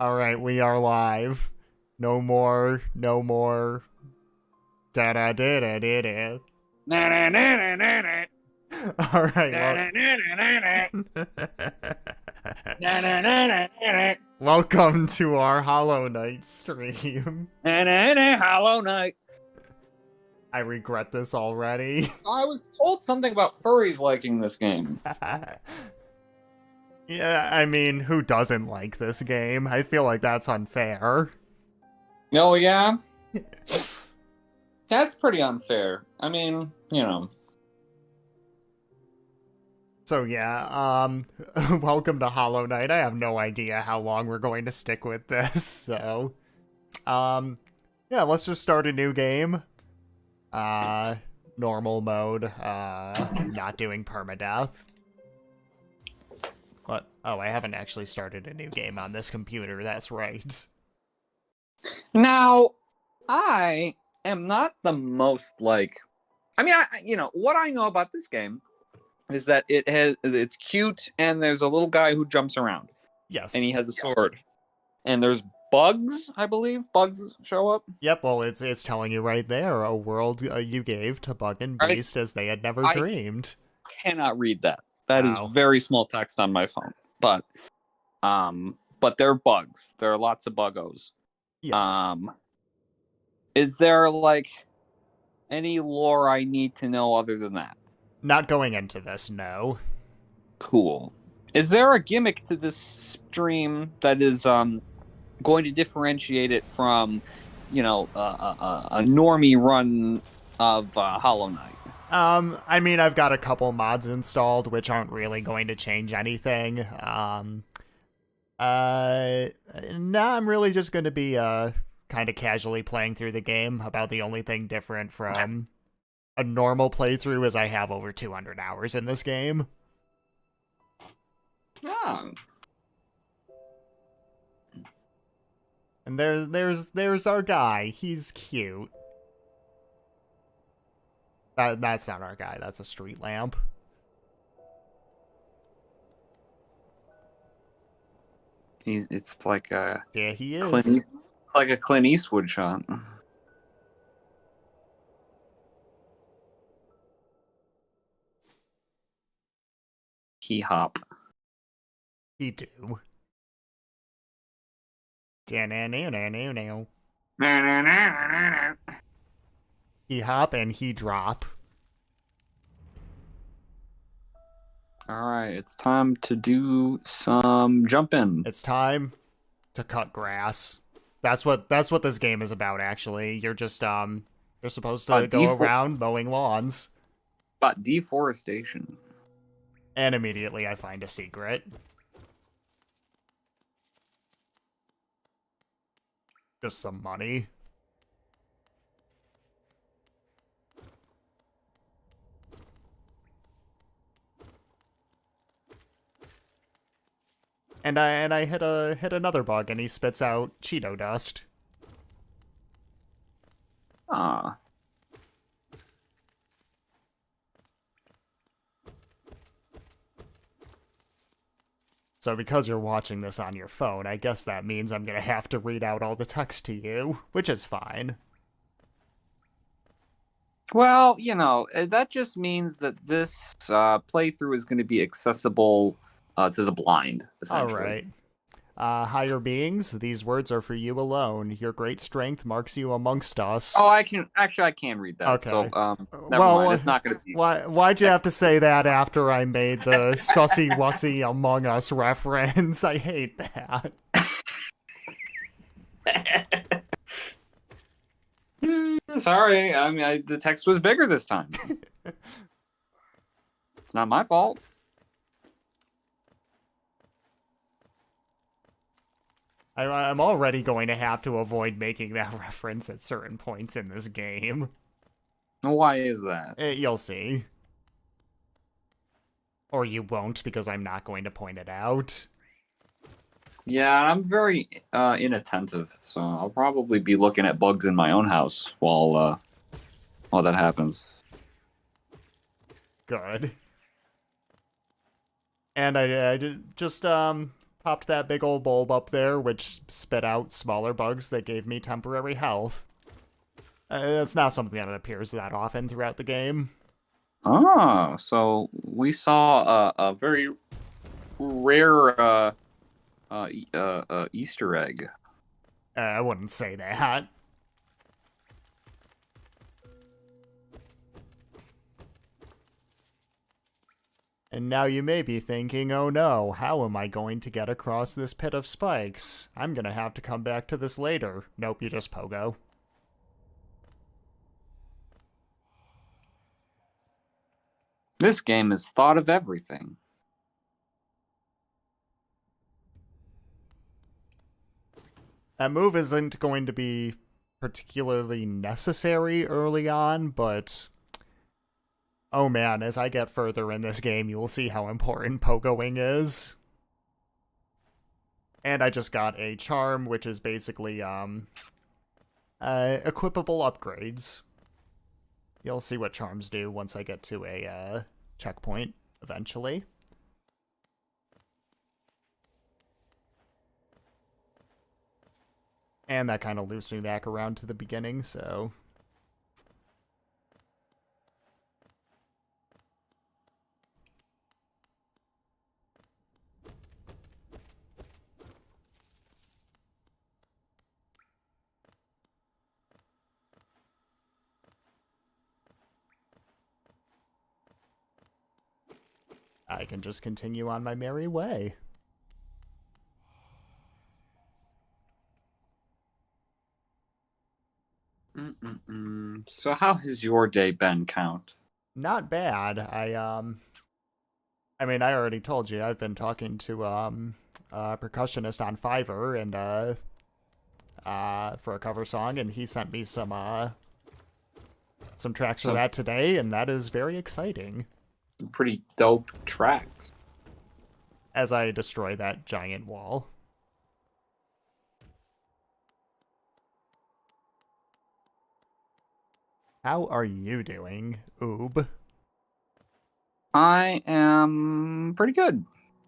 Alright, we are live. No more, no more. Da da da da da da. Na na na na na na. Alright, Na well. na na na na na. Na na na na na. Welcome to our Hollow Knight stream. Na na na. Hollow Knight. I regret this already. I was told something about furries liking this game. Yeah, I mean, who doesn't like this game? I feel like that's unfair. Oh yeah, that's pretty unfair. I mean, you know. So yeah, welcome to Hollow Knight. I have no idea how long we're going to stick with this, so yeah, let's just start a new game. Normal mode, not doing permadeath. What? Oh, I haven't actually started a new game on this computer, that's right. Now, I am not the most like. I mean, what I know about this game is that it's cute and there's a little guy who jumps around. Yes. And he has a sword. And there's bugs, I believe. Bugs show up. Yep, well, it's telling you right there, a world you gave to Bug and Beast as they had never dreamed. Cannot read that. That Wow. is very small text on my phone. But they're bugs. There are lots of buggos. Yes. Is there like any lore I need to know other than that? Not going into this, no. Cool. Is there a gimmick to this stream that is going to differentiate it from, a normie run of Hollow Knight? I mean, I've got a couple mods installed, which aren't really going to change anything. I'm really just going to be, kind of casually playing through the game. About the only thing different from a normal playthrough is I have over 200 hours in this game. Yeah. And there's our guy. He's cute. That's not our guy. That's a street lamp. It's like a Yeah, he is. like a Clint Eastwood shot. He hop. He do. Da-na-na-na-na-na. He hop and he drop. Alright, it's time to do some jumping. It's time to cut grass. That's what this game is about, actually. You're just you're supposed to go around mowing lawns. About deforestation. And immediately I find a secret. Just some money. And I hit another bug, and he spits out Cheeto dust. Ah. So because you're watching this on your phone, I guess that means I'm gonna have to read out all the text to you, which is fine. Well, that just means that this playthrough is going to be accessible to the blind, essentially. All right. Higher beings, these words are for you alone. Your great strength marks you amongst us. Oh, I can read that. Okay. So, never mind. It's not going to be. Why'd you have to say that after I made the sussy wussy Among Us reference? I hate that. Sorry, I mean, the text was bigger this time. It's not my fault. I'm already going to have to avoid making that reference at certain points in this game. Why is that? You'll see. Or you won't, because I'm not going to point it out. Yeah, I'm very inattentive, so I'll probably be looking at bugs in my own house while that happens. Good. And I just popped that big old bulb up there, which spit out smaller bugs that gave me temporary health. It's not something that appears that often throughout the game. Oh, so we saw a very rare Easter egg. I wouldn't say that. And now you may be thinking, oh no, how am I going to get across this pit of spikes? I'm gonna have to come back to this later. Nope, you just pogo. This game has thought of everything. That move isn't going to be particularly necessary early on, but oh man, as I get further in this game, you will see how important pogoing is. And I just got a charm, which is basically equipable upgrades. You'll see what charms do once I get to a checkpoint eventually. And that kind of loops me back around to the beginning, so I can just continue on my merry way. So how has your day been, Count? Not bad. I mean, I already told you, I've been talking to a percussionist on Fiverr and for a cover song, and he sent me some tracks for that today, and that is very exciting. Pretty dope tracks. As I destroy that giant wall. How are you doing, Oob? I am pretty good.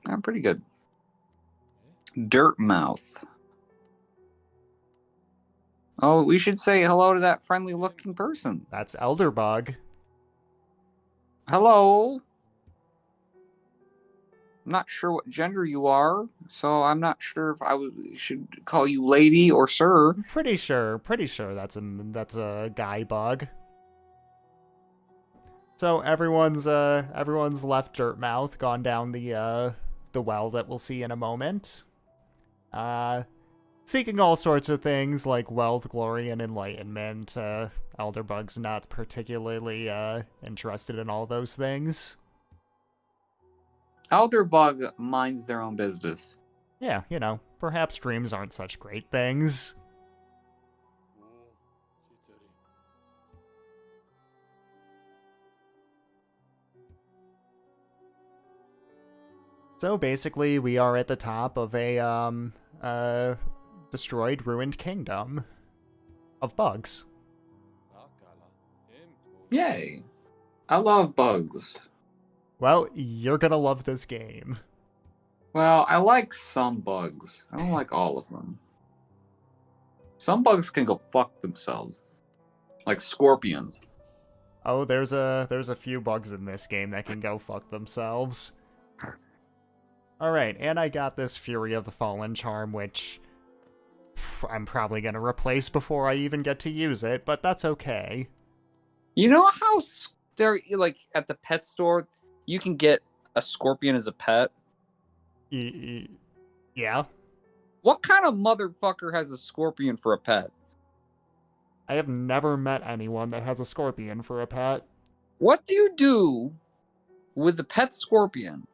I'm pretty good. Dirt mouth. Oh, we should say hello to that friendly-looking person. That's Elderbug. Hello. I'm not sure what gender you are, so I'm not sure if I should call you lady or sir. Pretty sure that's a guy bug. So everyone's left Dirtmouth, gone down the well that we'll see in a moment. Seeking all sorts of things like wealth, glory, and enlightenment. Elderbug's not particularly interested in all those things. Elderbug minds their own business. Yeah, you know, perhaps dreams aren't such great things. So basically, we are at the top of a destroyed, ruined kingdom of bugs. Yay. I love bugs. Well, you're gonna love this game. Well, I like some bugs. I don't like all of them. Some bugs can go fuck themselves. Like scorpions. Oh, there's a few bugs in this game that can go fuck themselves. Alright, and I got this Fury of the Fallen charm, which I'm probably gonna replace before I even get to use it, but that's okay. You know how they're, like, at the pet store, you can get a scorpion as a pet? Yeah? What kind of motherfucker has a scorpion for a pet? I have never met anyone that has a scorpion for a pet. What do you do with the pet scorpion?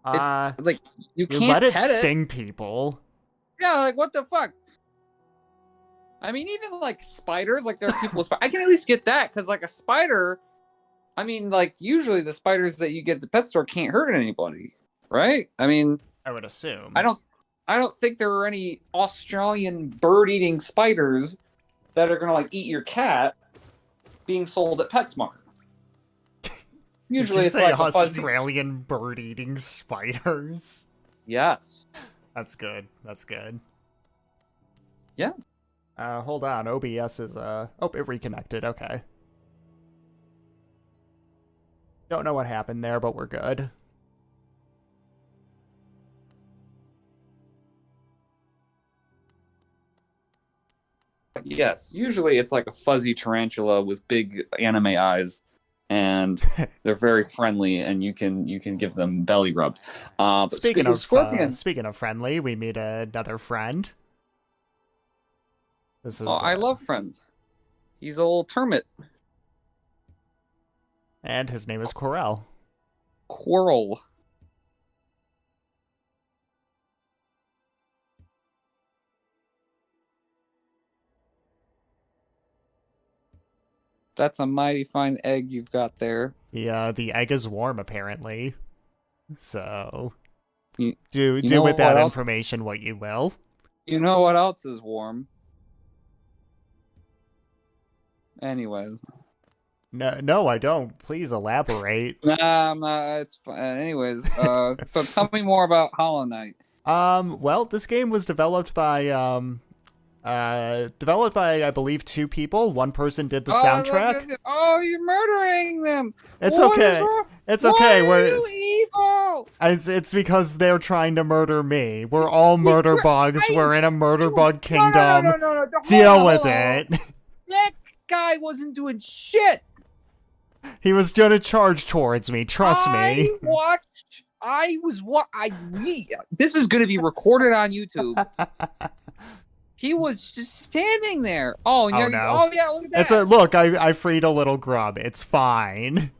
It's like you can't let it pet sting people. Yeah, like what the fuck? I mean, even like spiders, like there are people. I can at least get that because like a spider. I mean, like usually the spiders that you get at the pet store can't hurt anybody, right? I mean, I would assume. I don't think there are any Australian bird-eating spiders that are gonna like eat your cat being sold at PetSmart. Usually Did you it's say like Australian bird-eating spiders. Yes. That's good. That's good. Yeah. Hold on. OBS is, oh, it reconnected. Okay. Don't know what happened there, but we're good. Yes. Usually it's like a fuzzy tarantula with big anime eyes, and they're very friendly, and you can give them belly rubs. But Speaking Scorpion. of friendly, we meet another friend. This is, Oh, I love friends. He's a little termit. and his name is Corel. Quarrel. That's a mighty fine egg you've got there. The egg is warm, apparently. So, You, do you know with that what else? information what you will. You know what else is warm? Anyways. No, I don't. Please elaborate. Nah, I'm not. It's fine. Anyways, so tell me more about Hollow Knight. Well, this game was developed by I believe 2 people. One person did the soundtrack. Oh, you're murdering them. It's What okay. is wrong? It's okay. Why are you evil? It's because they're trying to murder me. We're all murder bugs. We're in a murder bug kingdom. No. Deal with it. That guy wasn't doing shit. He was gonna charge towards me. Trust me. This is gonna be recorded on YouTube. He was just standing there. Oh, Oh, no. Oh yeah, look at that. Look. I freed a little grub. It's fine.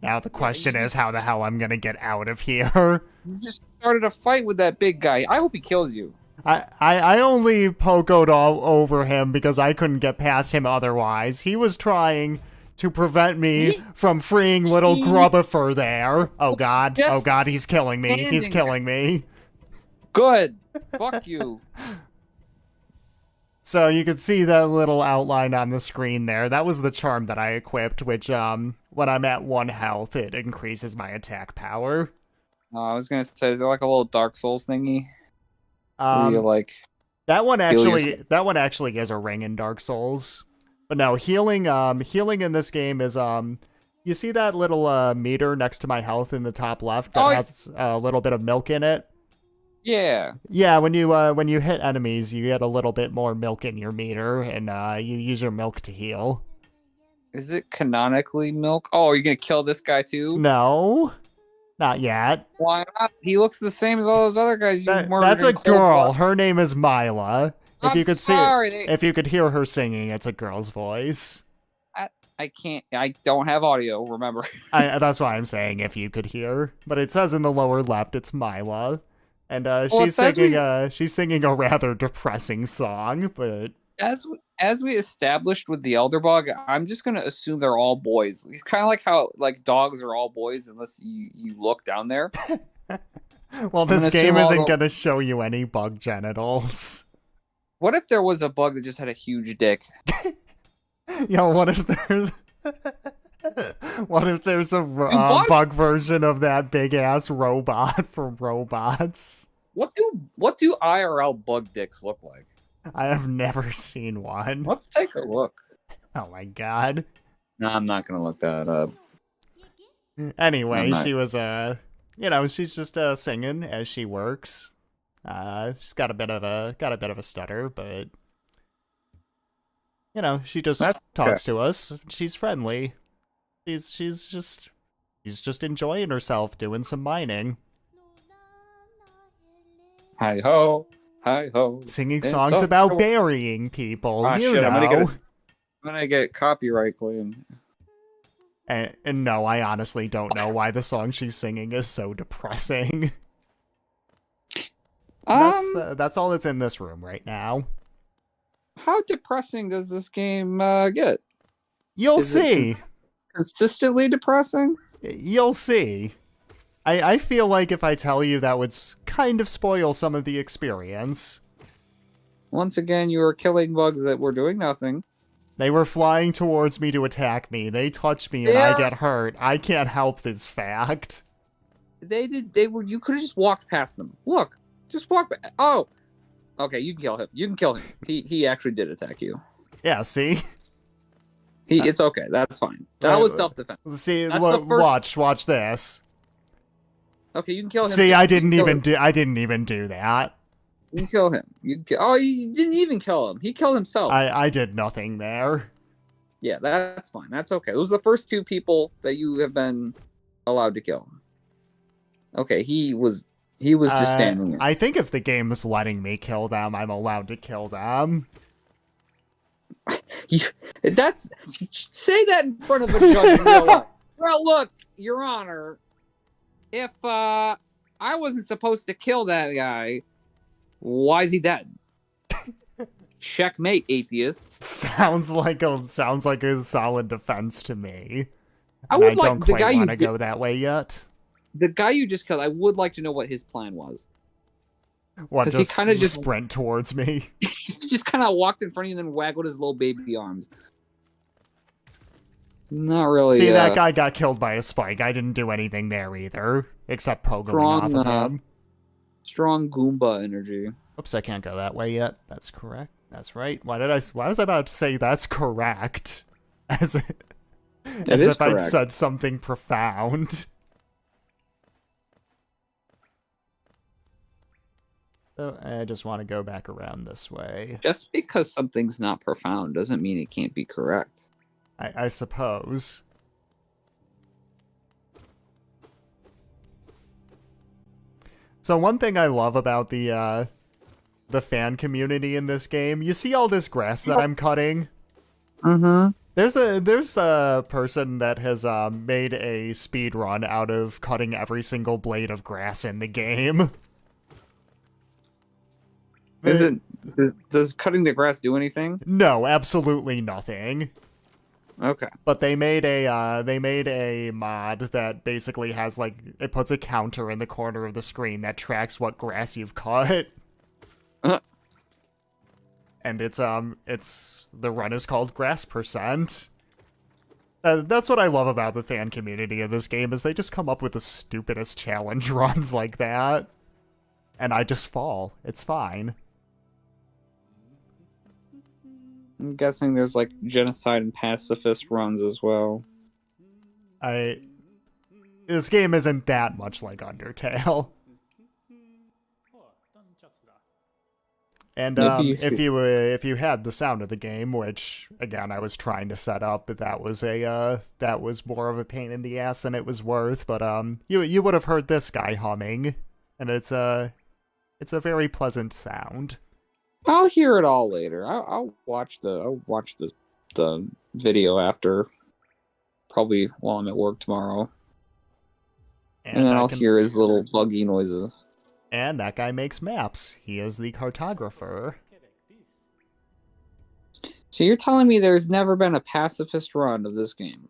Now the question is how the hell I'm gonna get out of here. You just started a fight with that big guy. I hope he kills you. I only pogoed all over him because I couldn't get past him otherwise. He was trying to prevent me from freeing little Grubbifer there. Oh god, he's killing me. He's killing me. Good. Fuck you. So you can see that little outline on the screen there. That was the charm that I equipped, which when I'm at 1 health, it increases my attack power. I was gonna say, is there like a little Dark Souls thingy? That one actually is a ring in Dark Souls. But no, healing in this game is you see that little meter next to my health in the top left that has a little bit of milk in it? Yeah. Yeah, when you hit enemies, you get a little bit more milk in your meter, and you use your milk to heal. Is it canonically milk? Oh, are you gonna kill this guy too? No. Not yet. Why not? He looks the same as all those other guys you murdered. That's a girl. Her name is Mila. If you could hear her singing, it's a girl's voice. I can't. I don't have audio. Remember. That's why I'm saying if you could hear. But it says in the lower left, it's Mila, and she's singing a rather depressing song. But as we established with the elder bug, I'm just gonna assume they're all boys. It's kind of like how dogs are all boys unless you look down there. Well, this game isn't gonna show you any bug genitals. What if there was a bug that just had a huge dick? Yo, what if there's a bug version of that big ass robot from Robots? What do IRL bug dicks look like? I have never seen one. Let's take a look. Oh my god. No, I'm not gonna look that up. Anyway, she was she's just singing as she works. She's got a bit of a stutter, but she just talks to us. She's friendly. She's just enjoying herself doing some mining. Hi ho. Hi ho. Singing songs about burying people. Shit, I'm gonna get copyright claim. And no, I honestly don't know why the song she's singing is so depressing. That's all that's in this room right now. How depressing does this game get? You'll see. Consistently depressing? You'll see. I feel like if I tell you, that would kind of spoil some of the experience. Once again, you are killing bugs that were doing nothing. They were flying towards me to attack me. They touch me and I get hurt. I can't help this fact. They did. They were. You could have just walked past them. Look, just walk. Oh, okay. You can kill him. You can kill him. He actually did attack you. Yeah. See. It's okay. That's fine. That was self-defense. See, watch this. Okay, you can kill him. See, I didn't even do that. You can kill him. Oh, you didn't even kill him. He killed himself. I did nothing there. Yeah, that's fine. That's okay. It was the first 2 people that you have been allowed to kill. Okay, he was just standing there. I think if the game is letting me kill them, I'm allowed to kill them. Say that in front of a judge in real life. Well, look, Your Honor, if I wasn't supposed to kill that guy, why is he dead? Checkmate, atheists. Sounds like a solid defense to me. I would like don't the guy want to go that way yet. The guy you just killed, I would like to know what his plan was. What, just he kind of just sprint towards me? He just kind of walked in front of you and then waggled his little baby arms. Not really. See, that guy got killed by a spike. I didn't do anything there either, except pogoing off of him. Strong Goomba energy. Oops, I can't go that way yet. That's correct. That's right. Why was I about to say that's correct? As if I'd said something profound. So I just want to go back around this way. Just because something's not profound doesn't mean it can't be correct. I suppose. So one thing I love about the fan community in this game, you see all this grass that I'm cutting? Mm-hmm. There's a person that has made a speed run out of cutting every single blade of grass in the game. Does cutting the grass do anything? No, absolutely nothing. Okay. But they made a mod that basically has it puts a counter in the corner of the screen that tracks what grass you've cut. And the run is called Grass Percent. That's what I love about the fan community of this game, is they just come up with the stupidest challenge runs like that. And I just fall. It's fine. I'm guessing there's genocide and pacifist runs as well. This game isn't that much like Undertale. And if you had the sound of the game, which again I was trying to set up, but that was more of a pain in the ass than it was worth. But you would have heard this guy humming, and it's a very pleasant sound. I'll hear it all later. I'll watch the video after, probably while I'm at work tomorrow, and then I'll hear his little buggy noises. And that guy makes maps. He is the cartographer. So you're telling me there's never been a pacifist run of this game?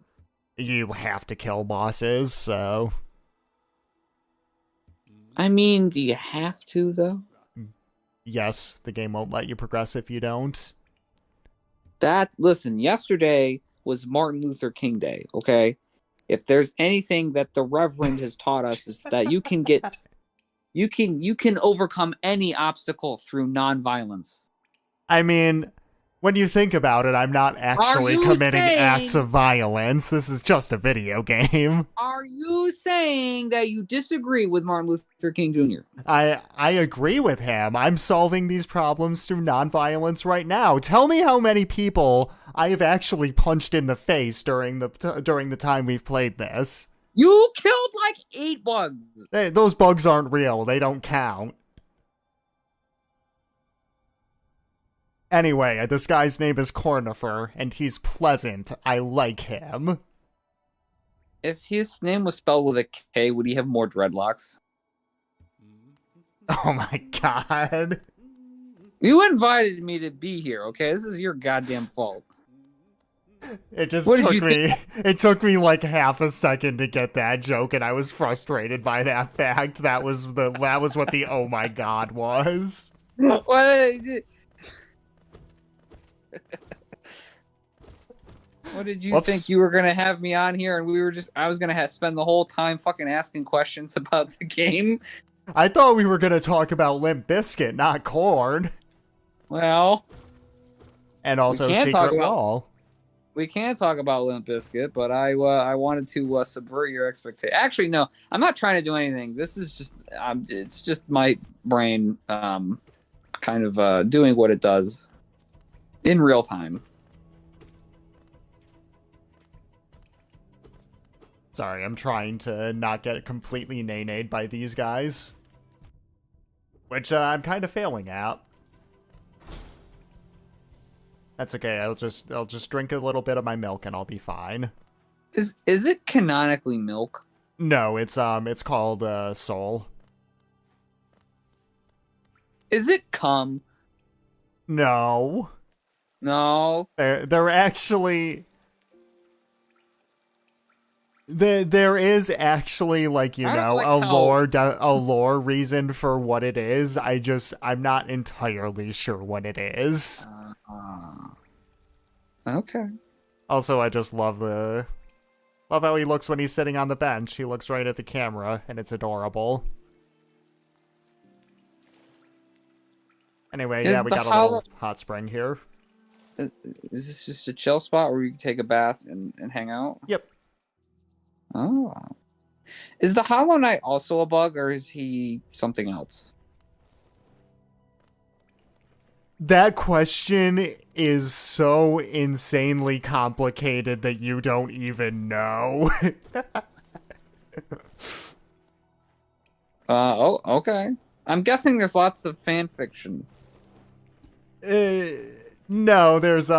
You have to kill bosses, so... I mean, do you have to, though? Yes, the game won't let you progress if you don't. Listen, yesterday was Martin Luther King Day, okay? If there's anything that the Reverend has taught us, it's that you can overcome any obstacle through nonviolence. I mean, when you think about it, I'm not actually committing acts of violence. This is just a video game. Are you saying that you disagree with Martin Luther King Jr.? I agree with him. I'm solving these problems through nonviolence right now. Tell me how many people I have actually punched in the face during the time we've played this. You killed 8 bugs. Those bugs aren't real. They don't count. Anyway, this guy's name is Cornifer, and he's pleasant. I like him. If his name was spelled with a K, would he have more dreadlocks? Oh my god. You invited me to be here, okay? This is your goddamn fault. It took me half a second to get that joke, and I was frustrated by that fact. That was what the oh my god was. What? What did you Whoops. think you were gonna have me on here, and I was gonna spend the whole time fucking asking questions about the game? I thought we were gonna talk about Limp Bizkit, not Corn. Well, And also we can't talk Secret about- Wall. we can talk about Limp Bizkit, but I wanted to subvert your expectation. Actually, no, I'm not trying to do anything. This is just it's just my brain kind of doing what it does in real time. Sorry, I'm trying to not get completely nay-nayed by these guys. Which I'm kind of failing at. That's okay, I'll just drink a little bit of my milk and I'll be fine. Is it canonically milk? No, it's called Soul. Is it cum? No. No. They're actually... There is actually, like, you know, a lore reason for what it is. I'm not entirely sure what it is. Okay. Also, I just love how he looks when he's sitting on the bench. He looks right at the camera, and it's adorable. Anyway, yeah, we got a little hot spring here. Is this just a chill spot where you can take a bath and hang out? Yep. Oh. Is the Hollow Knight also a bug, or is he something else? That question is so insanely complicated that you don't even know. Oh, okay. I'm guessing there's lots of fan fiction. No, there's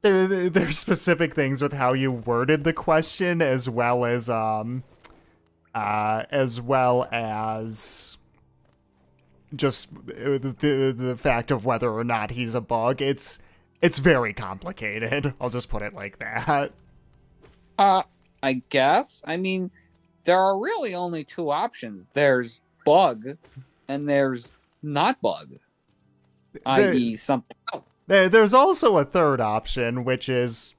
there's specific things with how you worded the question, as well as just the fact of whether or not he's a bug. It's very complicated. I'll just put it like that. I guess. I mean, there are really only two options. There's bug, and there's not bug, i.e. something else. There's also a third option, which is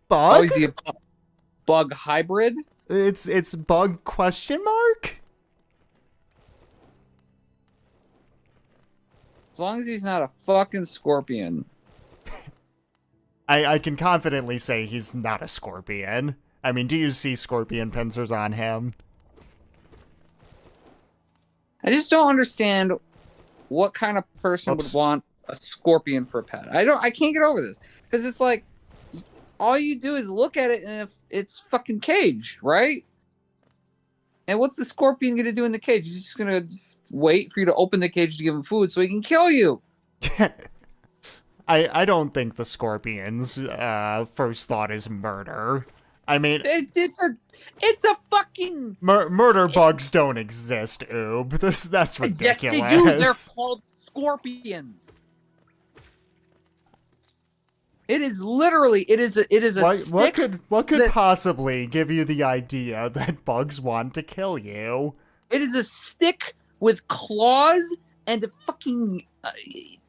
bug. Oh, is he a bug hybrid? It's bug question mark? As long as he's not a fucking scorpion. I can confidently say he's not a scorpion. I mean, do you see scorpion pincers on him? I just don't understand what kind of person would want a scorpion for a pet. I can't get over this. Because it's like, all you do is look at it and if it's fucking cage, right? And what's the scorpion going to do in the cage? He's just going to wait for you to open the cage to give him food so he can kill you. I don't think the scorpion's first thought is murder. I mean, it's a fucking murder bugs don't exist, Oob. That's ridiculous. Yes, they do. They're called scorpions. It is literally it is a stick. What could possibly give you the idea that bugs want to kill you? It is a stick with claws and a fucking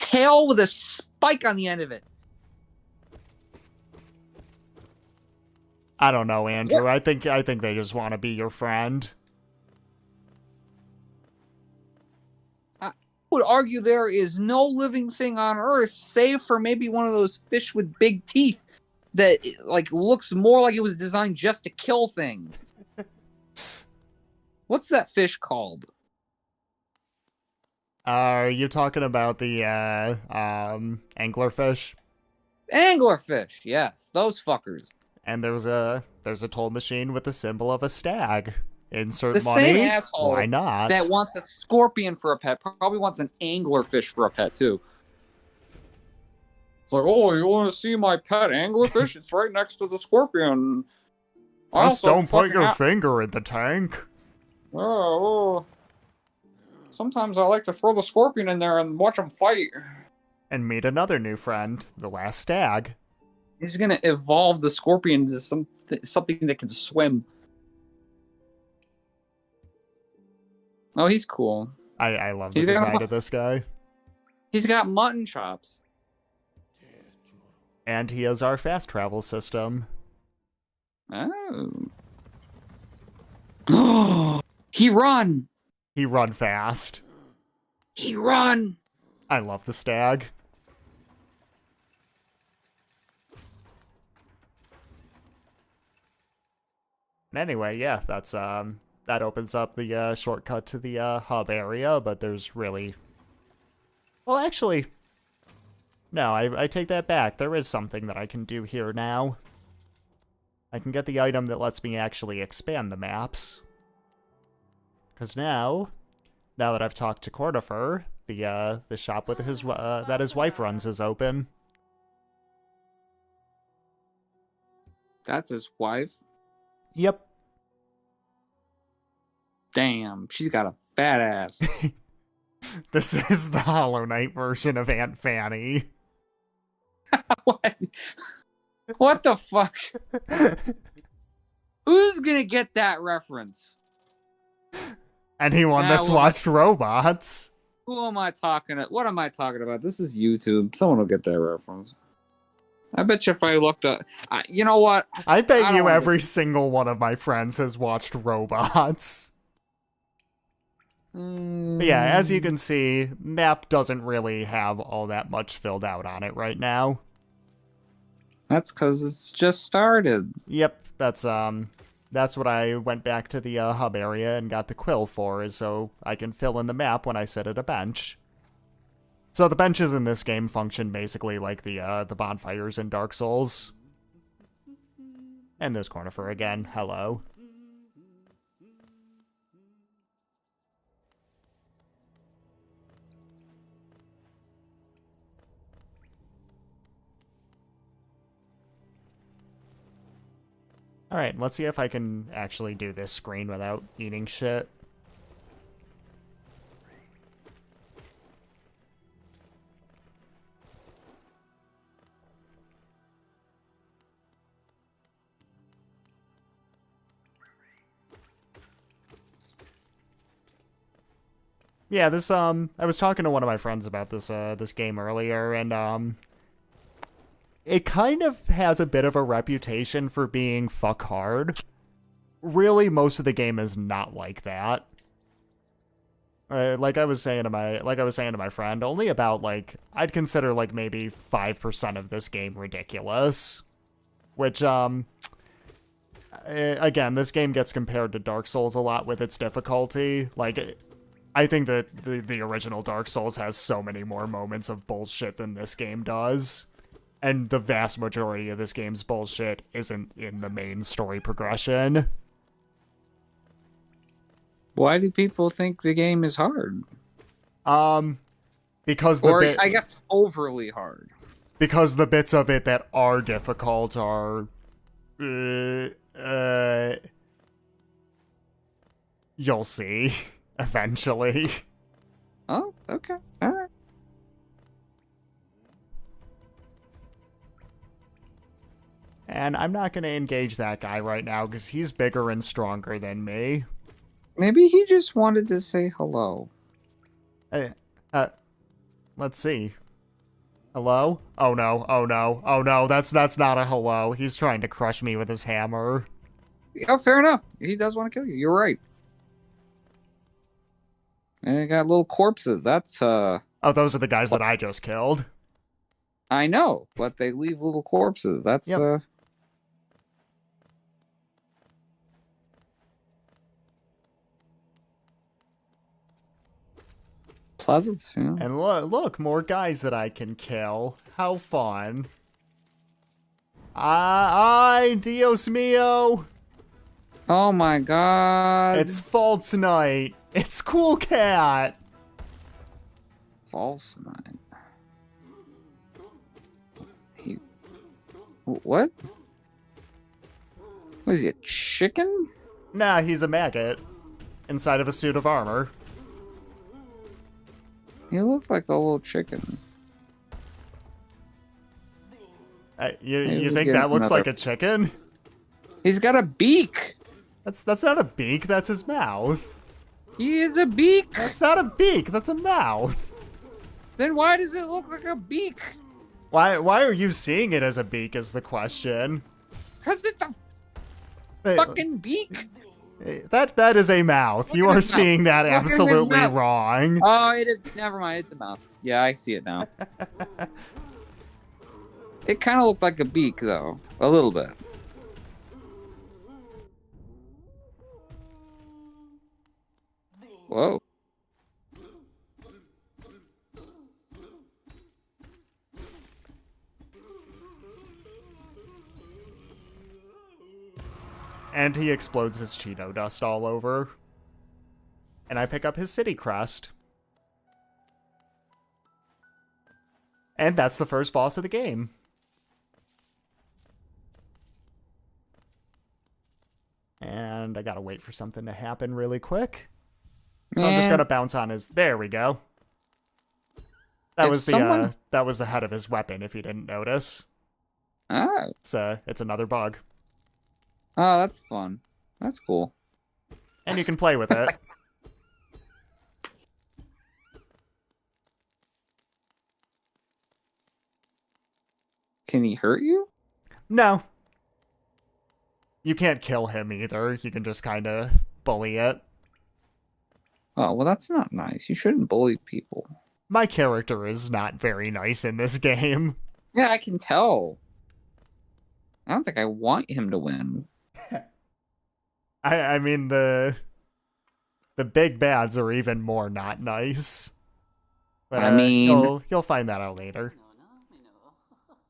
tail with a spike on the end of it. I don't know, Andrew. What? I think they just want to be your friend. I would argue there is no living thing on Earth, save for maybe one of those fish with big teeth that like looks more like it was designed just to kill things. What's that fish called? Are you talking about the anglerfish? Anglerfish, yes, those fuckers. And there's a toll machine with the symbol of a stag. Insert the money. Same asshole why not? That wants a scorpion for a pet probably wants an anglerfish for a pet too. It's like, oh, you want to see my pet anglerfish? It's right next to the scorpion. Just don't put your finger in the tank. Oh. Sometimes I like to throw the scorpion in there and watch them fight. And meet another new friend, the last stag. He's gonna evolve the scorpion into something that can swim. Oh, he's cool. I love the design of this guy. He's got mutton chops. And he has our fast travel system. Oh. He run! He run fast. He run! I love the stag. And anyway, yeah, that's that opens up the shortcut to the hub area, but there's really... Well, actually, no, I take that back. There is something that I can do here now. I can get the item that lets me actually expand the maps. Because now that I've talked to Cordifer, the shop with his that his wife runs is open. That's his wife? Yep. Damn, she's got a fat ass. This is the Hollow Knight version of Aunt Fanny. What? What the fuck? Who's gonna get that reference? Anyone that's watched Robots. Who am I talking to? What am I talking about? This is YouTube. Someone will get that reference. I bet you if I looked up... you know what? I bet you every single one of my friends has watched Robots. But yeah, as you can see, map doesn't really have all that much filled out on it right now. That's because it's just started. Yep, that's what I went back to the hub area and got the quill for, is so I can fill in the map when I sit at a bench. So the benches in this game function basically like the bonfires in Dark Souls. And there's Cornifer again. Hello. Alright, let's see if I can actually do this screen without eating shit. Yeah, this, I was talking to one of my friends about this, this game earlier, and, it kind of has a bit of a reputation for being fuck hard. Really, most of the game is not like that. Like I was saying to my friend, only about, like, I'd consider, like, maybe 5% of this game ridiculous. Which, again, this game gets compared to Dark Souls a lot with its difficulty. Like, I think that the original Dark Souls has so many more moments of bullshit than this game does. And the vast majority of this game's bullshit isn't in the main story progression. Why do people think the game is hard? Because I guess overly hard. Because the bits of it that are difficult are... you'll see, eventually. Oh, okay. Alright. And I'm not going to engage that guy right now because he's bigger and stronger than me. Maybe he just wanted to say hello. Let's see. Hello? Oh no, oh no, oh no, that's not a hello. He's trying to crush me with his hammer. Oh, fair enough. He does want to kill you. You're right. And I got little corpses. That's, Oh, those are the guys that I just killed. I know, but they leave little corpses. That's, yep. Pleasant, yeah. And look, more guys that I can kill. How fun. Ay, Dios mio. Oh my god. It's False Night. It's Cool Cat. False Night. What? What is he, a chicken? Nah, he's a maggot. Inside of a suit of armor. He looked like a little chicken. You think that looks like a chicken? He's got a beak. That's not a beak, that's his mouth. He is a beak. That's not a beak, that's a mouth. Then why does it look like a beak? Why are you seeing it as a beak is the question. Because it's a Hey, fucking beak. that is a mouth. Look You at are his mouth. seeing that Look at his absolutely mouth. wrong. Oh, it is. Never mind. It's a mouth. Yeah, I see it now. It kind of looked like a beak, though. A little bit. Whoa. And he explodes his Cheeto dust all over. And I pick up his city crest. And that's the first boss of the game. And I gotta wait for something to happen really quick. So I'm just gonna bounce on his... There we go. That was the head of his weapon, if you didn't notice. Oh. It's another bug. Oh, that's fun. That's cool. And you can play with it. Can he hurt you? No. You can't kill him either. You can just kind of bully it. Oh, well, that's not nice. You shouldn't bully people. My character is not very nice in this game. Yeah, I can tell. I don't think I want him to win. I mean, the big bads are even more not nice. But I mean... you'll find that out later.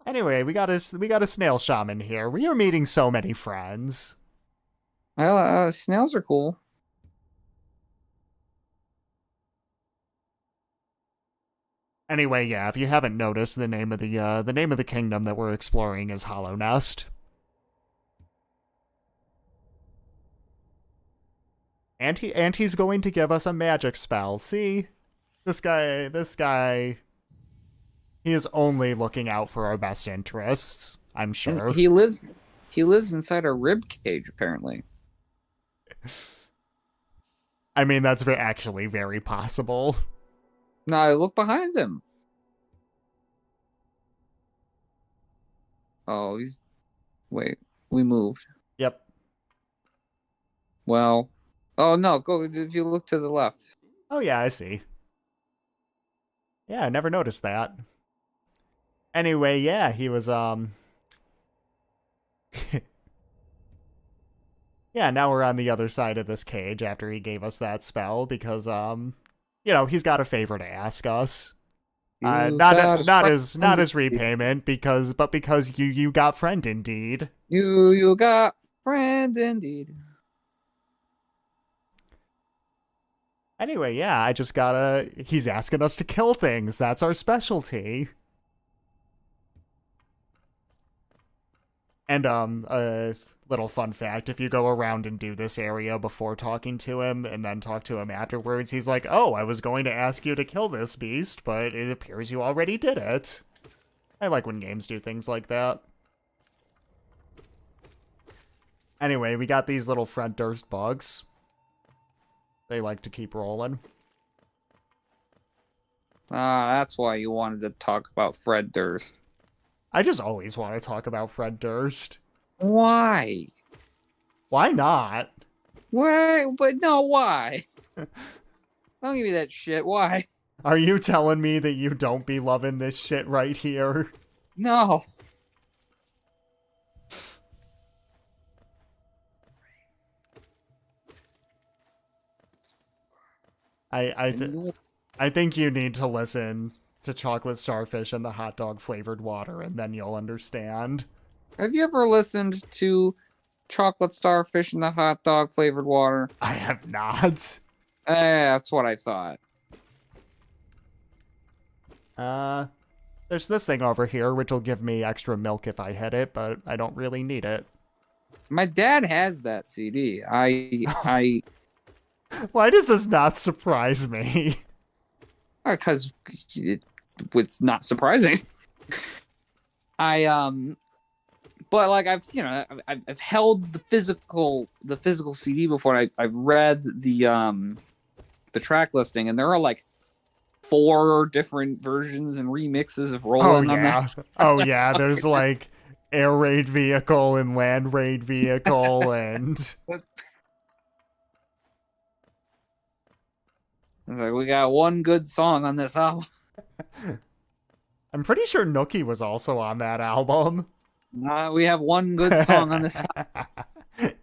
Anyway, we got a snail shaman here. We are meeting so many friends. Well, snails are cool. Anyway, yeah, if you haven't noticed, the name of the kingdom that we're exploring is Hollow Nest. And he's going to give us a magic spell. See? This guy he is only looking out for our best interests, I'm sure. He lives inside a rib cage, apparently. I mean, that's actually very possible. No, look behind him. Oh, wait, we moved. Yep. Well, oh no, go if you look to the left. Oh yeah, I see. Yeah, I never noticed that. Anyway, yeah, he was yeah, now we're on the other side of this cage after he gave us that spell because you know, he's got a favor to ask us. Not as repayment because you got friend indeed. You got friend indeed. Anyway, yeah, he's asking us to kill things. That's our specialty. And a little fun fact, if you go around and do this area before talking to him and then talk to him afterwards, he's like, "Oh, I was going to ask you to kill this beast, but it appears you already did it." I like when games do things like that. Anyway, we got these little Fred Durst bugs. They like to keep rolling. That's why you wanted to talk about Fred Durst. I just always want to talk about Fred Durst. Why? Why not? Why? But no, why? Don't give me that shit. Why? Are you telling me that you don't be loving this shit right here? No. I think you need to listen to Chocolate Starfish and the hot dog flavored water, and then you'll understand. Have you ever listened to Chocolate Starfish and the hot dog flavored water? I have not. That's what I thought. There's this thing over here, which will give me extra milk if I hit it, but I don't really need it. My dad has that CD. Why does this not surprise me? Because it's not surprising. But like I've held the physical CD before. I've read the track listing, and there are like 4 different versions and remixes of Oh Roland on yeah. that. Oh yeah. There's like air raid vehicle and land raid vehicle and It's like we got one good song on this album. I'm pretty sure Nookie was also on that album. We have one good song on this album.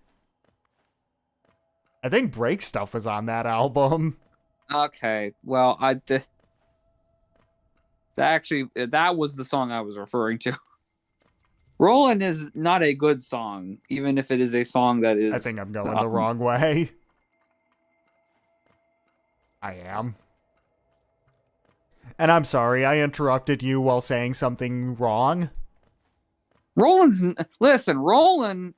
I think Break Stuff was on that album. Okay, well, that was the song I was referring to. Roland is not a good song, even if it is a song that is... I think I'm going the wrong way. I am. And I'm sorry, I interrupted you while saying something wrong. Listen, Roland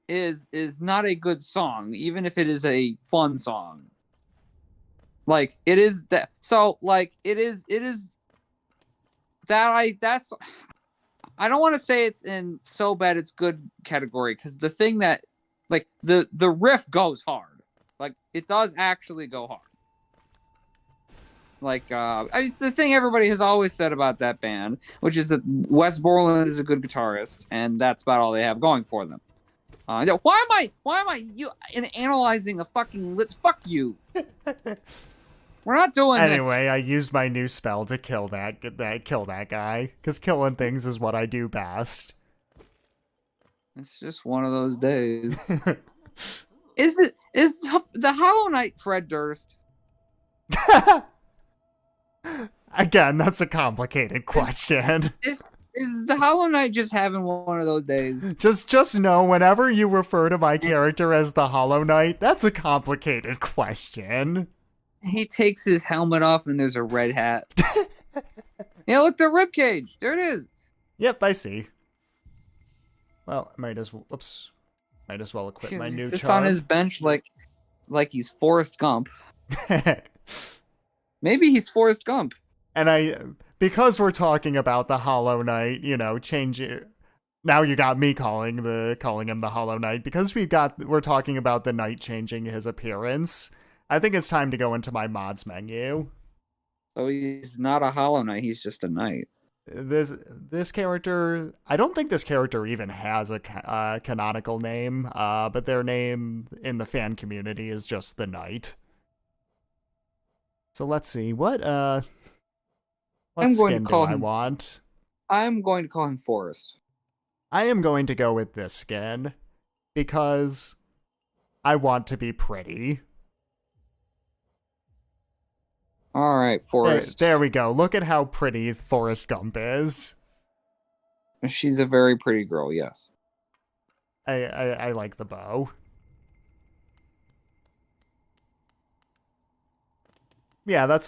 is not a good song, even if it is a fun song. Like, it is that... So, like, it is that that's... I don't want to say it's in so bad it's good category, because the thing that... Like, the riff goes hard. Like, it does actually go hard. Like, it's the thing everybody has always said about that band, which is that Wes Borland is a good guitarist, and that's about all they have going for them. Why am I analyzing a fucking lip? Fuck you. We're not doing this. Anyway, I used my new spell to kill that guy, because killing things is what I do best. It's just one of those days. Is the Hollow Knight Fred Durst? Again, that's a complicated question. Is the Hollow Knight just having one of those days? Just know, whenever you refer to my character as the Hollow Knight, that's a complicated question. He takes his helmet off and there's a red hat. Yeah, look, the ribcage. There it is. Yep, I see. Well, might as well equip my new Sits charm. on his bench like he's Forrest Gump. Maybe he's Forrest Gump. And because we're talking about the Hollow Knight, change it. Now you got me calling him the Hollow Knight, because we're talking about the knight changing his appearance. I think it's time to go into my mods menu. So he's not a Hollow Knight, he's just a knight. This character, I don't think this character even has a canonical name, but their name in the fan community is just the Knight. So let's see, what skin do I want? I'm going to call him Forrest. I am going to go with this skin, because I want to be pretty. All right, Forrest. There we go. Look at how pretty Forrest Gump is. She's a very pretty girl, yes. I like the bow. Yeah, that's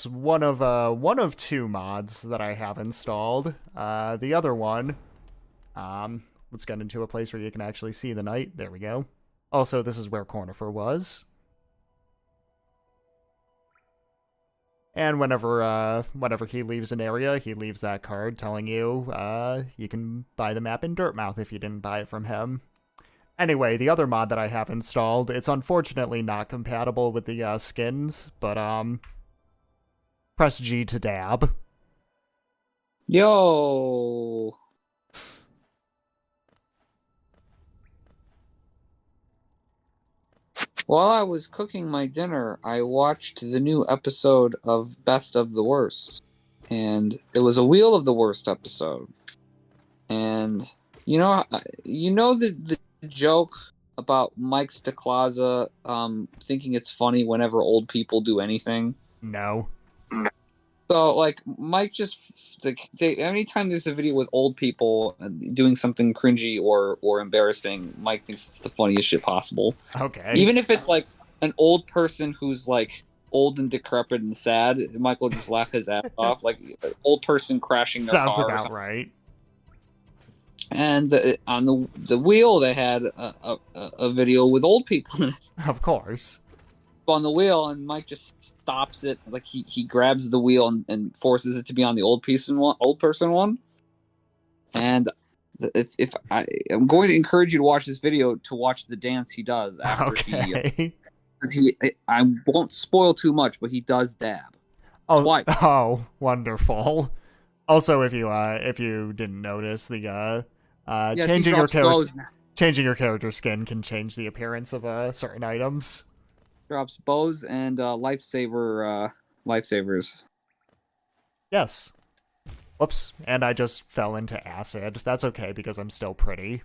one of 2 mods that I have installed. The other one, let's get into a place where you can actually see the knight. There we go. Also, this is where Cornifer was. And whenever he leaves an area, he leaves that card telling you you can buy the map in Dirtmouth if you didn't buy it from him. Anyway, the other mod that I have installed, it's unfortunately not compatible with the skins, but press G to dab. Yo. While I was cooking my dinner, I watched the new episode of Best of the Worst. And it was a Wheel of the Worst episode. And you know the joke about Mike Staclaza thinking it's funny whenever old people do anything? No. So, like, Mike just... anytime there's a video with old people doing something cringy or embarrassing, Mike thinks it's the funniest shit possible. Okay. Even if it's, like, an old person who's, like, old and decrepit and sad, Mike will just laugh his ass off. Like, an old person crashing their Sounds car. about right. And on the wheel, they had a video with old people in it. Of course. On the wheel, and Mike just stops it. Like he grabs the wheel and forces it to be on the old person one. And I'm going to encourage you to watch this video to watch the dance he does after okay. I won't spoil too much, but he does dab. Oh, Twice. oh, wonderful. Also, if you didn't notice, the Yes, he changing your drops bows now. changing your character skin can change the appearance of certain items. Drops bows and lifesavers. Yes. Whoops, and I just fell into acid. That's okay because I'm still pretty.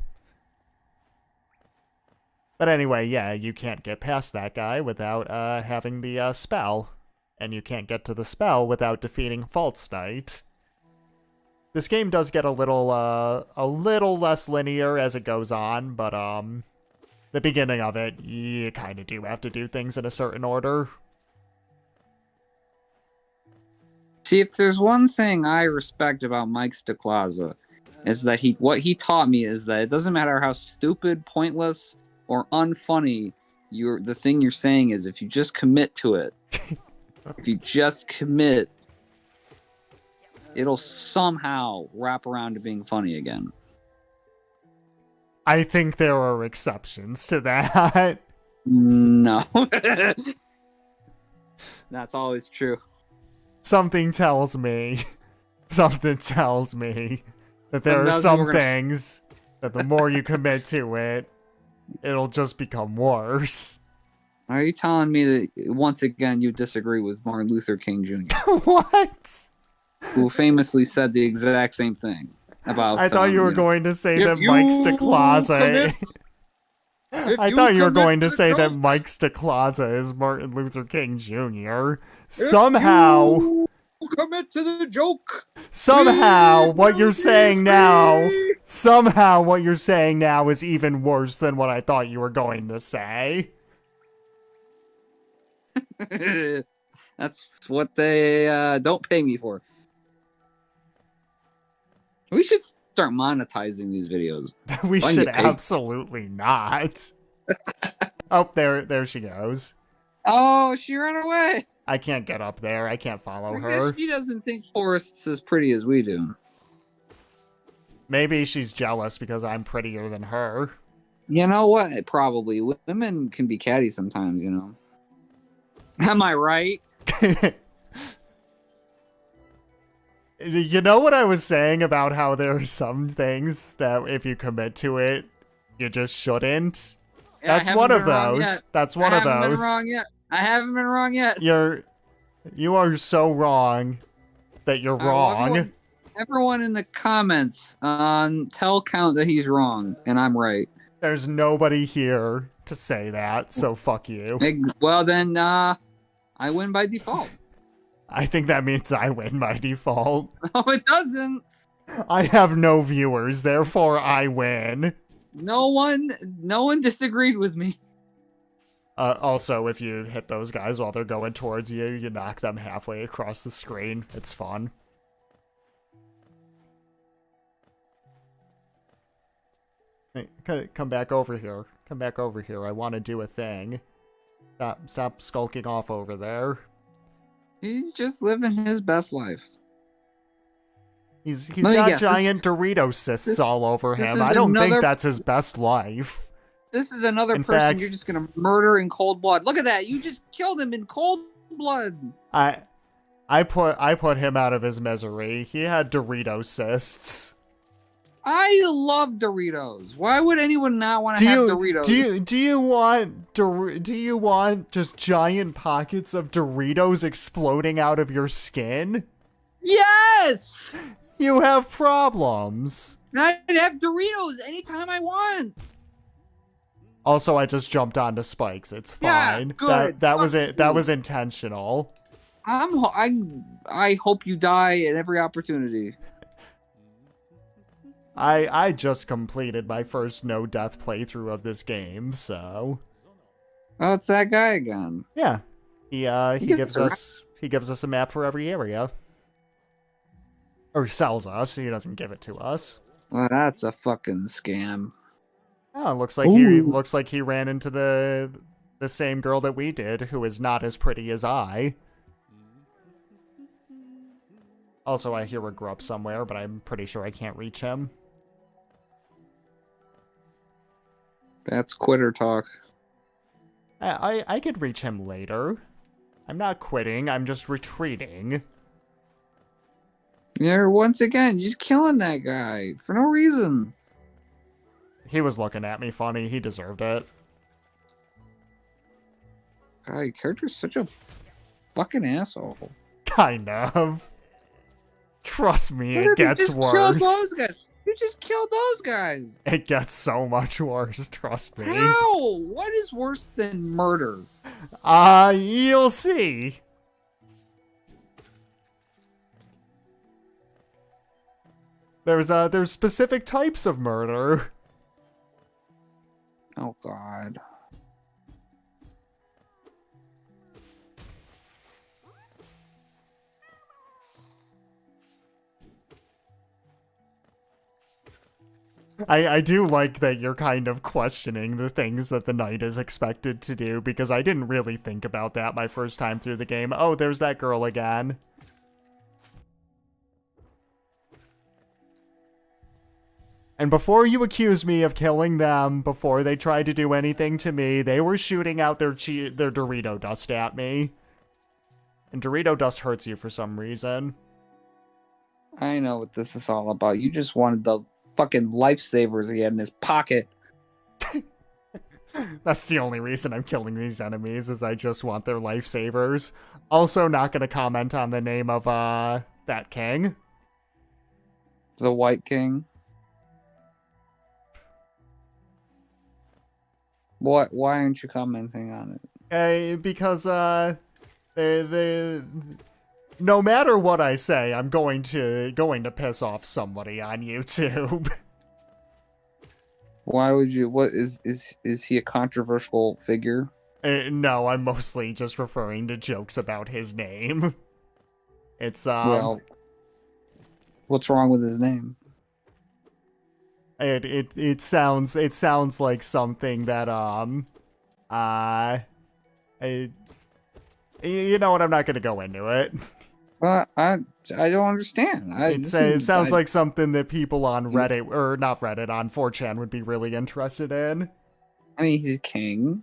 But anyway, yeah, you can't get past that guy without having the spell, and you can't get to the spell without defeating False Knight. This game does get a little less linear as it goes on, but the beginning of it, you kind of do have to do things in a certain order. See, if there's one thing I respect about Mike Staclaza, is that what he taught me is that it doesn't matter how stupid, pointless, or unfunny the thing you're saying is, if you just commit to it, if you just commit, it'll somehow wrap around to being funny again. I think there are exceptions to that. No. That's always true. Something tells me that there are some things that the more you commit to it, it'll just become worse. Are you telling me that, once again, you disagree with Martin Luther King Jr.? What? Who famously said the exact same thing about... I thought you were going to say that Mike Staclaza... I thought you were going to say that Mike Staclaza is Martin Luther King Jr. Somehow... commit to the joke! Somehow, what you're saying now is even worse than what I thought you were going to say. That's what they don't pay me for. We should start monetizing these videos. We should absolutely not. Oh, there she goes. Oh, she ran away. I can't get up there. I can't follow I her. guess she doesn't think Forrest's as pretty as we do. Maybe she's jealous because I'm prettier than her. You know what? Probably. Women can be catty sometimes, you know. Am I right? You know what I was saying about how there are some things that if you commit to it, you just shouldn't? Yeah, That's one of those. That's one of those. I haven't been wrong yet. I haven't been wrong yet. You are so wrong that you're wrong. Well, everyone in the comments tell Count that he's wrong and I'm right. There's nobody here to say that, so fuck you. Well then, I win by default. I think that means I win by default. No, it doesn't. I have no viewers, therefore I win. No one disagreed with me. Also, if you hit those guys while they're going towards you, you knock them halfway across the screen. It's fun. Hey, come back over here. Come back over here. I want to do a thing. Stop skulking off over there. He's just living his best life. He's got giant Dorito cysts all over him. I don't think that's his best life. This is another person fact, you're just gonna murder in cold blood. Look at that! You just killed him in cold blood. I put him out of his misery. He had Dorito cysts. I love Doritos. Why would anyone not want to have Doritos? Do you want just giant pockets of Doritos exploding out of your skin? Yes! You have problems. I'd have Doritos anytime I want. Also, I just jumped onto spikes. It's fine. Yeah, good. That was it. That was intentional. I hope you die at every opportunity. I just completed my first no death playthrough of this game, so. Oh, it's that guy again. Yeah, he gives us a map for every area, or he sells us. He doesn't give it to us. Well, that's a fucking scam. Oh, looks like he ran into the same girl that we did, who is not as pretty as I. Also, I hear a grub somewhere, but I'm pretty sure I can't reach him. That's quitter talk. I could reach him later. I'm not quitting, I'm just retreating. You're once again just killing that guy for no reason. He was looking at me funny, he deserved it. God, your character's such a fucking asshole. Kind of. Trust me, What it if you gets just killed worse. those guys? You just killed those guys. It gets so much worse, trust me. How? What is worse than murder? You'll see. There's specific types of murder. Oh God. I do like that you're kind of questioning the things that the knight is expected to do, because I didn't really think about that my first time through the game. Oh, there's that girl again. And before you accuse me of killing them, before they tried to do anything to me, they were shooting out their Dorito dust at me. And Dorito dust hurts you for some reason. I know what this is all about. You just wanted the fucking lifesavers he had in his pocket. That's the only reason I'm killing these enemies, is I just want their lifesavers. Also not going to comment on the name of, that king. The White King. Why aren't you commenting on it? Because, no matter what I say, I'm going to piss off somebody on YouTube. Why would you? What is he a controversial figure? No, I'm mostly just referring to jokes about his name. It's well, what's wrong with his name? It sounds like something that you know what? I'm not gonna go into it. Well, I don't understand. It sounds like something that people on Reddit, or not Reddit, on 4chan would be really interested in. I mean, he's a king.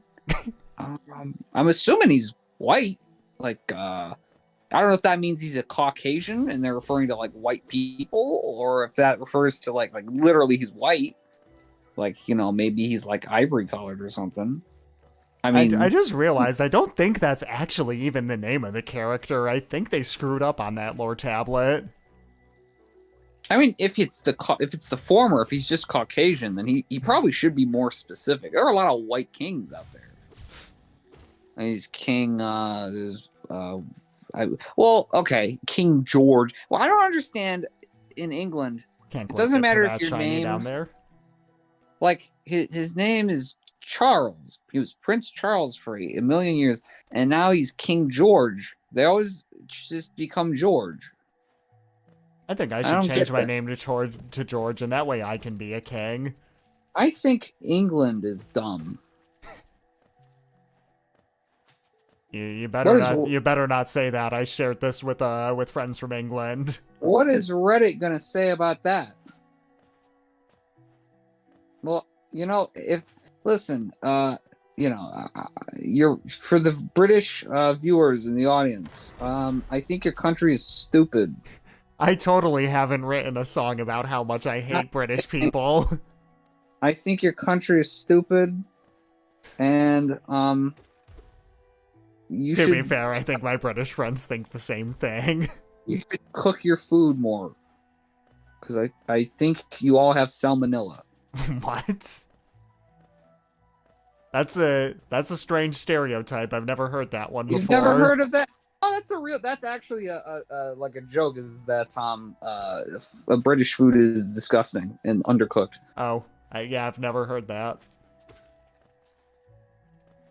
I'm assuming he's white. Like, I don't know if that means he's a Caucasian and they're referring to like white people, or if that refers to like literally he's white. Like, you know, maybe he's like ivory colored or something. I mean, I just realized I don't think that's actually even the name of the character. I think they screwed up on that lore tablet. I mean, if it's the former, if he's just Caucasian, then he probably should be more specific. There are a lot of white kings out there. And he's King. Okay, King George. Well, I don't understand. In England, It doesn't matter if your name down there. Like his name is Charles. He was Prince Charles for a million years, and now he's King George. They always just become George. I think I should change my name to George, and that way I can be a king. I think England is dumb. You better not say that. I shared this with friends from England. What is Reddit gonna say about that? Well, you know, you're for the British viewers in the audience. I think your country is stupid. I totally haven't written a song about how much I hate British people. I think your country is stupid, and to be fair, I think my British friends think the same thing. You should cook your food more, because I think you all have salmonella. What? That's a strange stereotype. I've never heard that one before. You've never heard of that? Oh, that's actually a like a joke. Is that a British food is disgusting and undercooked? Oh, yeah, I've never heard that.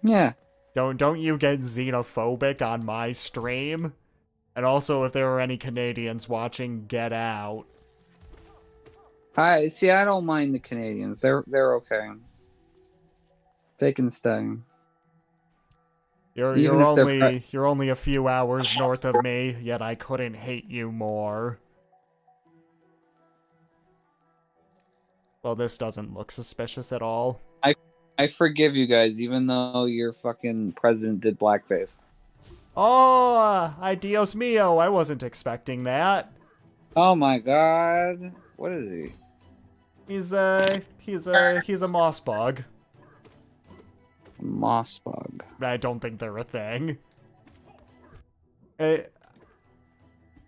Yeah. Don't you get xenophobic on my stream? And also, if there are any Canadians watching, get out. I don't mind the Canadians. They're okay. They can stay. You're only a few hours north of me, yet I couldn't hate you more. Well, this doesn't look suspicious at all. I forgive you guys, even though your fucking president did blackface. Oh, ay Dios mío, I wasn't expecting that. Oh my god. What is he? He's a moss bug. Moss bug. I don't think they're a thing.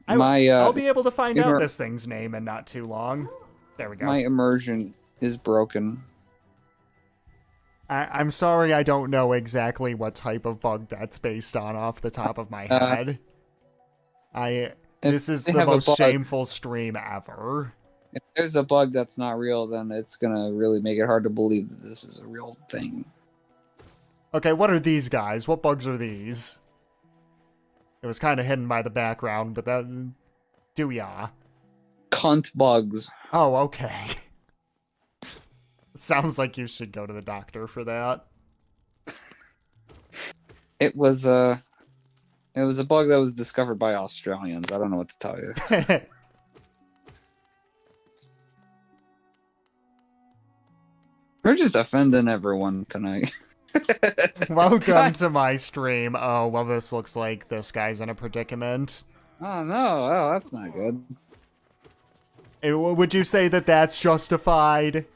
I'll be able to find out this thing's name in not too long. There we go. My immersion is broken. I'm sorry I don't know exactly what type of bug that's based on off the top of my head. This is the most shameful stream ever. If there's a bug that's not real, then it's gonna really make it hard to believe that this is a real thing. Okay, what are these guys? What bugs are these? It was kind of hidden by the background, but that... Do ya? Cunt bugs. Oh, okay. Sounds like you should go to the doctor for that. It was a bug that was discovered by Australians. I don't know what to tell you. We're just offending everyone tonight. Welcome to my stream. Oh, well, this looks like this guy's in a predicament. Oh, no. Oh, that's not good. Would you say that that's justified?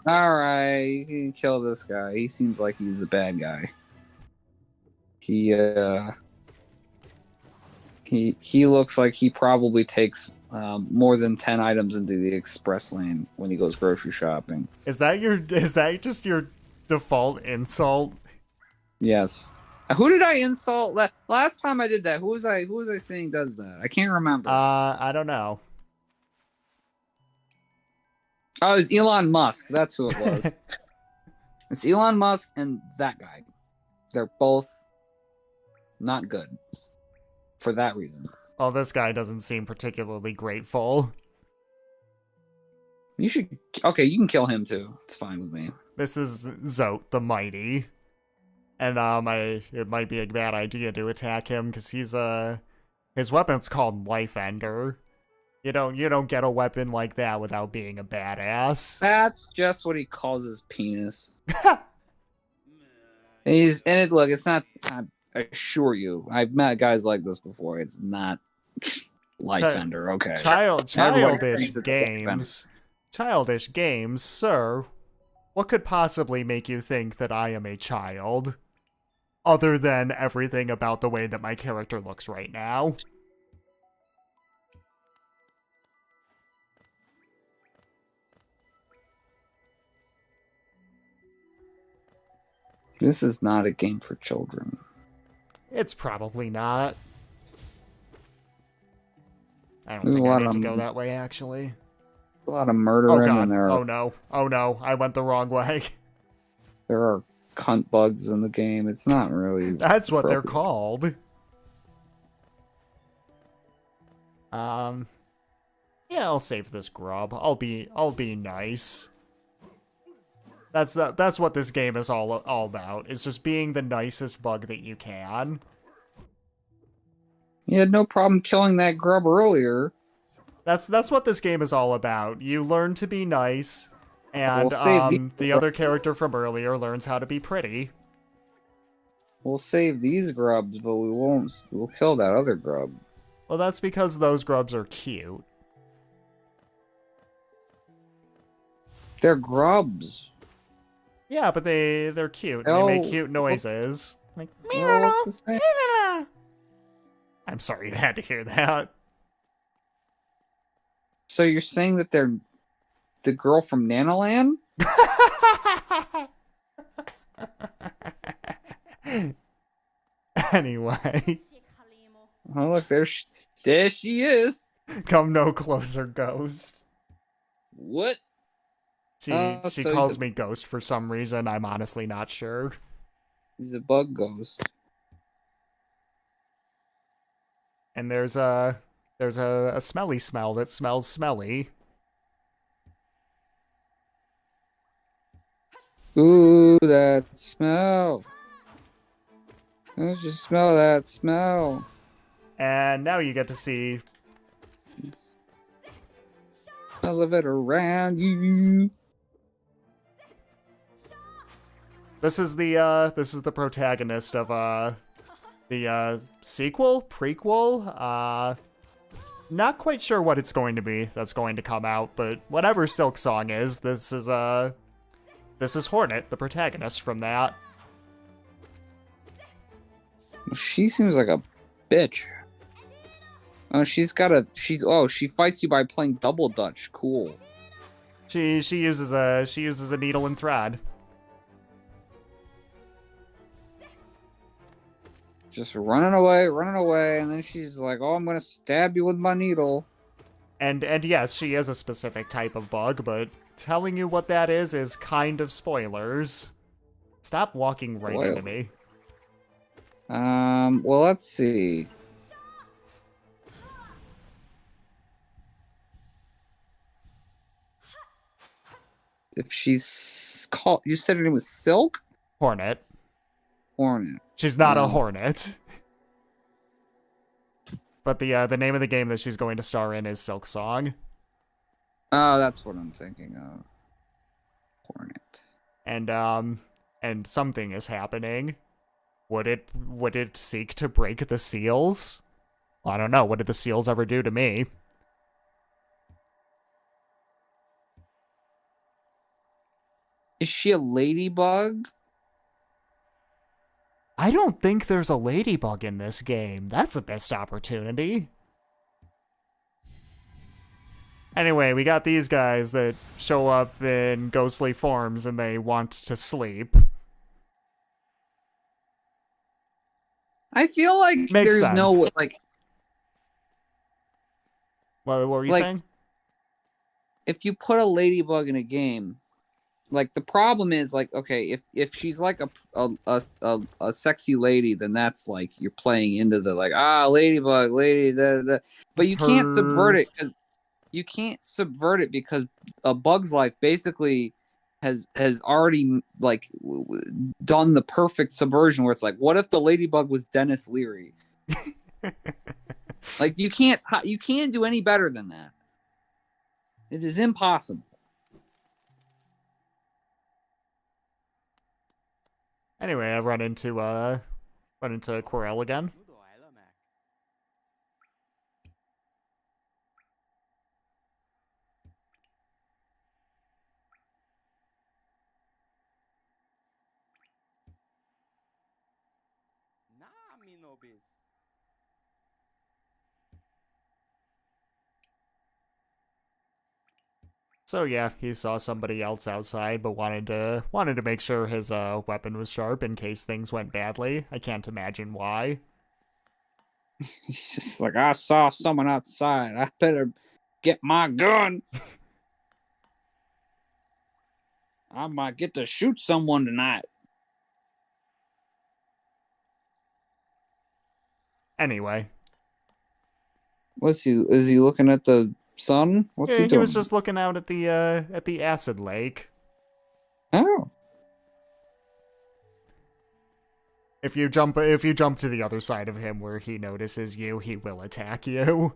Alright, you can kill this guy. He seems like he's a bad guy. He looks like he probably takes more than 10 items into the express lane when he goes grocery shopping. Is that just your default insult? Yes. Who did I insult last time I did that? Who was I saying does that? I can't remember. I don't know. Oh, it was Elon Musk. That's who it was. It's Elon Musk and that guy. They're both not good for that reason. Well, this guy doesn't seem particularly grateful. You should... Okay, you can kill him too. It's fine with me. This is Zote the Mighty. And it might be a bad idea to attack him because his weapon's called Life Ender. You don't get a weapon like that without being a badass. That's just what he calls his penis. Look, it's not. I assure you, I've met guys like this before. It's not Life Ender. Okay. Childish games, sir. What could possibly make you think that I am a child? Other than everything about the way that my character looks right now. This is not a game for children. It's probably not. I don't think I need to go that way, actually. A lot of murdering in there. Oh no. Oh no. I went the wrong way. There are cunt bugs in the game. It's not really... That's what they're called. Yeah, I'll save this grub. I'll be nice. That's what this game is all about. It's just being the nicest bug that you can. You had no problem killing that grub earlier. That's what this game is all about. You learn to be nice, and the other character from earlier learns how to be pretty. We'll save these grubs, but we won't. We'll kill that other grub. Well, that's because those grubs are cute. They're grubs. Yeah, but they're cute. They make cute noises. Like, I'm sorry you had to hear that. So you're saying that they're the girl from Nanoland? Anyway. Oh, look, there she is. Come no closer, ghost. What? She calls me ghost for some reason. I'm honestly not sure. He's a bug ghost. And there's a smelly smell that smells smelly. Ooh, that smell. Let's just smell that smell. And now you get to see all of it around you. This is the protagonist of The sequel, prequel, not quite sure what it's going to be that's going to come out, but whatever Silk Song is, this is Hornet, the protagonist from that. She seems like a bitch. Oh, she fights you by playing double dutch. Cool. She uses a needle and thread. Just running away, and then she's like, "Oh, I'm gonna stab you with my needle." And yes, she is a specific type of bug, but telling you what that is kind of spoilers. Stop walking right into me. Well, let's see. If she's called, you said her name was Silk? Hornet. Hornet. She's not a hornet. But the name of the game that she's going to star in is Silk Song. Oh, that's what I'm thinking of. Hornet. And something is happening. Would it seek to break the seals? Well, I don't know. What did the seals ever do to me? Is she a ladybug? I don't think there's a ladybug in this game. That's a missed opportunity. Anyway, we got these guys that show up in ghostly forms and they want to sleep. I feel like Makes there's sense. no, like... What were you saying? If you put a ladybug in a game, like, the problem is, like, okay, if she's like a sexy lady, then that's like you're playing into the like ladybug, lady, but you can't subvert it because A Bug's Life basically has already like done the perfect subversion where it's like, what if the ladybug was Dennis Leary? Like you can't do any better than that. It is impossible. Anyway, I run into Quirrell again. So yeah, he saw somebody else outside, but wanted to make sure his weapon was sharp in case things went badly. I can't imagine why. He's just like, I saw someone outside. I better get my gun. I might get to shoot someone tonight. Anyway. Is he looking at the sun? What's he doing? He was just looking out at the acid lake. Oh. If you jump to the other side of him where he notices you, he will attack you.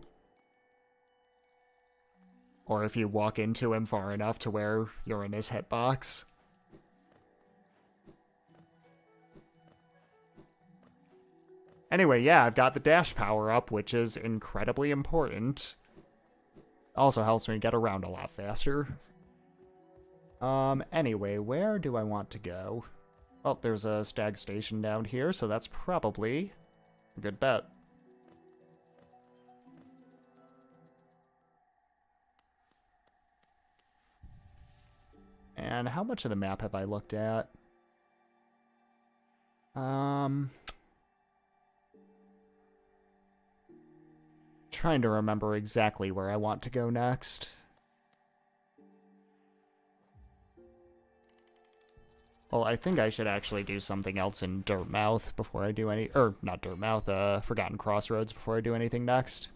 Or if you walk into him far enough to where you're in his hitbox. Anyway, yeah, I've got the dash power up, which is incredibly important. Also helps me get around a lot faster. Anyway, where do I want to go? Well, there's a stag station down here, so that's probably a good bet. And how much of the map have I looked at? Trying to remember exactly where I want to go next. Well, I think I should actually do something else in Dirtmouth before I do not Dirtmouth, Forgotten Crossroads before I do anything next.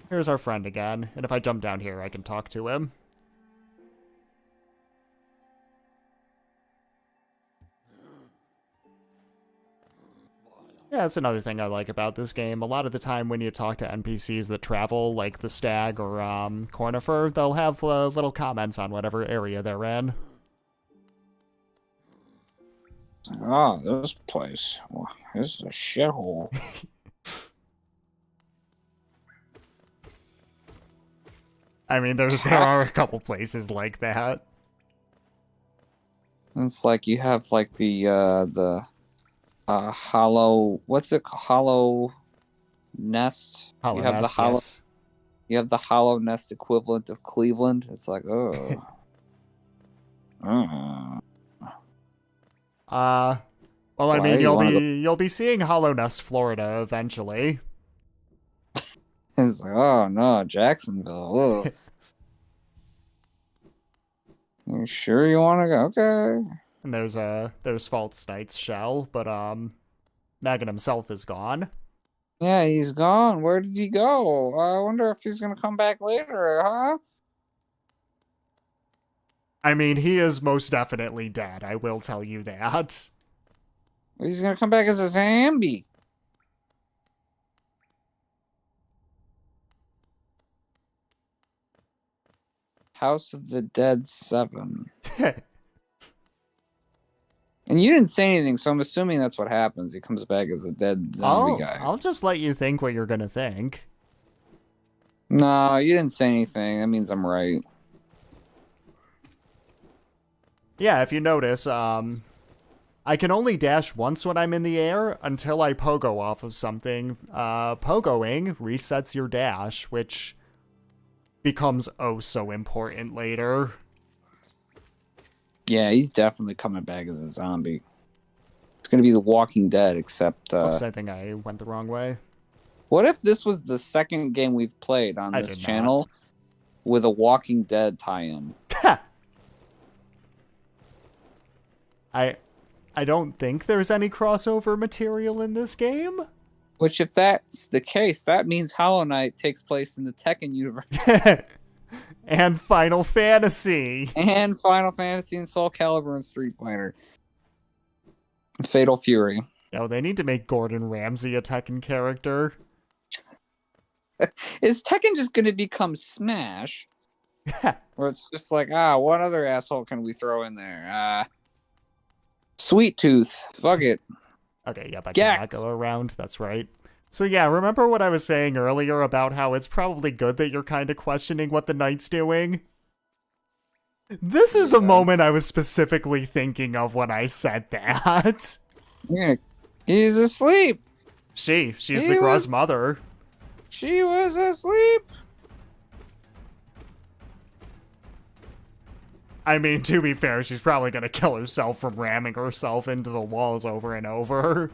Here's our friend again, and if I jump down here, I can talk to him. Yeah, that's another thing I like about this game. A lot of the time when you talk to NPCs that travel, like the Stag or Cornifer, they'll have little comments on whatever area they're in. Oh, this place. This is a shithole. I mean, there are a couple places like that. It's like you have like the hollow. What's it? Hollow nest. Hollow You have Nest, the hollow. yes. You have the hollow nest equivalent of Cleveland. It's like, oh. Well, I Why? mean, You wanna go- you'll be seeing Hollow Nest, Florida eventually. It's like, oh no, Jacksonville. Ugh. You sure you want to go? Okay. And there's False Knight's shell, but Megan himself is gone. Yeah, he's gone. Where did he go? I wonder if he's gonna come back later, huh? I mean, he is most definitely dead, I will tell you that. He's gonna come back as a zombie. House of the Dead 7. And you didn't say anything, so I'm assuming that's what happens. He comes back as a dead zombie guy. I'll just let you think what you're gonna think. No, you didn't say anything. That means I'm right. Yeah, if you notice, I can only dash once when I'm in the air until I pogo off of something. Pogoing resets your dash, which becomes oh so important later. Yeah, he's definitely coming back as a zombie. It's gonna be The Walking Dead, except Oops, I think I went the wrong way. what if this was the second game we've played on this channel with a Walking Dead tie-in? I don't think there's any crossover material in this game. Which, if that's the case, that means Hollow Knight takes place in the Tekken universe. And Final Fantasy. And Final Fantasy and Soul Calibur and Street Fighter. Fatal Fury. Oh, they need to make Gordon Ramsay a Tekken character. Is Tekken just going to become Smash? Or it's just like, what other asshole can we throw in there? Sweet Tooth. Fuck it. Okay, yep, I cannot go around. That's right. So yeah, remember what I was saying earlier about how it's probably good that you're kind of questioning what the knight's doing? This is a moment I was specifically thinking of when I said that. Yeah, he's asleep. She's the Gruz mother. She was asleep. I mean, to be fair, she's probably gonna kill herself from ramming herself into the walls over and over.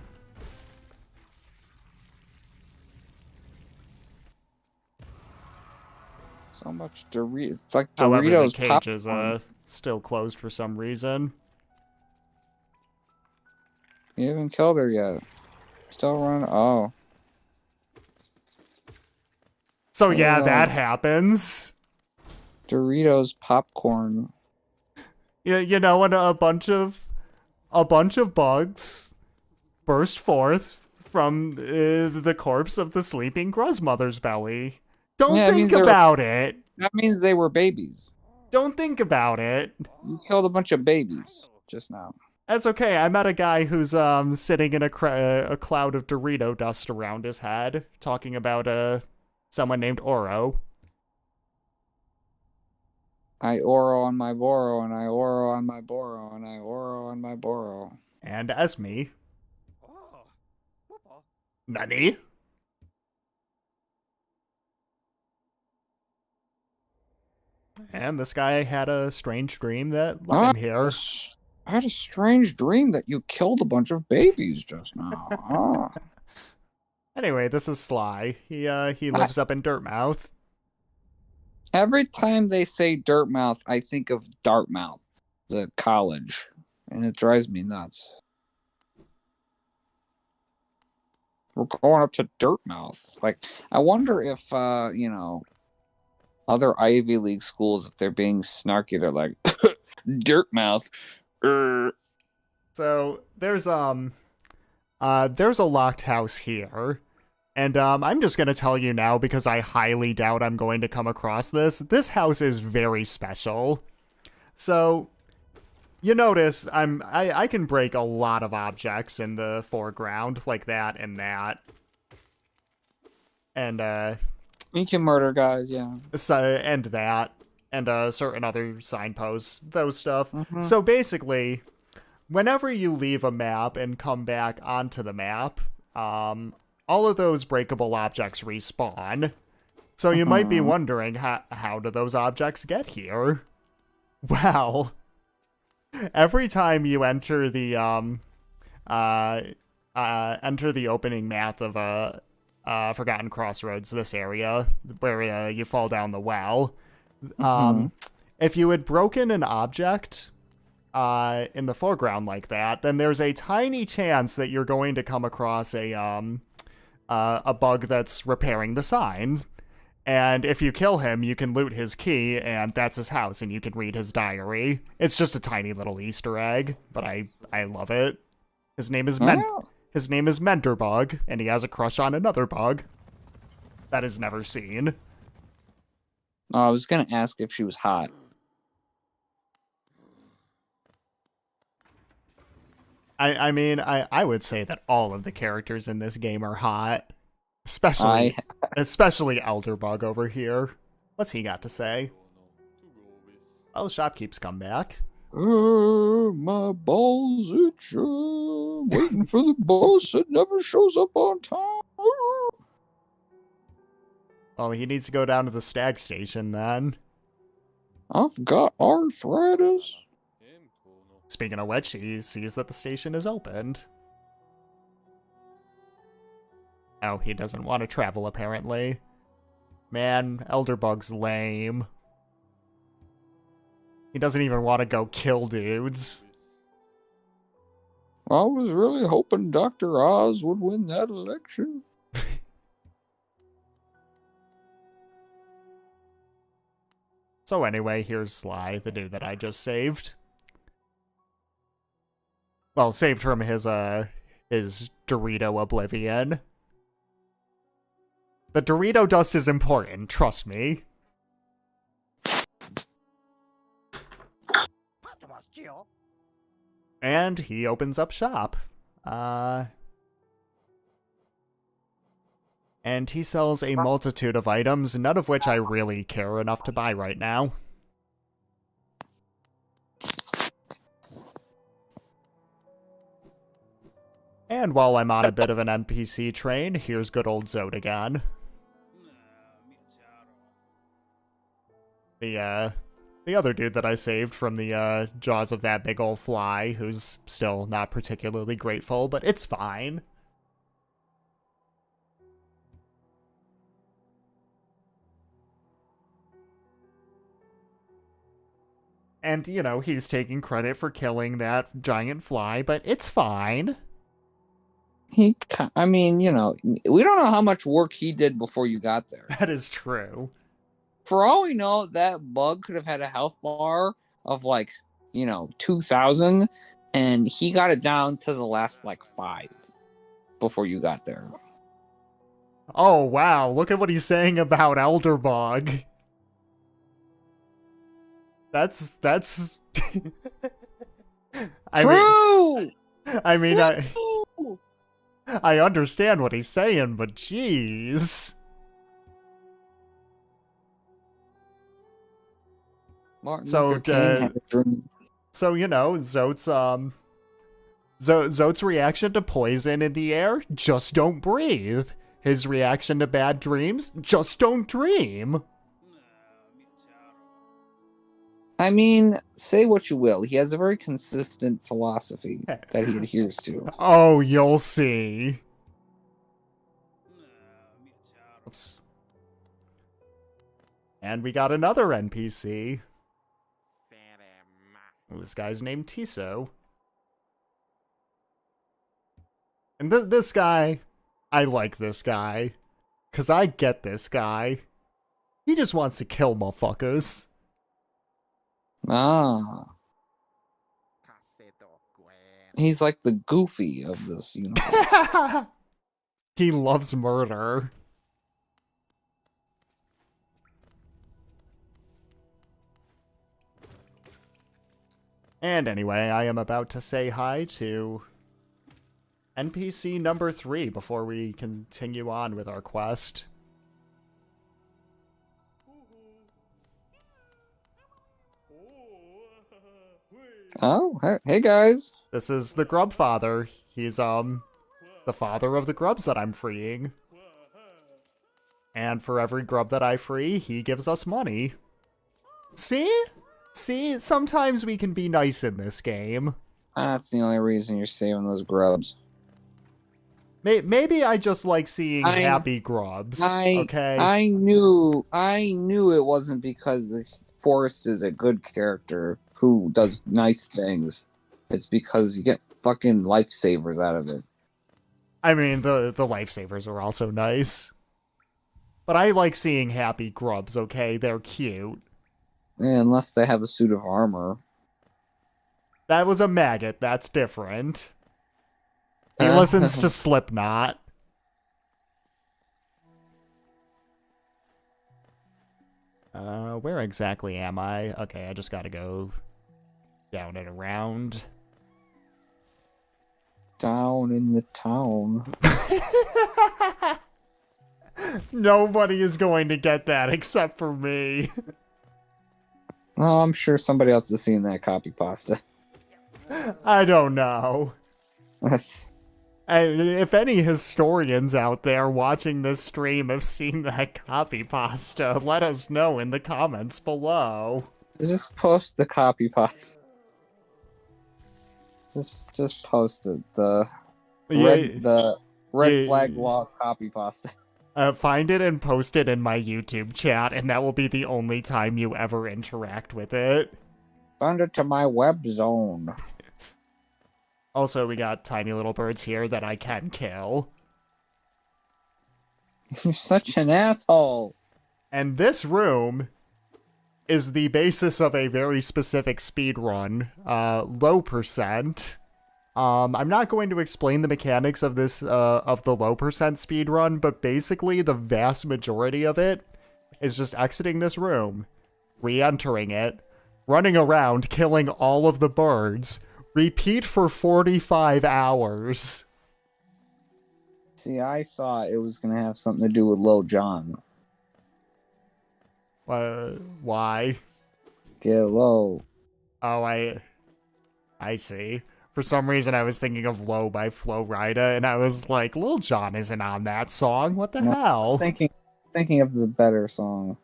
So much Doritos. It's like However, Doritos the cage popcorn. is still closed for some reason. You haven't killed her yet. Still running. Oh. So yeah, that happens. Doritos popcorn. You know, and a bunch of bugs burst forth from the corpse of the sleeping Gruz mother's belly. Don't think about it. That means they were babies. Don't think about it. You killed a bunch of babies just now. That's okay. I met a guy who's sitting in a cloud of Dorito dust around his head, talking about someone named Oro. I Oro on my Boro, and I Oro on my Boro, and I Oro on my Boro. And Esme. Nani? And this guy had a strange dream that led him here. I had a strange dream that you killed a bunch of babies just now. Anyway, this is Sly. He lives up in Dirtmouth. Every time they say Dirtmouth, I think of Dartmouth, the college, and it drives me nuts. We're going up to Dirtmouth. Like, I wonder if, other Ivy League schools, if they're being snarky, they're like, Dirtmouth. So there's a locked house here. And I'm just going to tell you now, because I highly doubt I'm going to come across this. This house is very special. So, You notice I can break a lot of objects in the foreground, like that and that. And You can murder guys, yeah. and that. And certain other signposts, those stuff. Mm-hmm. So basically, whenever you leave a map and come back onto the map, all of those breakable objects respawn. So you might be wondering, how do those objects get here? Well, every time you enter the opening map of Forgotten Crossroads, this area where you fall down the well, if you had broken an object in the foreground like that, then there's a tiny chance that you're going to come across a bug that's repairing the signs. And if you kill him, you can loot his key, and that's his house, and you can read his diary. It's just a tiny little Easter egg, but I love it. His name is Murderbug, and he has a crush on another bug that is never seen. Oh, I was gonna ask if she was hot. I mean, I would say that all of the characters in this game are hot. Especially Elderbug over here. What's he got to say? Oh, shopkeep's come back. My balls itch. Waiting for the boss that never shows up on time. Well, he needs to go down to the stag station then. I've got arthritis. Speaking of which, he sees that the station is opened. Oh, he doesn't want to travel, apparently. Man, Elderbug's lame. He doesn't even want to go kill dudes. I was really hoping Dr. Oz would win that election. So anyway, here's Sly, the dude that I just saved. Well, saved from his Dorito oblivion. The Dorito dust is important, trust me. And he opens up shop. And he sells a multitude of items, none of which I really care enough to buy right now. And while I'm on a bit of an NPC train, here's good old Zode again. The other dude that I saved from the jaws of that big old fly, who's still not particularly grateful, but it's fine. And, you know, he's taking credit for killing that giant fly, but it's fine. I mean, you know, we don't know how much work he did before you got there. That is true. For all we know, that bug could have had a health bar of like, 2,000, and he got it down to the last like 5 before you got there. Oh, wow. Look at what he's saying about Elderbug. That's True! I understand what he's saying, but jeez. Martin Luther King had a dream. So, Zote's reaction to poison in the air, just don't breathe. His reaction to bad dreams, just don't dream. I mean, say what you will. He has a very consistent philosophy that he adheres to. Oh, you'll see. Oops. And we got another NPC. This guy's named Tiso. And this guy, I like this guy. Because I get this guy. He just wants to kill motherfuckers. Ah. He's like the Goofy of this universe. He loves murder. And anyway, I am about to say hi to NPC number 3 before we continue on with our quest. Oh, hey guys. This is the Grub Father. He's, the father of the grubs that I'm freeing. And for every grub that I free, he gives us money. See? See? Sometimes we can be nice in this game. That's the only reason you're saving those grubs. Maybe I just like seeing happy grubs, okay? I knew it wasn't because Forrest is a good character who does nice things. It's because you get fucking lifesavers out of it. I mean, the lifesavers are also nice. But I like seeing happy grubs, okay? They're cute. Yeah, unless they have a suit of armor. That was a maggot, that's different. He listens to Slipknot. Where exactly am I? Okay, I just gotta go down and around. Down in the town. Nobody is going to get that except for me. Oh, I'm sure somebody else has seen that copy pasta. I don't know. That's... If any historians out there watching this stream have seen that copy pasta, let us know in the comments below. Just post the copy pasta. Just post it. The red flag laws copy pasta. Find it and post it in my YouTube chat, and that will be the only time you ever interact with it. Send it to my web zone. Also, we got tiny little birds here that I can kill. You're such an asshole. And this room is the basis of a very specific speed run, low percent. I'm not going to explain the mechanics of this, of the low percent speed run, but basically the vast majority of it is just exiting this room, re-entering it, running around, killing all of the birds, repeat for 45 hours. See, I thought it was going to have something to do with Lil Jon. Why? Get low. Oh, I see. For some reason, I was thinking of Low by Flo Rida, and I was like, Lil Jon isn't on that song. What the hell? I was thinking of the better song.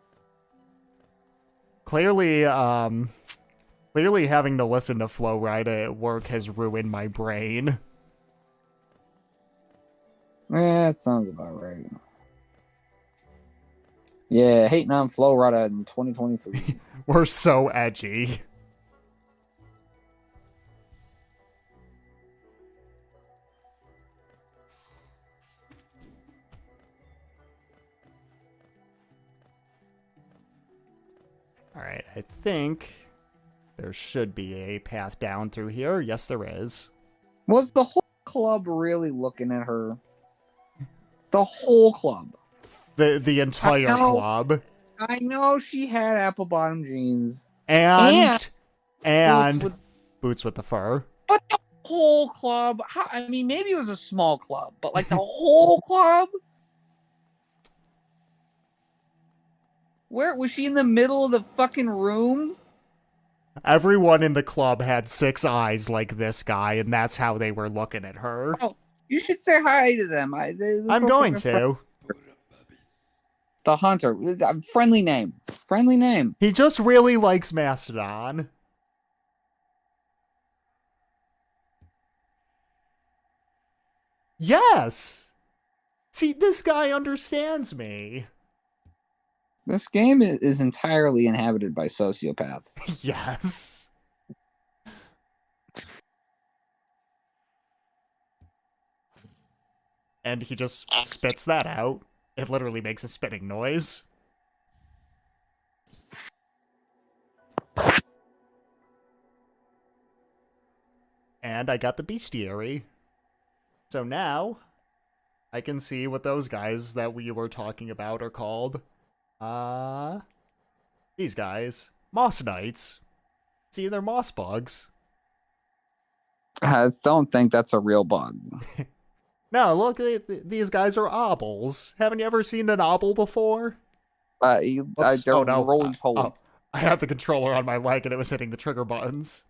Clearly having to listen to Flo Rida at work has ruined my brain. That sounds about right. Yeah, hating on Flo Rida in 2023. We're so edgy. Alright, I think there should be a path down through here. Yes, there is. Was the whole club really looking at her? The whole club. The entire club. I know she had apple bottom jeans. And boots with the fur. But the whole club, I mean, maybe it was a small club, but like the whole club? Where was she, in the middle of the fucking room? Everyone in the club had 6 eyes like this guy, and that's how they were looking at her. Oh, you should say hi to them. I'm going to. The Hunter. Friendly name. Friendly name. He just really likes Mastodon. Yes! See, this guy understands me. This game is entirely inhabited by sociopaths. Yes. And he just spits that out. It literally makes a spitting noise. And I got the bestiary. So now, I can see what those guys that we were talking about are called. These guys. Moss Knights. See, they're moss bugs. I don't think that's a real bug. No, look, these guys are obbles. Haven't you ever seen an obble before? Oops. They're Oh no. roly-poly. I had the controller on my leg and it was hitting the trigger buttons.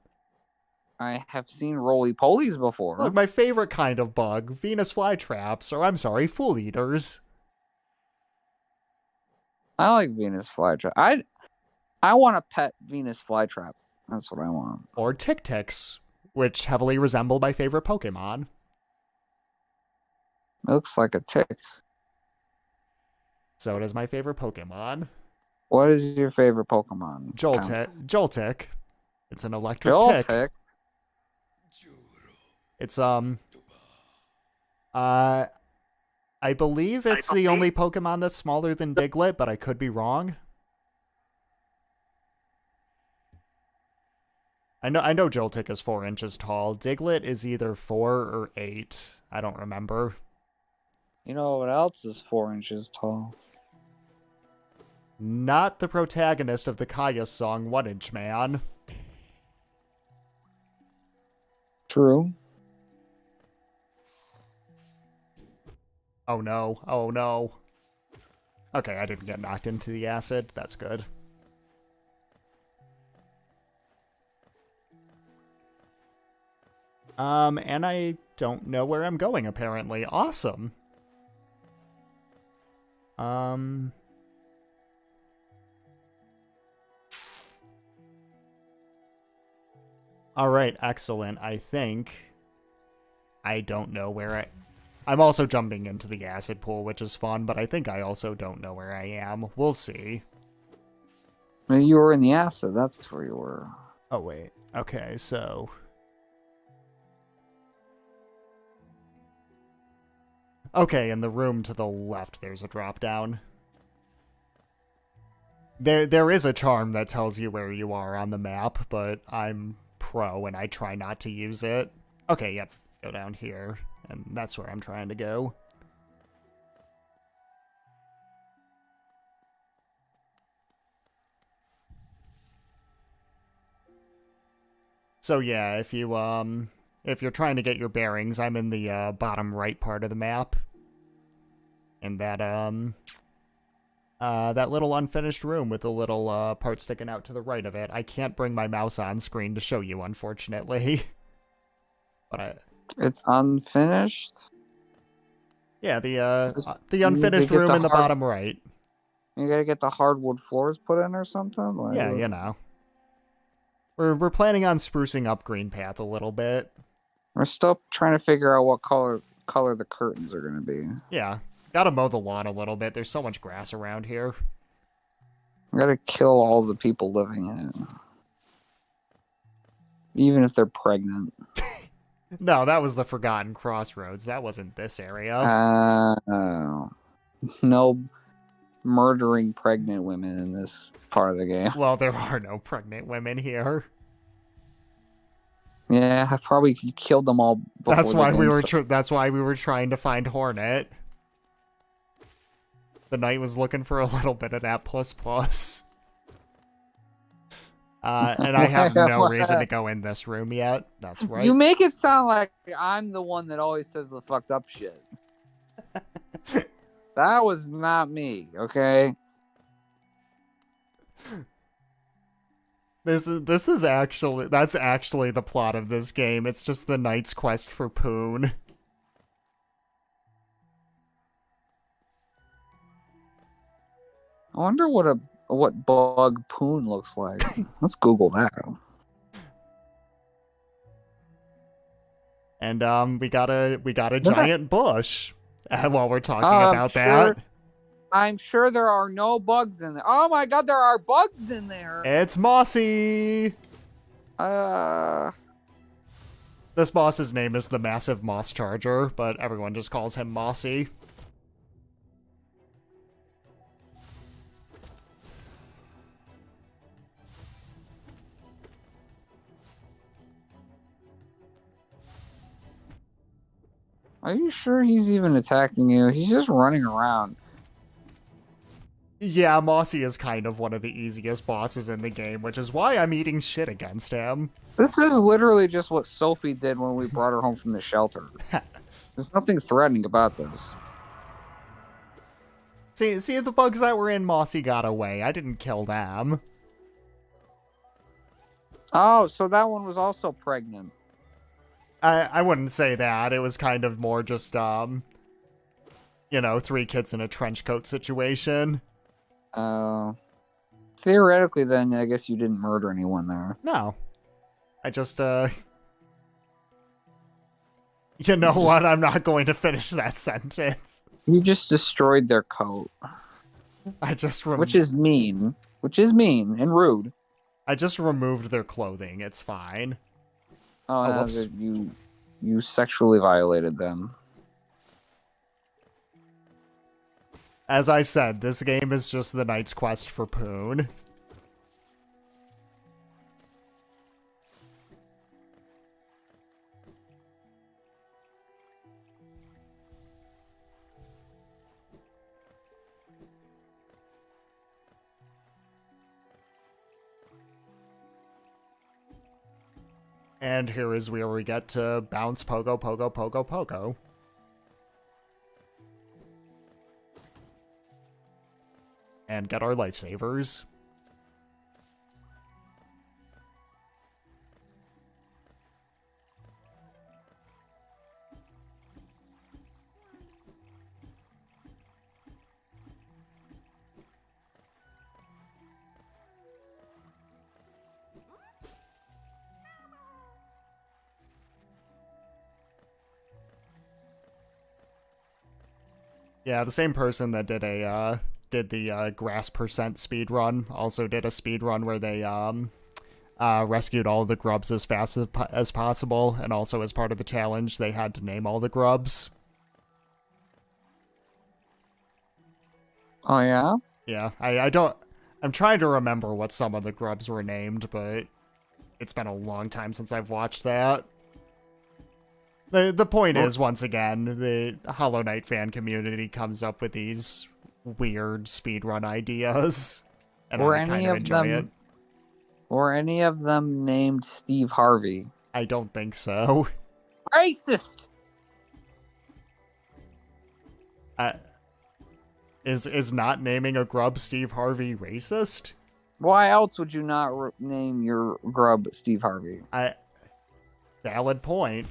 I have seen roly-polies before. Look, my favorite kind of bug, Venus flytraps, or I'm sorry, fool eaters. I like Venus flytrap. I want a pet Venus flytrap. That's what I want. Or Tic-Tics, which heavily resemble my favorite Pokemon. It looks like a tick. So does my favorite Pokemon. What is your favorite Pokemon? Joltik. It's an electric tick. Joltik? It's I believe it's the only Pokemon that's smaller than Diglett, but I could be wrong. I know Joltik is 4 inches tall. Diglett is either 4 or 8. I don't remember. You know what else is 4 inches tall? Not the protagonist of the Kaya song, 1 Inch Man. True. Oh no, oh no. Okay, I didn't get knocked into the acid. That's good. And I don't know where I'm going, apparently. Awesome. Alright, excellent. I don't know where I'm also jumping into the acid pool, which is fun, but I think I also don't know where I am. We'll see. You were in the acid. That's where you were. Oh, wait. Okay, so... Okay, in the room to the left, there's a drop-down. There is a charm that tells you where you are on the map, but I'm pro and I try not to use it. Okay, yep. Go down here, and that's where I'm trying to go. So yeah, if you're trying to get your bearings, I'm in the bottom right part of the map. And that little unfinished room with the little part sticking out to the right of it. I can't bring my mouse on screen to show you, unfortunately. But It's unfinished? Yeah, the unfinished room in the bottom right. You gotta get the hardwood floors put in or something? Like, yeah, you know. We're planning on sprucing up Green Path a little bit. We're still trying to figure out what color the curtains are gonna be. Yeah. Gotta mow the lawn a little bit. There's so much grass around here. We gotta kill all the people living in it. Even if they're pregnant. No, that was the Forgotten Crossroads. That wasn't this area. No murdering pregnant women in this part of the game. Well, there are no pregnant women here. Yeah, probably you killed them all before that's why we were trying to find Hornet. The knight was looking for a little bit of that puss. And I have no reason to go in this room yet. That's right. You make it sound like I'm the one that always says the fucked up shit. That was not me, okay? That's actually the plot of this game. It's just the knight's quest for Poon. I wonder what bug Poon looks like. Let's Google that. And we got a giant bush while we're talking about that. I'm sure there are no bugs in there. Oh my god, there are bugs in there. It's Mossy. This boss's name is the Massive Moss Charger, but everyone just calls him Mossy. Are you sure he's even attacking you? He's just running around. Yeah, Mossy is kind of one of the easiest bosses in the game, which is why I'm eating shit against him. This is literally just what Sophie did when we brought her home from the shelter. There's nothing threatening about this. See, the bugs that were in Mossy got away. I didn't kill them. Oh, so that one was also pregnant. I wouldn't say that. It was kind of more just, you know, 3 kids in a trench coat situation. Theoretically, then, I guess you didn't murder anyone there. No. I just, You know what? I'm not going to finish that sentence. You just destroyed their coat. I just Which is mean. Which is mean and rude. I just removed their clothing. It's fine. Oh, whoops. You sexually violated them. As I said, this game is just the Knight's Quest for Poon. And here is where we get to bounce pogo, pogo, pogo, pogo. And get our lifesavers. Yeah, the same person that did the grass percent speed run also did a speed run where they rescued all the grubs as fast as possible, and also as part of the challenge they had to name all the grubs. Oh yeah? Yeah, I'm trying to remember what some of the grubs were named, but it's been a long time since I've watched that. The point is, once again, the Hollow Knight fan community comes up with these weird speedrun ideas, and I kind of enjoy it. Were any of them named Steve Harvey? I don't think so. Racist! Is not naming a grub Steve Harvey racist? Why else would you not name your grub Steve Harvey? Valid point.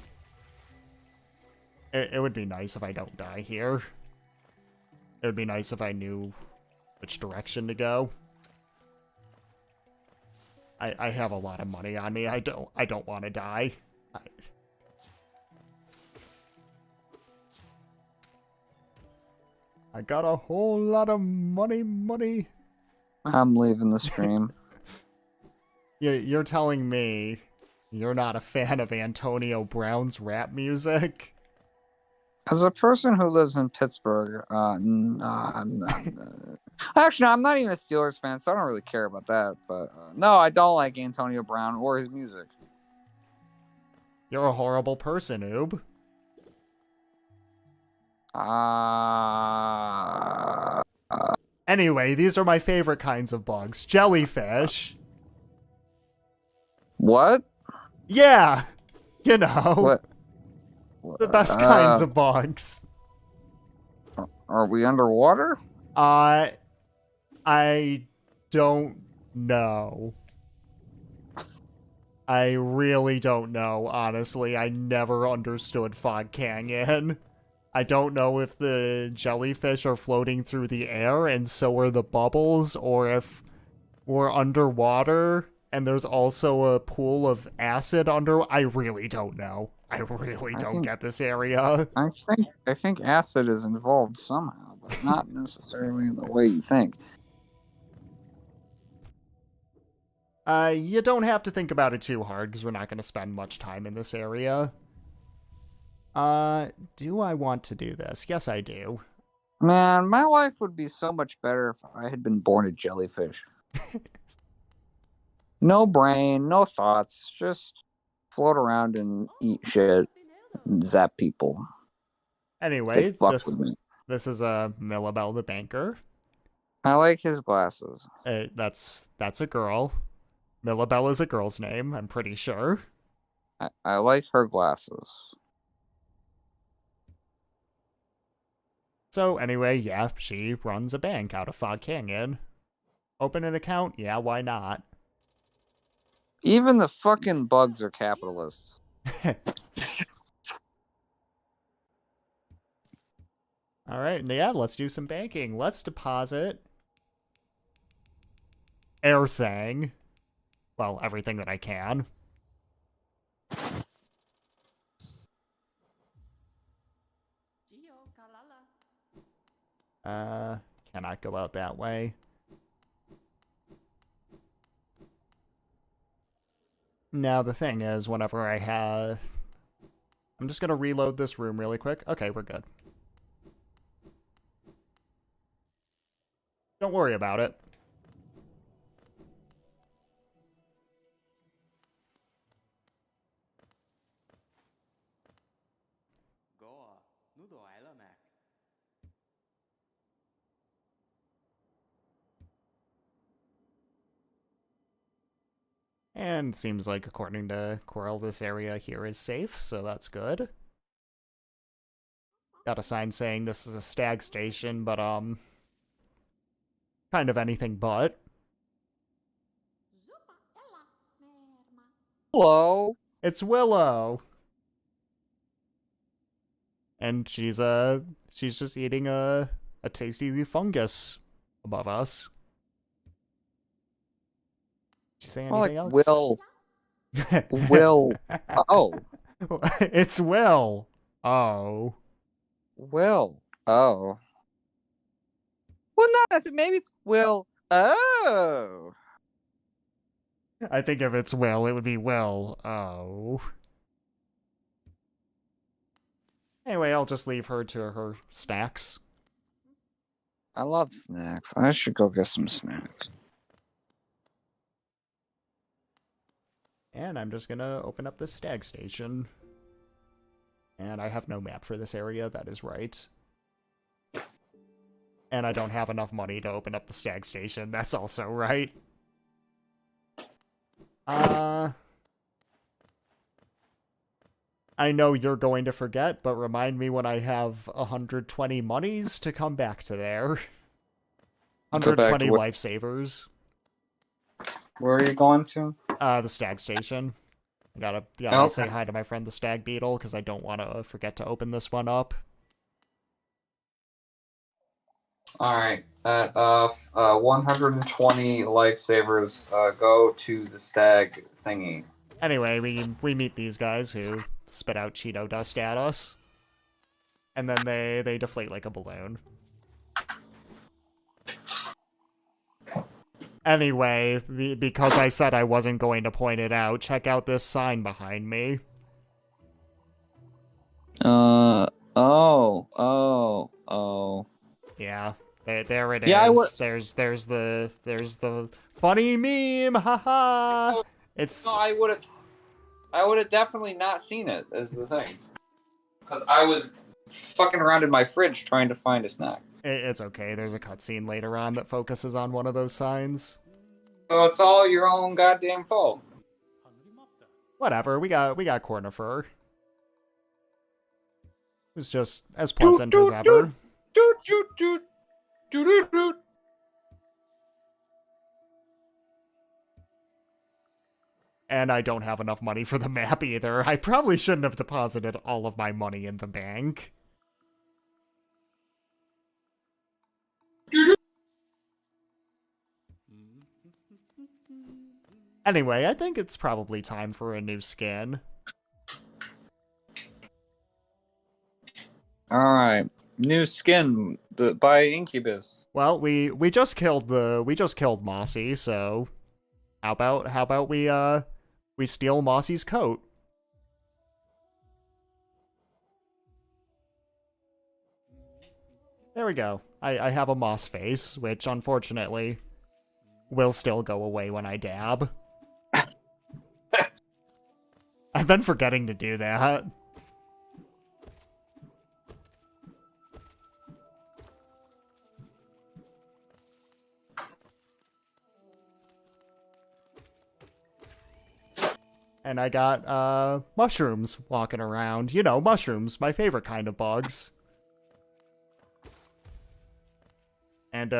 It would be nice if I don't die here. It would be nice if I knew which direction to go. I have a lot of money on me. I don't want to die. I got a whole lot of money. I'm leaving the stream. You're telling me you're not a fan of Antonio Brown's rap music? As a person who lives in Pittsburgh, actually, no, I'm not even a Steelers fan, so I don't really care about that. But no, I don't like Antonio Brown or his music. You're a horrible person, Oob. Anyway, these are my favorite kinds of bugs. Jellyfish. What? Yeah, you know. What? The best kinds of bugs. Are we underwater? I don't know. I really don't know, honestly. I never understood Fog Canyon. I don't know if the jellyfish are floating through the air and so are the bubbles, or if we're underwater and there's also a pool of acid under. I really don't know. I really don't get this area. I think acid is involved somehow, but not necessarily in the way you think. You don't have to think about it too hard, because we're not going to spend much time in this area. Do I want to do this? Yes, I do. Man, my life would be so much better if I had been born a jellyfish. No brain, no thoughts, just float around and eat shit and zap people. Anyway, With me. this is a Millabelle the Banker. I like his glasses. That's a girl. Millabelle is a girl's name, I'm pretty sure. I like her glasses. So anyway, yeah, she runs a bank out of Fog Canyon. Open an account? Yeah, why not? Even the fucking bugs are capitalists. All right, yeah, let's do some banking. Let's deposit everything. Well, everything that I can. Cannot go out that way. Now, the thing is, whenever I have... I'm just gonna reload this room really quick. Okay, we're good. Don't worry about it. And seems like, according to Quirrell, this area here is safe, so that's good. Got a sign saying this is a stag station, but, kind of anything but. Hello. It's Willow! And she's just eating a tasty fungus above us. Did you say anything else? Will. Will. Oh. It's Will. Oh. Will. Oh. Well, no, that's it. Maybe it's Will. Oh. I think if it's Will, it would be Will. Oh. Anyway, I'll just leave her to her snacks. I love snacks. I should go get some snacks. And I'm just gonna open up this stag station. And I have no map for this area, that is right. And I don't have enough money to open up the stag station, that's also right. I know you're going to forget, but remind me when I have 120 monies to come back to there. 120 lifesavers. Where are you going to? The stag station. I gotta say hi to my friend the stag beetle, because I don't want to forget to open this one up. Alright. At 120 lifesavers, go to the stag thingy. Anyway, we meet these guys who spit out Cheeto dust at us. And then they deflate like a balloon. Anyway, because I said I wasn't going to point it out, check out this sign behind me. Oh. Yeah, there it Yeah, is. There's the funny meme, haha. It's. No, I would have definitely not seen it. Is the thing, because I was fucking around in my fridge trying to find a snack. It's okay. There's a cutscene later on that focuses on one of those signs. So it's all your own goddamn fault. Whatever. We got Corner Fur. It was just as pleasant as ever. And I don't have enough money for the map either. I probably shouldn't have deposited all of my money in the bank. Anyway, I think it's probably time for a new skin. Alright. New skin by Incubus. Well, we just killed Mossy, so how about we steal Mossy's coat? There we go. I have a moss face, which unfortunately will still go away when I dab. I've been forgetting to do that. And I got mushrooms walking around. You know, mushrooms, my favorite kind of bugs. And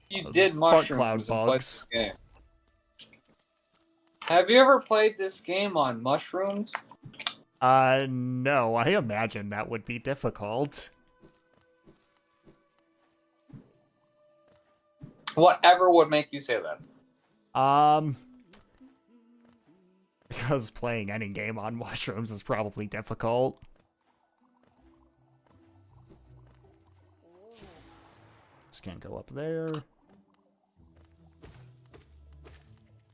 You did fart cloud mushrooms and played bugs. this game. Have you ever played this game on mushrooms? No, I imagine that would be difficult. Whatever would make you say that? Because playing any game on mushrooms is probably difficult. Just can't go up there.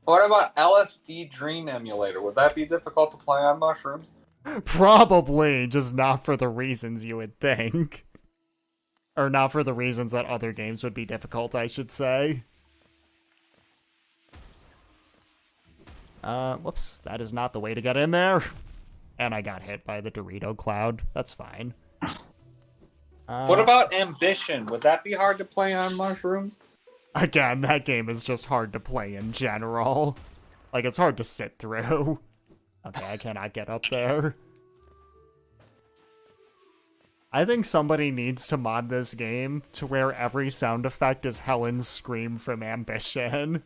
What about LSD Dream Emulator? Would that be difficult to play on mushrooms? Probably, just not for the reasons you would think. Or not for the reasons that other games would be difficult, I should say. Whoops, that is not the way to get in there. And I got hit by the Dorito cloud. That's fine. What about Ambition? Would that be hard to play on mushrooms? Again, that game is just hard to play in general. Like, it's hard to sit through. Okay, I cannot get up there. I think somebody needs to mod this game to where every sound effect is Helen's scream from Ambition.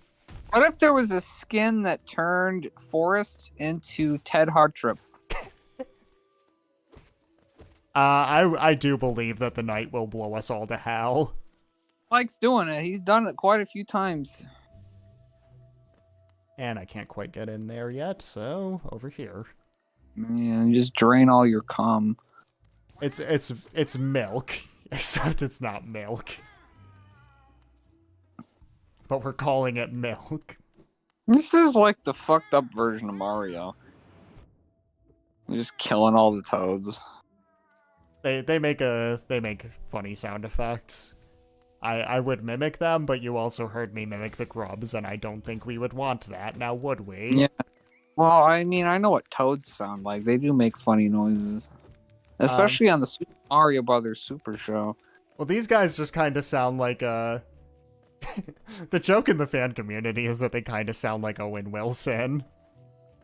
What if there was a skin that turned Forrest into Ted Hartrip? I do believe that the night will blow us all to hell. Likes doing it. He's done it quite a few times. And I can't quite get in there yet, so over here. Man, just drain all your cum. It's milk, except it's not milk. But we're calling it milk. This is like the fucked up version of Mario. You're just killing all the toads. They make funny sound effects. I would mimic them, but you also heard me mimic the grubs, and I don't think we would want that, now would we? Yeah. Well, I mean, I know what toads sound like. They do make funny noises. Especially on the Super Mario Brothers Super Show. Well, these guys just kind of sound like, the joke in the fan community is that they kind of sound like Owen Wilson.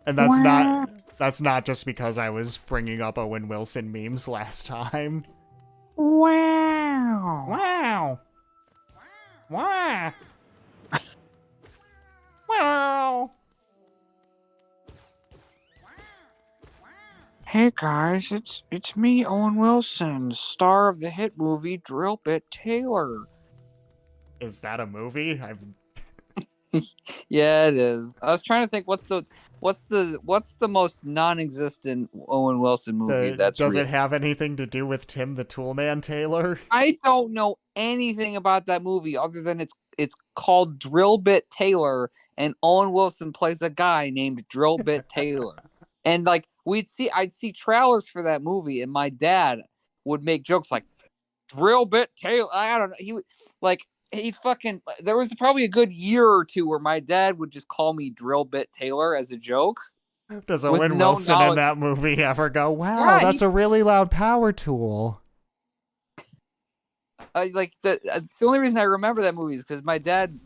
And that's not just because I was bringing up Owen Wilson memes last time. Wow. Wow. Wow. Wow. Hey guys, it's me, Owen Wilson, star of the hit movie Drill Bit Taylor. Is that a movie? Yeah, it is. I was trying to think what's the most non-existent Owen Wilson movie that's Does real? it have anything to do with Tim the Toolman Taylor? I don't know anything about that movie other than it's called Drill Bit Taylor, and Owen Wilson plays a guy named Drill Bit Taylor. And like I'd see trailers for that movie, and my dad would make jokes like Drill Bit Taylor. I don't know. There was probably a good year or two where my dad would just call me Drill Bit Taylor as a joke. Does Owen Wilson in that movie ever go, wow, Yeah, that's a really loud power tool? It's the only reason I remember that movie is because my dad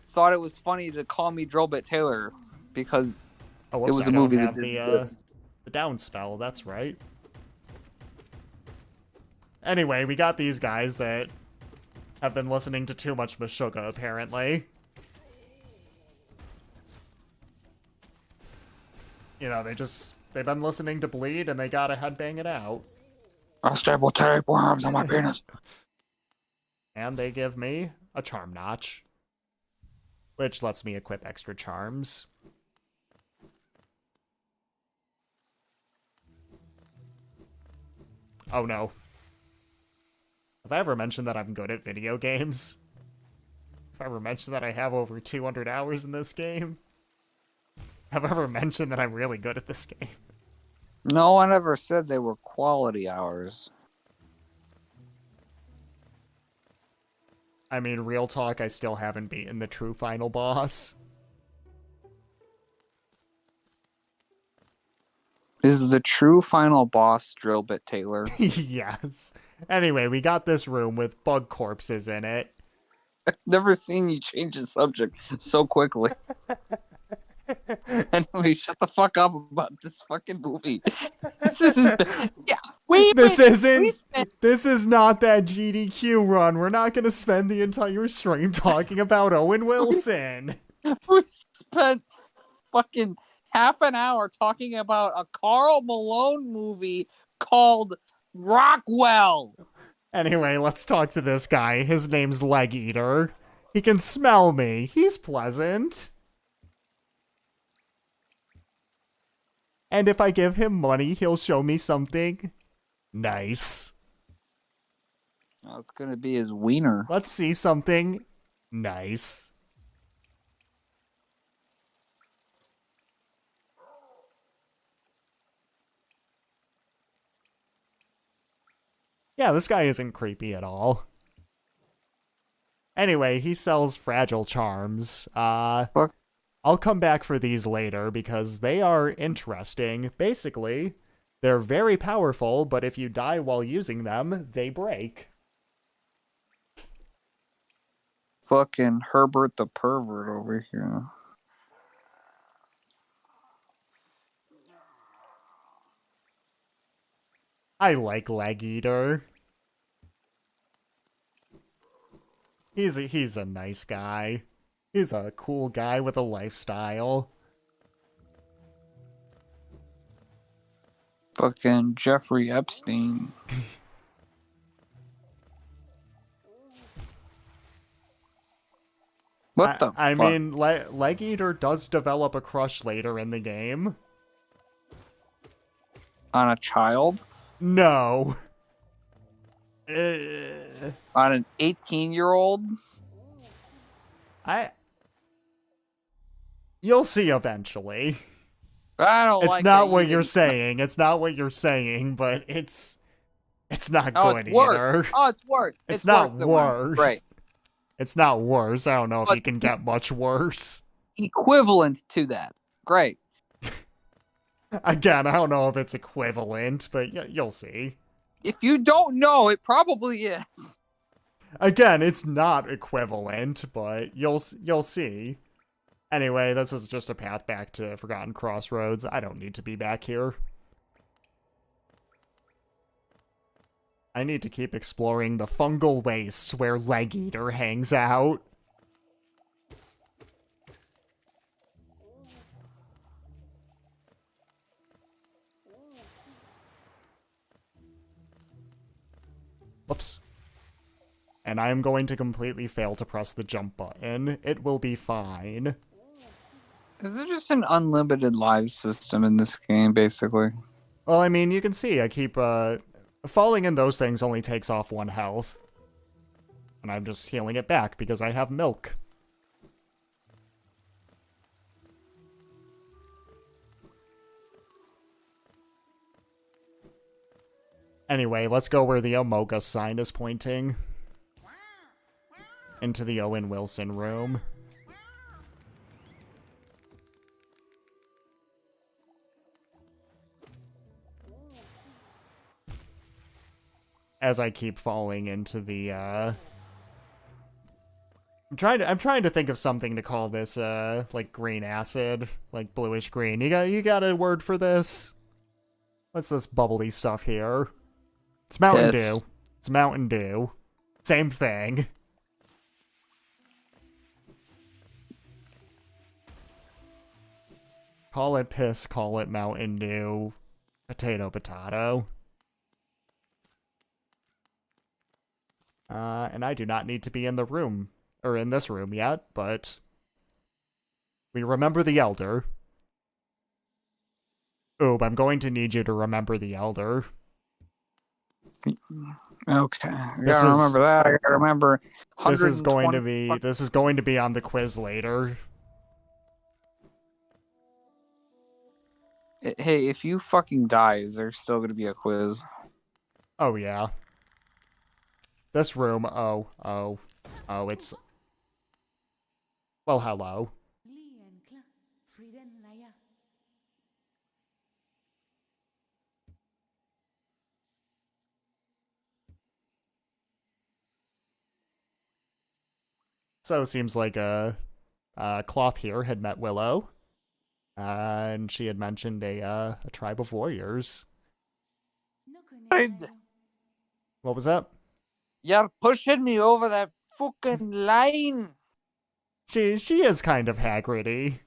thought it was funny to call me Drill Bit Taylor because it was a movie that didn't exist. The down spell, that's right. Anyway, we got these guys that have been listening to too much Meshuggah, apparently. You know, they've been listening to Bleed, and they gotta headbang it out. Unstable tapeworms on my penis. And they give me a charm notch, which lets me equip extra charms. Oh no. Have I ever mentioned that I'm good at video games? Have I ever mentioned that I have over 200 hours in this game? Have I ever mentioned that I'm really good at this game? No one ever said they were quality hours. I mean, real talk, I still haven't beaten the true final boss. Is the true final boss Drill Bit Taylor? Yes. Anyway, we got this room with bug corpses in it. I've never seen you change the subject so quickly. Anyway, shut the fuck up about this fucking movie. This is yeah. We spent This is not that GDQ run. We're not gonna spend the entire stream talking about Owen Wilson. we spent fucking half an hour talking about a Carl Malone movie called Rockwell. Anyway, let's talk to this guy. His name's Leg Eater. He can smell me. He's pleasant. And if I give him money, he'll show me something nice. Oh, it's gonna be his wiener. Let's see something nice. Yeah, this guy isn't creepy at all. Anyway, he sells fragile charms. Fuck. I'll come back for these later because they are interesting. Basically, they're very powerful, but if you die while using them, they break. Fucking Herbert the pervert over here. I like Leg Eater. He's a nice guy. He's a cool guy with a lifestyle. Fucking Jeffrey Epstein. What the I fuck? mean, Leg Eater does develop a crush later in the game. On a child? No. On an 18-year-old? You'll see eventually. I don't It's like not that what you you're didn't- saying. It's not what you're saying, but it's not Oh, good it's worse. either. Oh, it's worse. It's not worse than worse. worse. Right. It's not worse. I don't know if But- he can get much worse. Equivalent to that. Great. Again, I don't know if it's equivalent, but you'll see. If you don't know, it probably is. Again, it's not equivalent, but you'll see. Anyway, this is just a path back to Forgotten Crossroads. I don't need to be back here. I need to keep exploring the fungal wastes where Leg Eater hangs out. Whoops. And I am going to completely fail to press the jump button. It will be fine. Is there just an unlimited live system in this game, basically? Well, I mean, you can see I keep, falling in those things only takes off 1 health. And I'm just healing it back because I have milk. Anyway, let's go where the Amoga sign is pointing. Into the Owen Wilson room. As I keep falling into the, I'm trying to think of something to call this, like green acid, like bluish green. You got a word for this? What's this bubbly stuff here? It's Mountain Dew. It's Mountain Dew. Same thing. Call it piss, call it Mountain Dew. Potato, potato. And I do not need to be in the room, or in this room yet, but we remember the Elder. Oob, I'm going to need you to remember the Elder. Okay, I gotta remember that. I gotta remember. This is going to be on the quiz later. Hey, if you fucking die, is there still gonna be a quiz? Oh yeah. This room. Oh, it's. Well, hello. So it seems like a cloth here had met Willow. And she had mentioned a tribe of warriors. What was that? You're pushing me over that fucking line. She is kind of Hagrid-y.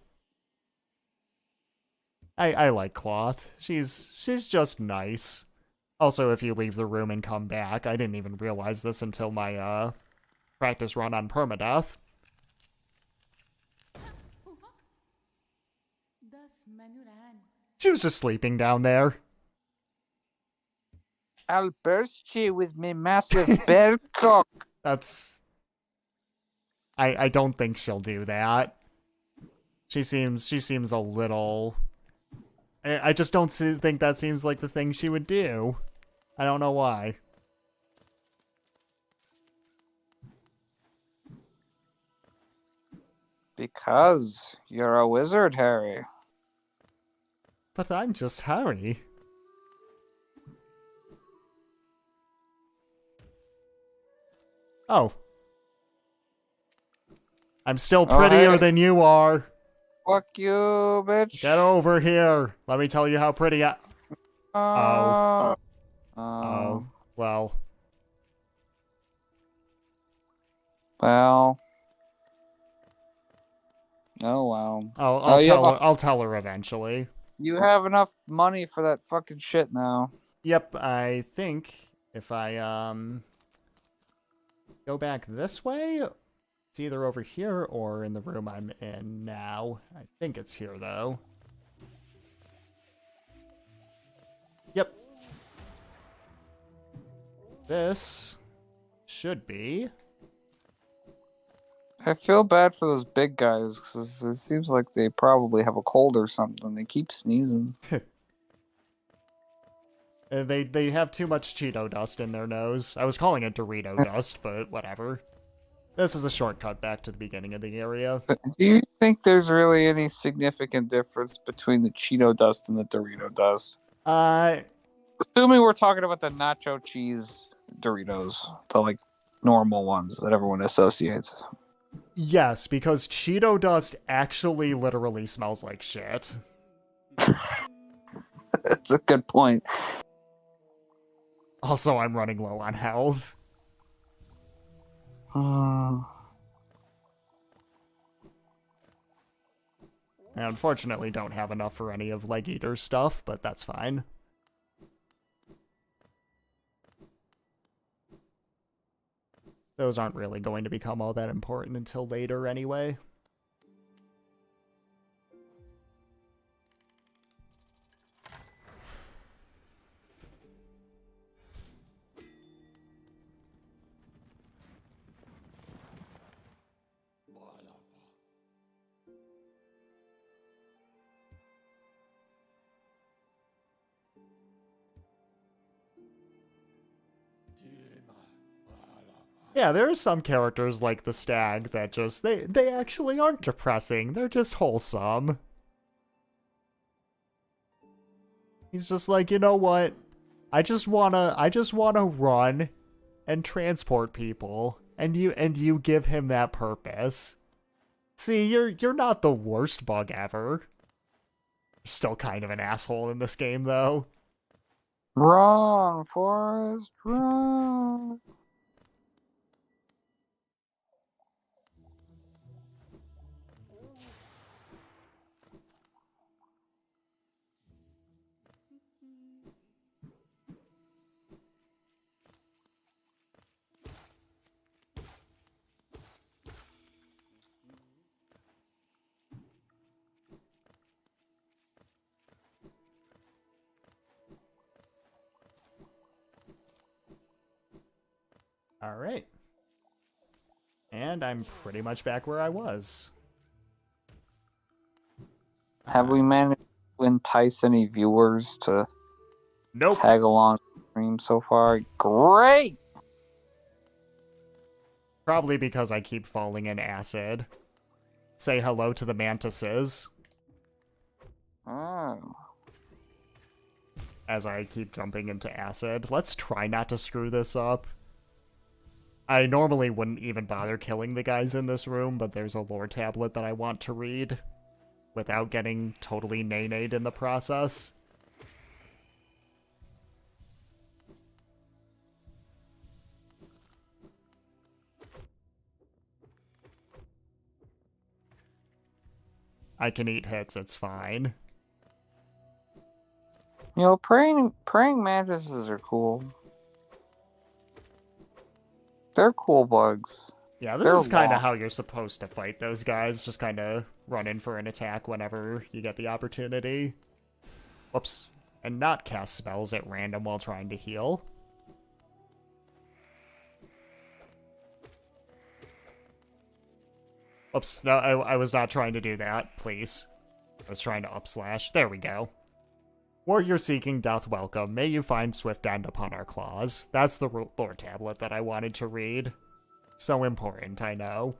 I like Cloth. She's just nice. Also, if you leave the room and come back, I didn't even realize this until my practice run on permadeath. She was just sleeping down there. I'll burst you with me massive bear cock. That's... I don't think she'll do that. She seems a little... I just don't think that seems like the thing she would do. I don't know why. Because you're a wizard, Harry. But I'm just Harry. Oh. I'm still prettier than you are. Fuck you, bitch. Get over here. Let me tell you how pretty I... Oh. Oh. Well. Well. Oh, wow. I'll tell her eventually. You have enough money for that fucking shit now. Yep, I think if I, go back this way, it's either over here or in the room I'm in now. I think it's here, though. Yep. This should be... I feel bad for those big guys, because it seems like they probably have a cold or something. They keep sneezing. They have too much Cheeto dust in their nose. I was calling it Dorito dust, but whatever. This is a shortcut back to the beginning of the area. Do you think there's really any significant difference between the Cheeto dust and the Dorito dust? Assuming we're talking about the nacho cheese Doritos, the like normal ones that everyone associates. Yes, because Cheeto dust actually literally smells like shit. That's a good point. Also, I'm running low on health. I unfortunately don't have enough for any of Leg Eater's stuff, but that's fine. Those aren't really going to become all that important until later anyway. Yeah, there are some characters like the stag that just, they actually aren't depressing. They're just wholesome. He's just like, you know what? I just wanna run and transport people, and you give him that purpose. See, you're not the worst bug ever. You're still kind of an asshole in this game, though. Run, Forrest, run. Alright. And I'm pretty much back where I was. Have we managed to entice any viewers to Nope. tag along the stream so far? Great! Probably because I keep falling in acid. Say hello to the mantises. Oh. As I keep jumping into acid. Let's try not to screw this up. I normally wouldn't even bother killing the guys in this room, but there's a lore tablet that I want to read. without getting totally nay-nayed in the process. I can eat hits, it's fine. You know, praying mantises are cool. They're cool bugs. Yeah, this is kind of how you're supposed to fight those guys. Just kind of run in for an attack whenever you get the opportunity. Whoops. And not cast spells at random while trying to heal. Oops, no, I was not trying to do that, please. I was trying to upslash. There we go. Warrior seeking death welcome. May you find swift end upon our claws. That's the lore tablet that I wanted to read. So important, I know.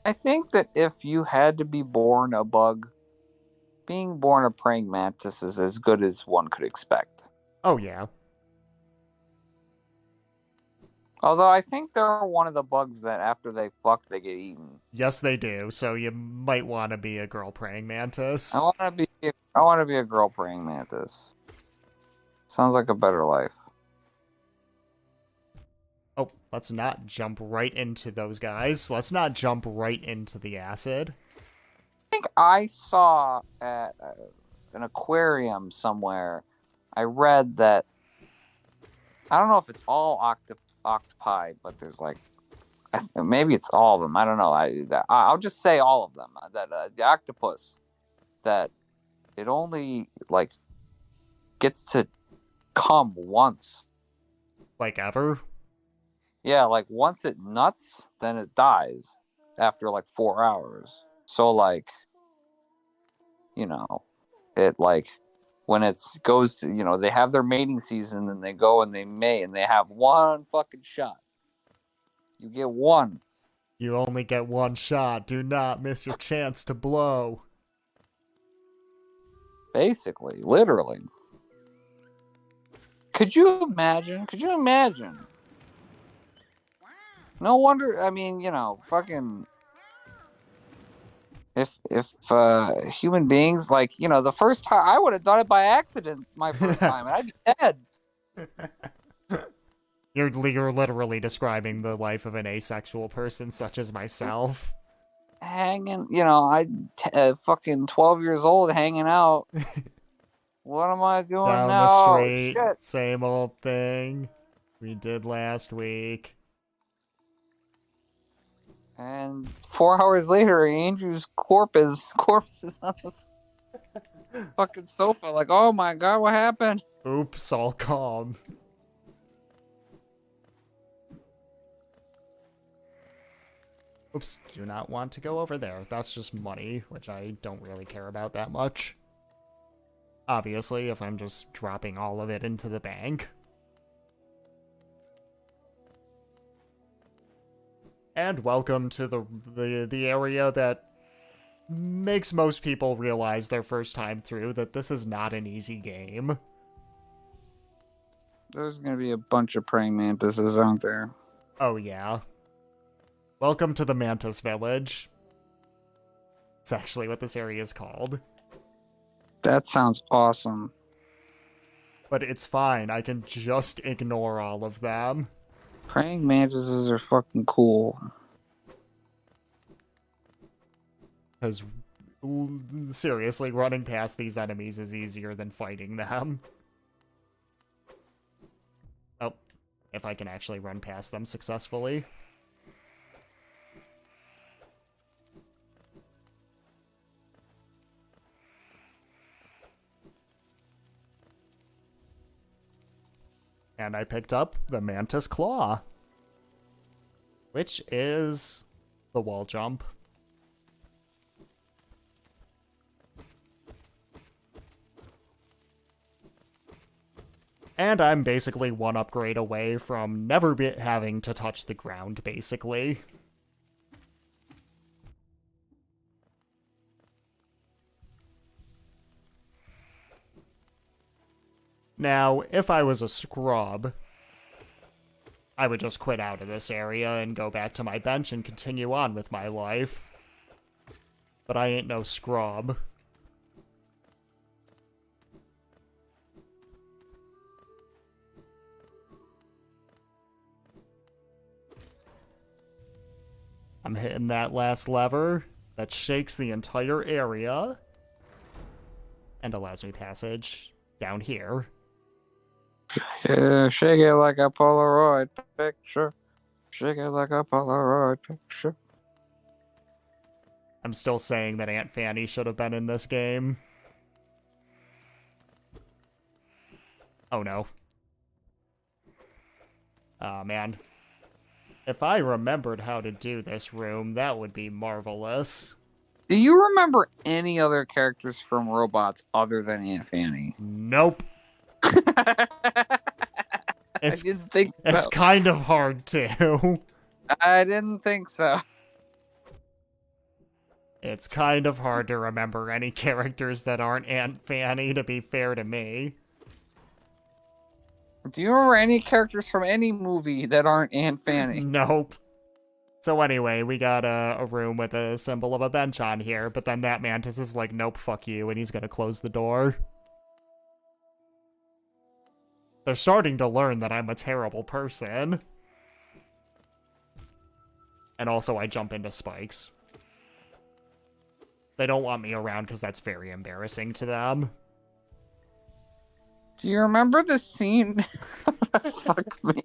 I think that if you had to be born a bug, being born a praying mantis is as good as one could expect. Oh, yeah. Although I think they're one of the bugs that after they fuck, they get eaten. Yes, they do. So you might want to be a girl praying mantis. I want to be a girl praying mantis. Sounds like a better life. Oh, let's not jump right into those guys. Let's not jump right into the acid. I think I saw at an aquarium somewhere, I read that, I don't know if it's all octopi, but there's like, maybe it's all of them. I don't know. I'll just say all of them. That the octopus, that it only like gets to come once. Like ever? Yeah, like once it nuts, then it dies after like 4 hours. So like, you know, it like when it goes to, you know, they have their mating season and they go and they mate and they have one fucking shot. You get one. You only get one shot. Do not miss your chance to blow. Basically, literally. Could you imagine? No wonder, I mean, you know, fucking if human beings, like, you know, the first time I would have done it by accident my first time and I'd be dead. You're literally describing the life of an asexual person such as myself. Hanging, you know, fucking 12 years old hanging out. What am I doing Down now? the street, Shit. same old thing we did last week. And 4 hours later, Andrew's corpse is on the fucking sofa. Like, oh my god, what happened? Oops, all calm. Oops, do not want to go over there. That's just money, which I don't really care about that much. Obviously, if I'm just dropping all of it into the bank. And welcome to the area that makes most people realize their first time through that this is not an easy game. There's gonna be a bunch of praying mantises out there. Oh yeah. Welcome to the Mantis Village. It's actually what this area is called. That sounds awesome. But it's fine, I can just ignore all of them. Praying mantises are fucking cool. Because, seriously, running past these enemies is easier than fighting them. Oh, if I can actually run past them successfully. And I picked up the Mantis Claw, which is the wall jump. And I'm basically one upgrade away from never having to touch the ground, basically. Now, if I was a scrub, I would just quit out of this area and go back to my bench and continue on with my life. But I ain't no scrub. I'm hitting that last lever that shakes the entire area and allows me passage down here. Yeah, shake it like a Polaroid picture. Shake it like a Polaroid picture. I'm still saying that Aunt Fanny should have been in this game. Oh no. Oh man. If I remembered how to do this room, that would be marvelous. Do you remember any other characters from Robots other than Aunt Fanny? Nope. I didn't think so. It's kind of hard to. I didn't think so. It's kind of hard to remember any characters that aren't Aunt Fanny, to be fair to me. Do you remember any characters from any movie that aren't Aunt Fanny? Nope. So anyway, we got a room with a symbol of a bench on here, but then that mantis is like, nope, fuck you, and he's gonna close the door. They're starting to learn that I'm a terrible person. And also, I jump into spikes. They don't want me around because that's very embarrassing to them. Do you remember the scene? Fuck me.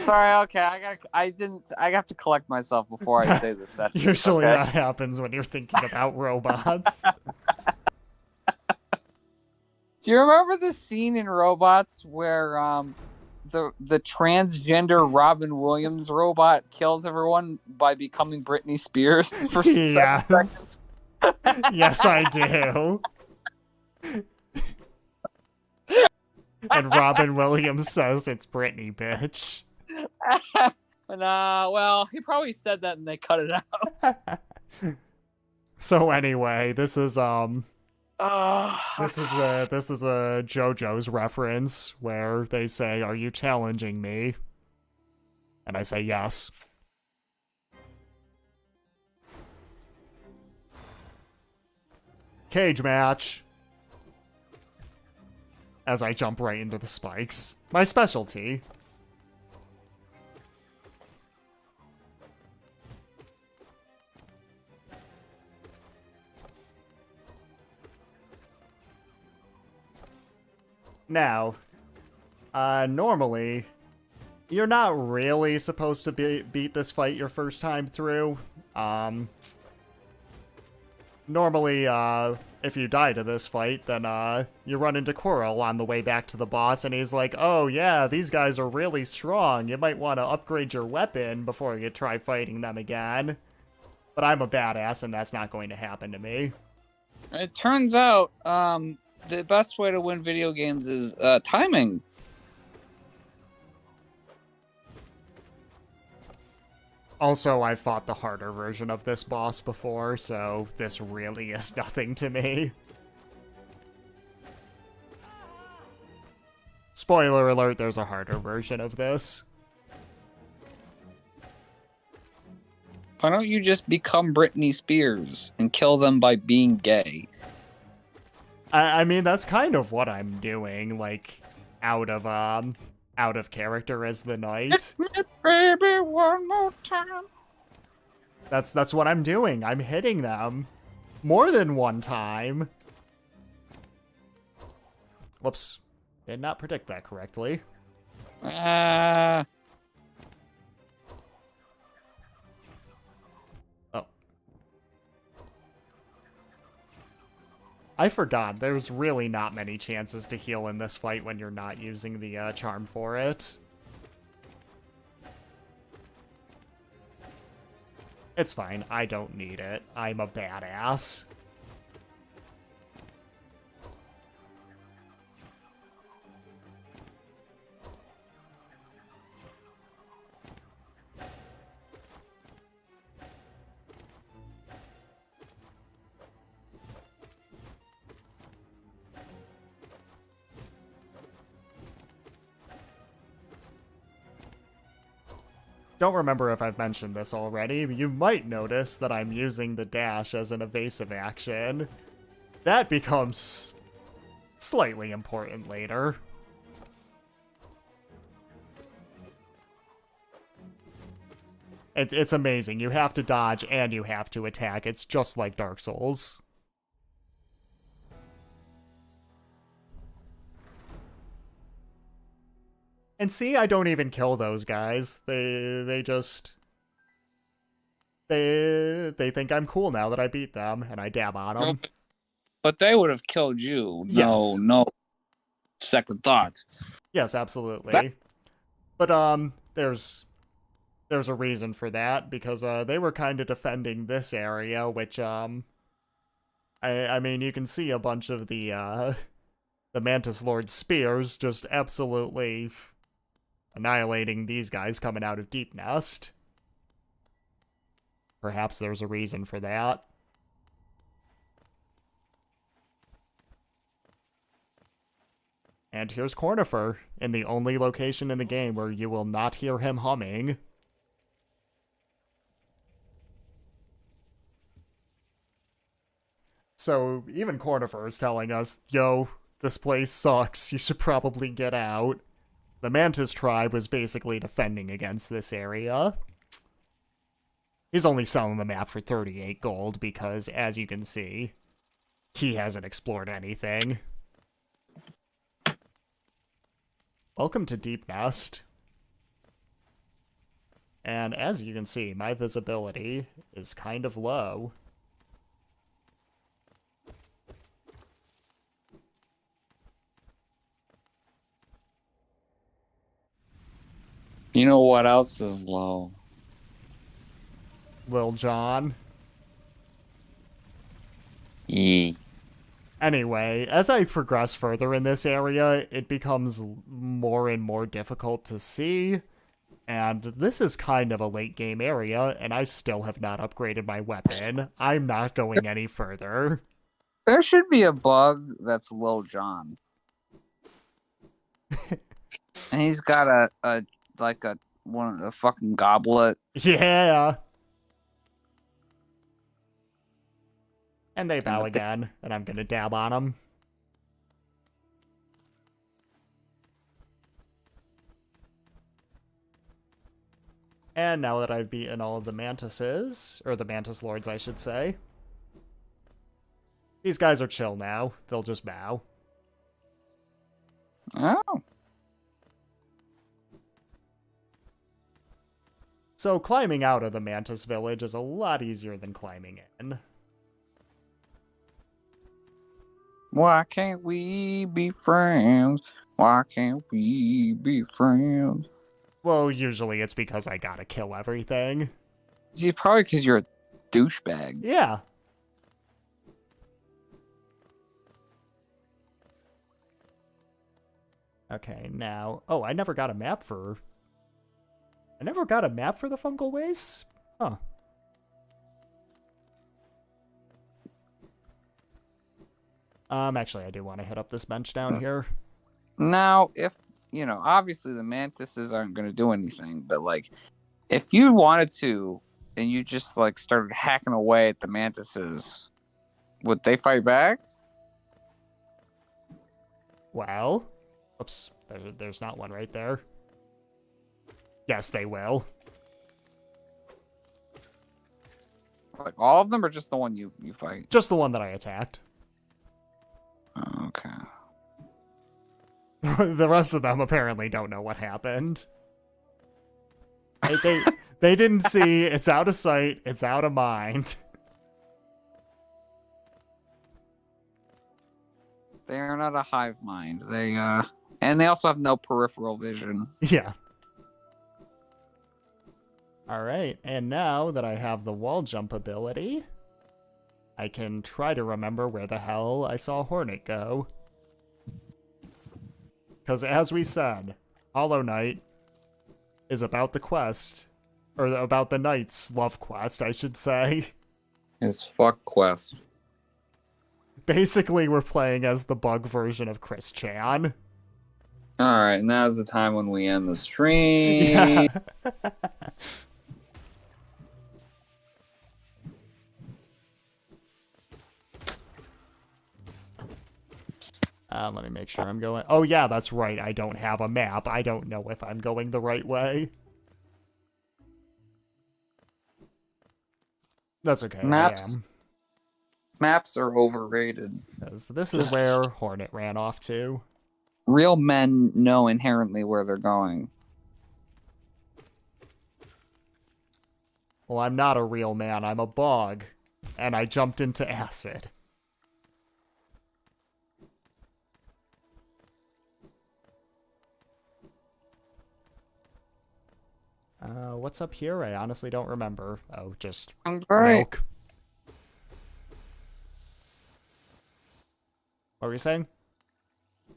Sorry, okay, I have to collect myself before I say this. Usually okay? that happens when you're thinking about robots. Do you remember the scene in Robots where the transgender Robin Williams robot kills everyone by becoming Britney Spears for 7 seconds? Yes, I do. And Robin Williams says it's Britney, bitch. Well, he probably said that and they cut it out. So anyway, this is a JoJo's reference where they say, "Are you challenging me?" And I say yes. Cage match. As I jump right into the spikes. My specialty. Now, normally, you're not really supposed to beat this fight your first time through. Normally, if you die to this fight, then, you run into Coral on the way back to the boss, and he's like, "Oh yeah, these guys are really strong. You might want to upgrade your weapon before you try fighting them again." But I'm a badass, and that's not going to happen to me. It turns out, the best way to win video games is timing. Also, I've fought the harder version of this boss before, so this really is nothing to me. Spoiler alert, there's a harder version of this. Why don't you just become Britney Spears and kill them by being gay? I mean, that's kind of what I'm doing, like, out of character as the knight. Baby, one more time. That's what I'm doing. I'm hitting them more than one time. Whoops. Did not predict that correctly. Uh, Oh. I forgot. There's really not many chances to heal in this fight when you're not using the charm for it. It's fine. I don't need it. I'm a badass. don't remember if I've mentioned this already, but you might notice that I'm using the dash as an evasive action. That becomes slightly important later. It's amazing. You have to dodge and you have to attack. It's just like Dark Souls. And see, I don't even kill those guys. They think I'm cool now that I beat them, and I dab on them. But they would have killed you. Yes. No second thoughts. Yes, absolutely. But there's a reason for that, because they were kind of defending this area, which I mean, you can see a bunch of the Mantis Lord's spears just absolutely annihilating these guys coming out of Deep Nest. Perhaps there's a reason for that. And here's Cornifer, in the only location in the game where you will not hear him humming. So even Cornifer is telling us, yo, this place sucks, you should probably get out. The Mantis tribe was basically defending against this area. He's only selling the map for 38 gold because, as you can see, he hasn't explored anything. Welcome to Deep Nest. And as you can see, my visibility is kind of low. You know what else is low? Lil Jon. Yee. Anyway, as I progress further in this area, it becomes more and more difficult to see. And this is kind of a late game area, and I still have not upgraded my weapon. I'm not going any further. There should be a bug that's Lil Jon. And he's got a one of the fucking goblet. Yeah. And they bow again, and I'm gonna dab on them. And now that I've beaten all of the Mantises, or the Mantis Lords, I should say, these guys are chill now. They'll just bow. Oh. So climbing out of the Mantis village is a lot easier than climbing in. Why can't we be friends? Why can't we be friends? Well, usually it's because I gotta kill everything. See, probably because you're a douchebag. Yeah. Okay, now... Oh, I never got a map for the fungal wastes? Huh. Actually, I do want to hit up this bench down here. Now, if, you know, obviously the mantises aren't going to do anything, but, like, if you wanted to, and you just, like, started hacking away at the mantises, would they fight back? Well... Oops, there's not one right there. Yes, they will. Like, all of them, or just the one you fight? Just the one that I attacked. Okay. The rest of them apparently don't know what happened. They didn't see. It's out of sight. It's out of mind. They are not a hive mind. And they also have no peripheral vision. Yeah. Alright, and now that I have the wall jump ability, I can try to remember where the hell I saw Hornet go. Because as we said, Hollow Knight is about the quest, or about the knight's love quest, I should say. It's fuck quest. Basically, we're playing as the bug version of Chris Chan. All right, now's the time when we end the Yeah. stream. Let me make sure I'm going. Oh, yeah, that's right. I don't have a map. I don't know if I'm going the right way. That's okay. I Maps am. maps are overrated. 'Cause this is where Hornet ran off to. Real men know inherently where they're going. Well, I'm not a real man. I'm a bug. And I jumped into acid. What's up here? I honestly don't remember. Oh, just milk. What were you saying?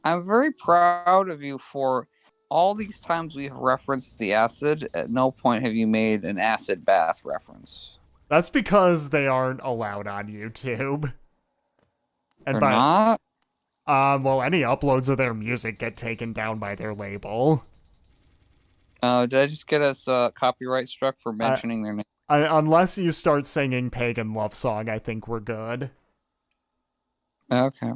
I'm very proud of you for all these times we've referenced the acid. At no point have you made an acid bath reference. That's because they aren't allowed on YouTube. And They're not? well, any uploads of their music get taken down by their label. Did I just get us copyright struck for mentioning their name? Unless you start singing Pagan Love Song, I think we're good. Okay.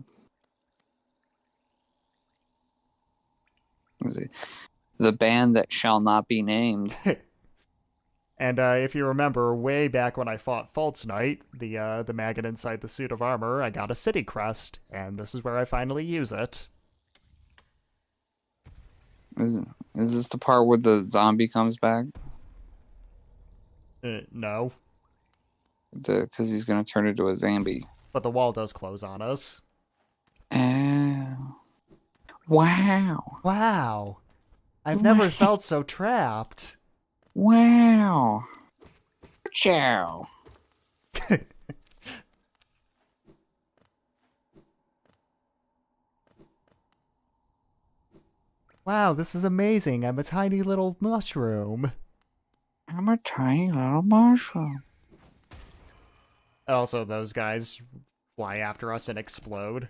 The band that shall not be named. And if you remember, way back when I fought False Knight, the maggot inside the suit of armor, I got a city crest, and this is where I finally use it. Is this the part where the zombie comes back? No. Because he's going to turn into a zombie. But the wall does close on us. Oh. Wow. Wow. I've never felt so trapped. Wow. Ciao. Wow, this is amazing. I'm a tiny little mushroom. I'm a tiny little mushroom. Also, those guys fly after us and explode.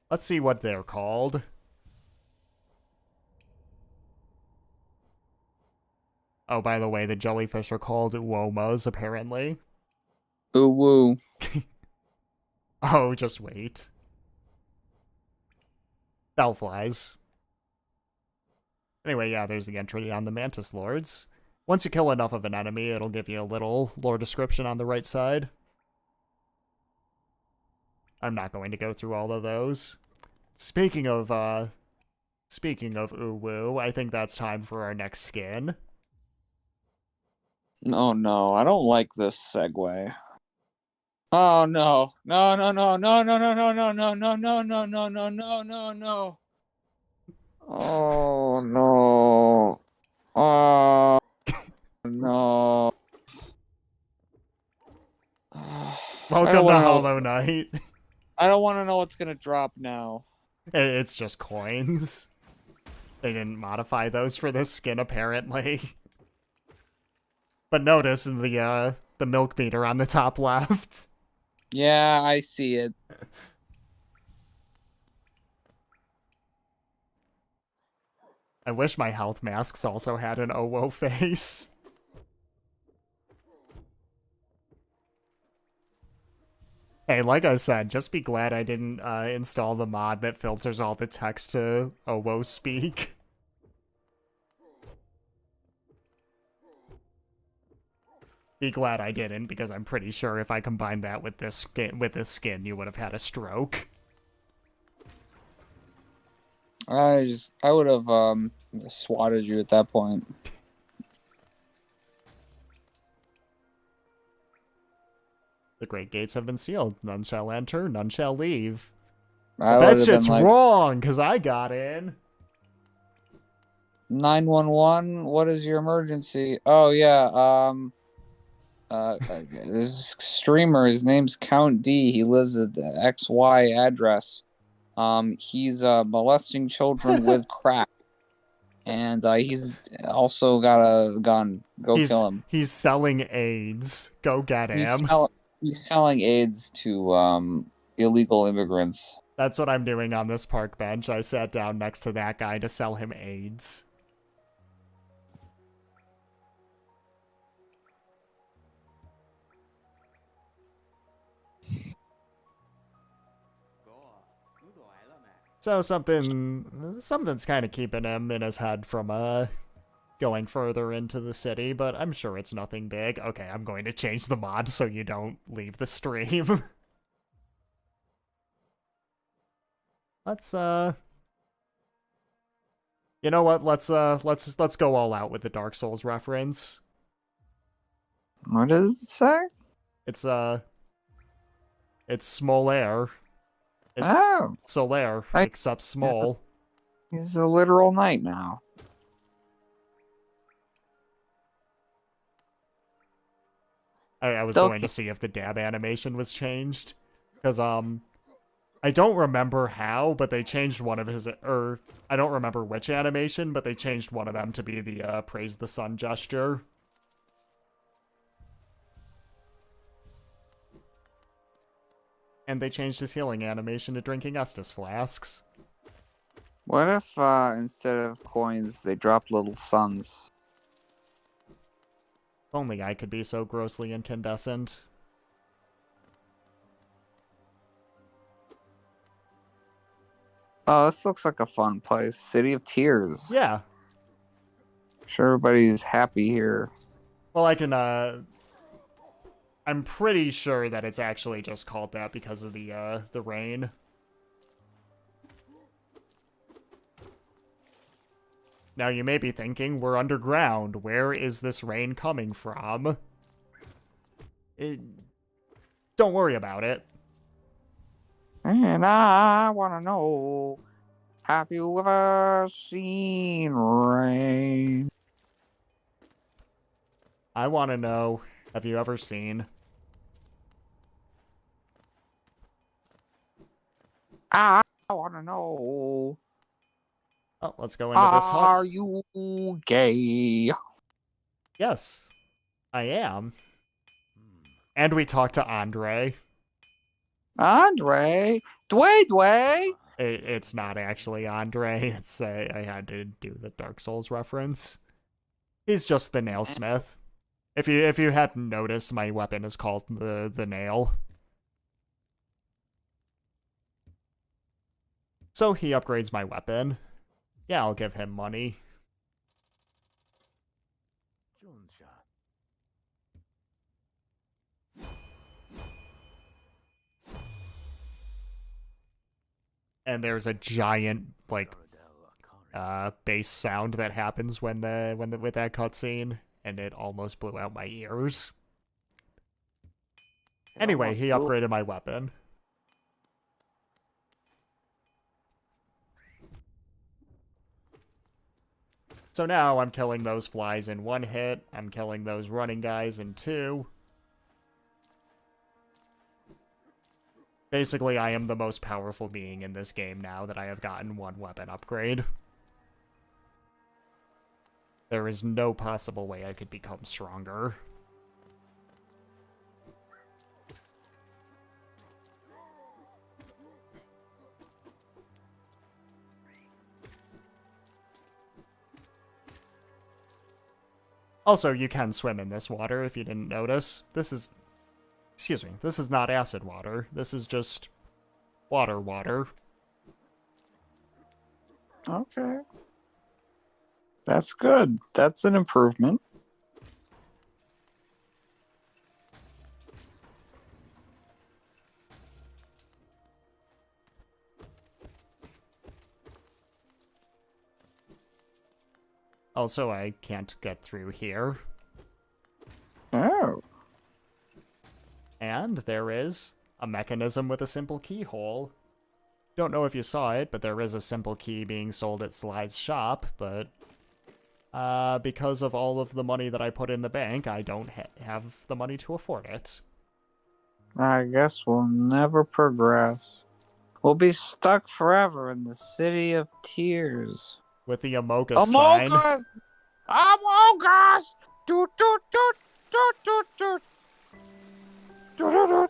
Let's see what they're called. Oh, by the way, the jellyfish are called womas, apparently. Ooh woo. Oh, just wait. Bellflies. Anyway, yeah, there's the entry on the Mantis Lords. Once you kill enough of an enemy, it'll give you a little lore description on the right side. I'm not going to go through all of those. Speaking of Uwu, I think that's time for our next skin. Oh no, I don't like this segue. Oh no. No, no, no, no, no, no, no, no, no, no, no, no, no, no, no, no, no. Oh no. Oh no. Welcome to Hollow Knight. I don't want to know what's gonna drop now. It's just coins. They didn't modify those for this skin, apparently. But notice the milk meter on the top left. Yeah, I see it. I wish my health masks also had an Owo face. Hey, like I said, just be glad I didn't install the mod that filters all the text to Owo speak. Be glad I didn't, because I'm pretty sure if I combined that with this skin, you would have had a stroke. I would have swatted you at that point. The great gates have been sealed. None shall enter, none shall leave. That shit's wrong, because I got in. 911, what is your emergency? Oh, yeah, this streamer, his name's Count D. He lives at the XY address. He's molesting children with crack. And he's also got a gun. Kill him. He's selling AIDS. Go get him. He's selling AIDS to illegal immigrants. That's what I'm doing on this park bench. I sat down next to that guy to sell him AIDS. So something's kind of keeping him in his head from going further into the city, but I'm sure it's nothing big. Okay, I'm going to change the mod so you don't leave the stream. Let's you know what? Let's go all out with the Dark Souls reference. What does it say? It's Smolaire. It's Solaire, except small. He's a literal knight now. I was going to see if the dab animation was changed. Because, I don't remember how, but they changed one of his... Or, I don't remember which animation, but they changed one of them to be the, praise the sun gesture. And they changed his healing animation to drinking Estus flasks. What if, instead of coins, they dropped little suns? If only I could be so grossly incandescent. Oh, this looks like a fun place. City of Tears. Yeah. Sure, everybody's happy here. Well, I can, I'm pretty sure that it's actually just called that because of the rain. Now, you may be thinking, we're underground. Where is this rain coming from? Don't worry about it. And I want to know, have you ever seen rain? I want to know, have you ever seen... I want to know, Oh, let's go into this hut. are you gay? Yes, I am. And we talked to Andre. Andre? Dway? It's not actually Andre. It's I had to do the Dark Souls reference. He's just the nailsmith. If you hadn't noticed, my weapon is called the nail. So he upgrades my weapon. Yeah, I'll give him money. And there's a giant like bass sound that happens with that cutscene, and it almost blew out my ears. Anyway, he upgraded my weapon. So now I'm killing those flies in 1 hit, I'm killing those running guys in 2. Basically, I am the most powerful being in this game now that I have gotten 1 weapon upgrade. There is no possible way I could become stronger. Also, you can swim in this water if you didn't notice. Excuse me, this is not acid water. This is just water. Okay. That's good. That's an improvement. Also, I can't get through here. Oh. And there is a mechanism with a simple keyhole. Don't know if you saw it, but there is a simple key being sold at Sly's shop, but because of all of the money that I put in the bank, I don't have the money to afford it. I guess we'll never progress. We'll be stuck forever in the City of Tears. With the Amogus sign. Amogus! Doot, doot, doot, doot, doot, doot. Doot, doot, doot.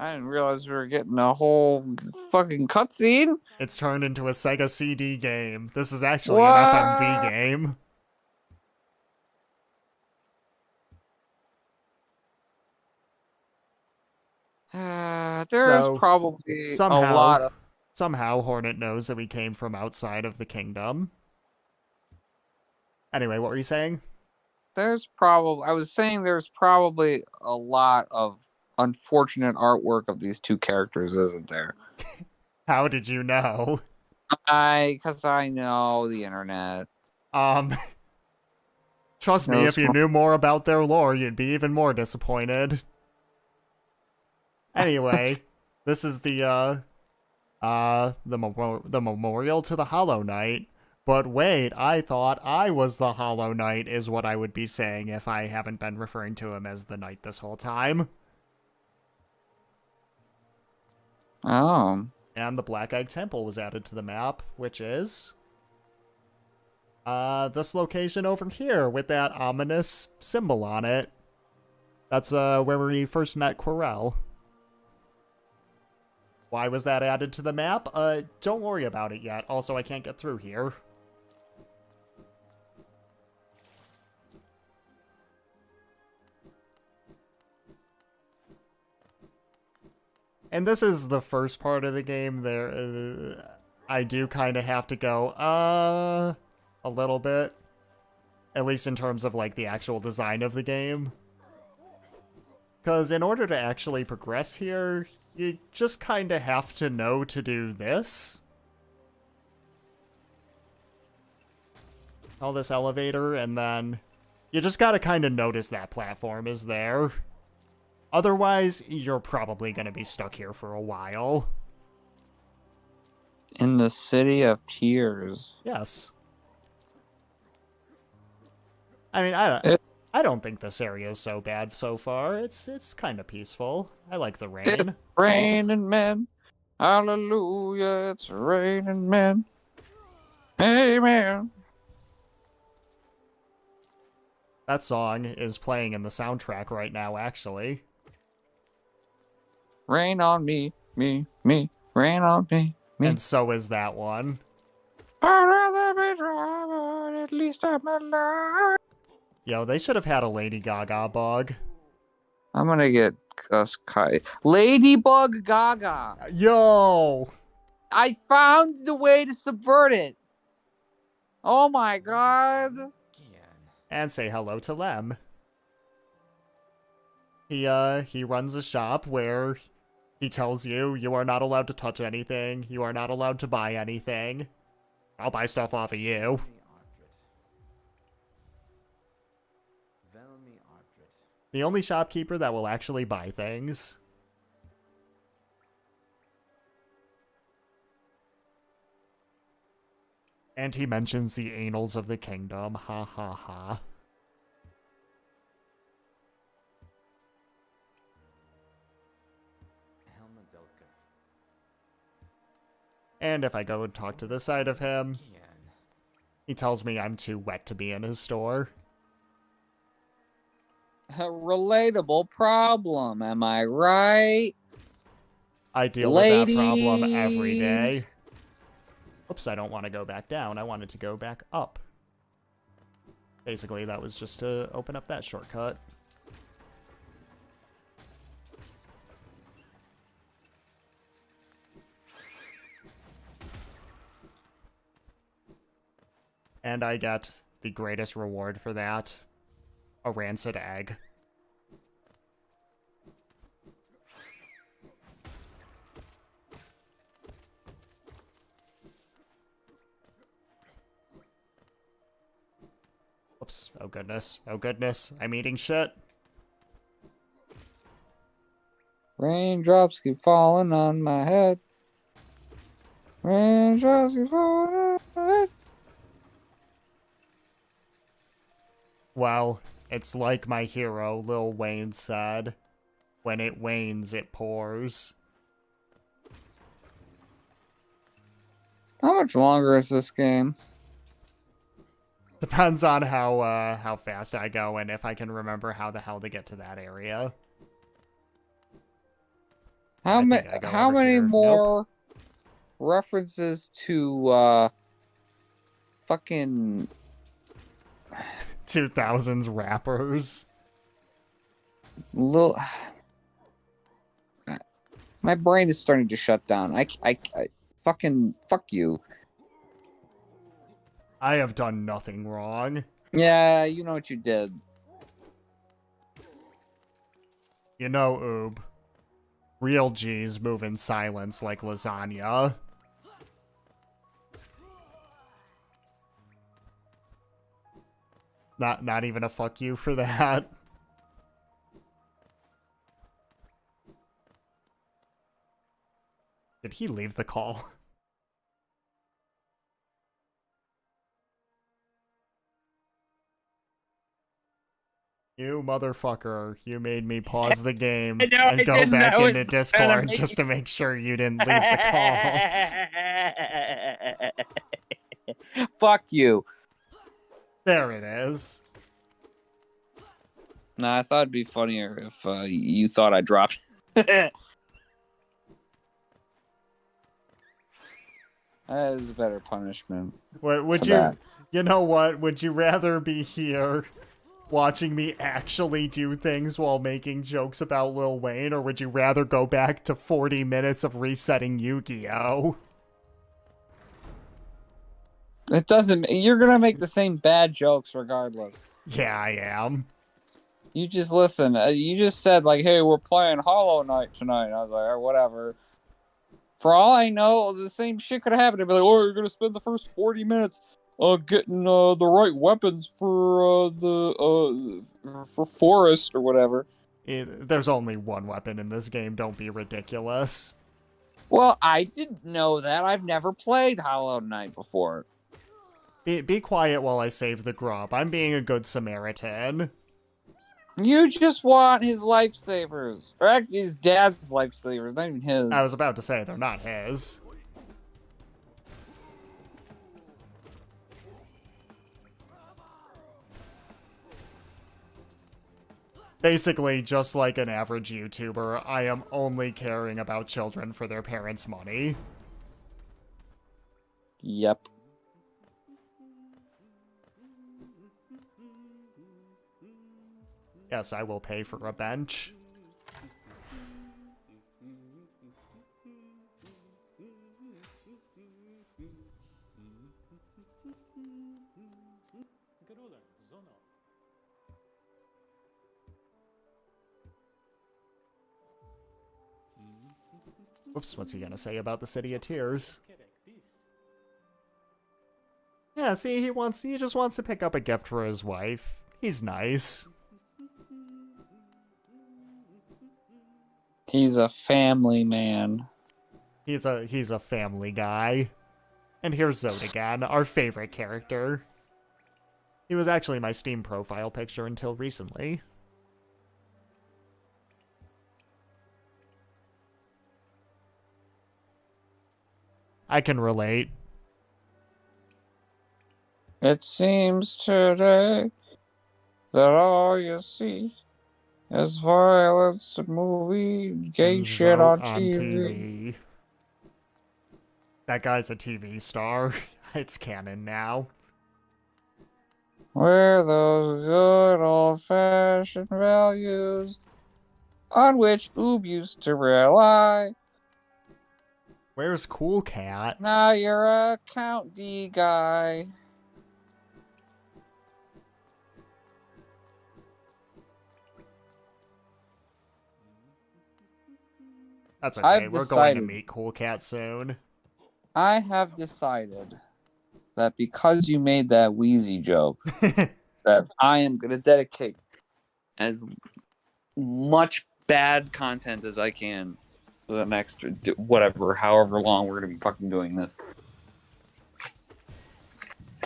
I didn't realize we were getting a whole fucking cutscene. It's turned into a Sega CD game. This is actually an FMV What? game. There's So, probably a somehow, lot of. somehow Hornet knows that we came from outside of the kingdom. Anyway, what were you saying? I was saying there's probably a lot of unfortunate artwork of these two characters, isn't there? How did you know? Because I know the internet. Um, trust me, if you knew more about their lore, you'd be even more disappointed. Anyway, this is the memorial to the Hollow Knight. But wait, I thought I was the Hollow Knight is what I would be saying if I haven't been referring to him as the Knight this whole time. Oh. And the Black Egg Temple was added to the map, which is this location over here with that ominous symbol on it. That's where we first met Quirrell. Why was that added to the map? Don't worry about it yet. Also, I can't get through here. And this is the first part of the game. I do kind of have to go, a little bit. At least in terms of, like, the actual design of the game. Because in order to actually progress here, you just kind of have to know to do this. All this elevator, and then you just gotta kind of notice that platform is there. Otherwise, you're probably gonna be stuck here for a while. In the City of Tears. Yes. I mean, I don't think this area is so bad so far. It's kind of peaceful. I like the rain. It's raining men. Hallelujah, it's raining men. Amen. That song is playing in the soundtrack right now, actually. Rain on me, me, rain on me, me. And so is that one. I'd rather be driving, at least I'm alive. Yo, they should have had a Lady Gaga bug. I'm gonna get Gus Kai. Ladybug Gaga. Yo! I found the way to subvert it. Oh my god. And say hello to Lem. He runs a shop where he tells you you are not allowed to touch anything, you are not allowed to buy anything. I'll buy stuff off of you. The only shopkeeper that will actually buy things. And he mentions the annals of the kingdom. Ha ha ha. And if I go and talk to this side of him, he tells me I'm too wet to be in his store. A relatable problem, am I right? I deal with that problem every day. Oops, I don't want to go back down. I wanted to go back up. Basically, that was just to open up that shortcut. And I get the greatest reward for that. A rancid egg. Oops. Oh goodness. Oh goodness. I'm eating shit. Raindrops keep falling on my head. Raindrops keep falling on my head. Well, it's like my hero, Lil Wayne, said. When it wanes, it pours. How much longer is this game? Depends on how fast I go and if I can remember how the hell to get to that area. How I many? think I go How over many here. Nope. more references to fucking 2000s rappers. little? My brain is starting to shut down. I fucking fuck you. I have done nothing wrong. Yeah, you know what you did. You know, Oob. Real G's move in silence like lasagna. Not even a fuck you for that. Did he leave the call? You motherfucker. You made me pause the game I know, and I go didn't back know into it's gonna Discord make just to make sure you didn't leave the call. Fuck you. There it is. Nah, I thought it'd be funnier if you thought I dropped. That is a better punishment. Would you... You know what? Would you rather be here watching me actually do things while making jokes about Lil Wayne, or would you rather go back to 40 minutes of resetting Yu-Gi-Oh? It doesn't. You're gonna make the same bad jokes regardless. Yeah, I am. You just listen. You just said like, "Hey, we're playing Hollow Knight tonight." I was like, "Oh, whatever." For all I know, the same shit could have happened. They'd be like, "Oh, you're gonna spend the first 40 minutes getting the right weapons for for Forest or whatever." There's only one weapon in this game. Don't be ridiculous. Well, I didn't know that. I've never played Hollow Knight before. Be quiet while I save the grub. I'm being a good Samaritan. You just want his lifesavers. Or actually, his dad's lifesavers, not even his. I was about to say, they're not his. Basically, just like an average YouTuber, I am only caring about children for their parents' money. Yep. Yes, I will pay for a bench. Oops, what's he gonna say about the City of Tears? Yeah, see, he just wants to pick up a gift for his wife. He's nice. He's a family man. He's a family guy. And here's Zode again, our favorite character. He was actually my Steam profile picture until recently. I can relate. It seems today that all you see is violence, movie, gay shit on TV. That guy's a TV star. It's canon now. Where those good old-fashioned values on which Oob used to rely. Where's Cool Cat? Now you're a Count D guy. That's okay, we're going to meet Cool Cat soon. I have decided that because you made that Wheezy joke, that I am going to dedicate as much bad content as I can for the next, however long we're going to be fucking doing this.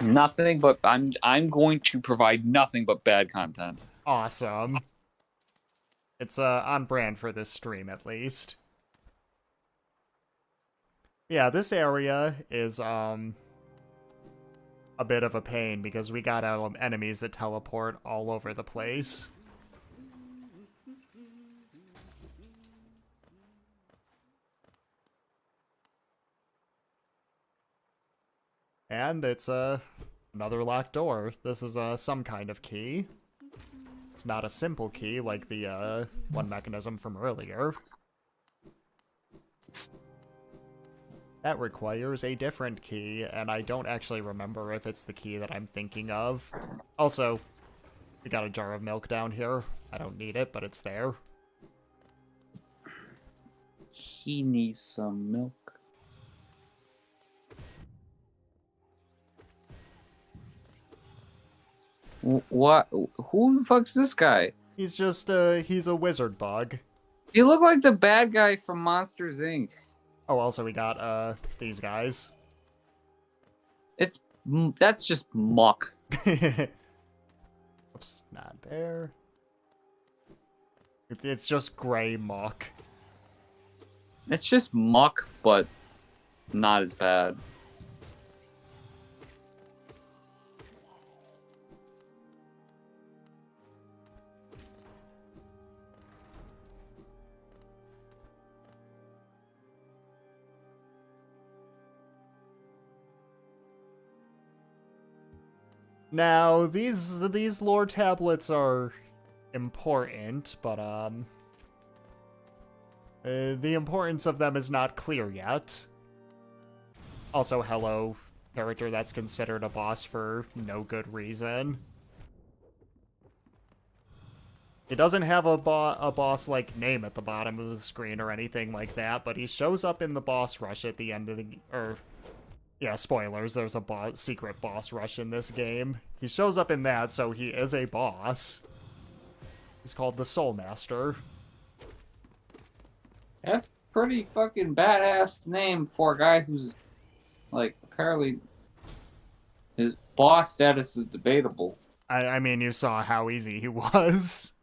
Nothing but, I'm going to provide nothing but bad content. Awesome. It's on brand for this stream, at least. Yeah, this area is, a bit of a pain because we got enemies that teleport all over the place. And it's another locked door. This is some kind of key. It's not a simple key like the one mechanism from earlier. That requires a different key, and I don't actually remember if it's the key that I'm thinking of. Also, we got a jar of milk down here. I don't need it, but it's there. He needs some milk. What? Who the fuck's this guy? He's just, he's a wizard bug. He looked like the bad guy from Monsters, Inc. Oh, also we got, these guys. That's just muck. Oops, not there. It's just gray muck. It's just muck, but not as bad. Now, these lore tablets are important, but, the importance of them is not clear yet. Also, hello, character that's considered a boss for no good reason. He doesn't have a boss-like name at the bottom of the screen or anything like that, but he shows up in the boss rush at the end of the... Yeah, spoilers, there's a secret boss rush in this game. He shows up in that, so he is a boss. He's called the Soul Master. That's a pretty fucking badass name for a guy who's, like, apparently his boss status is debatable. I mean, you saw how easy he was.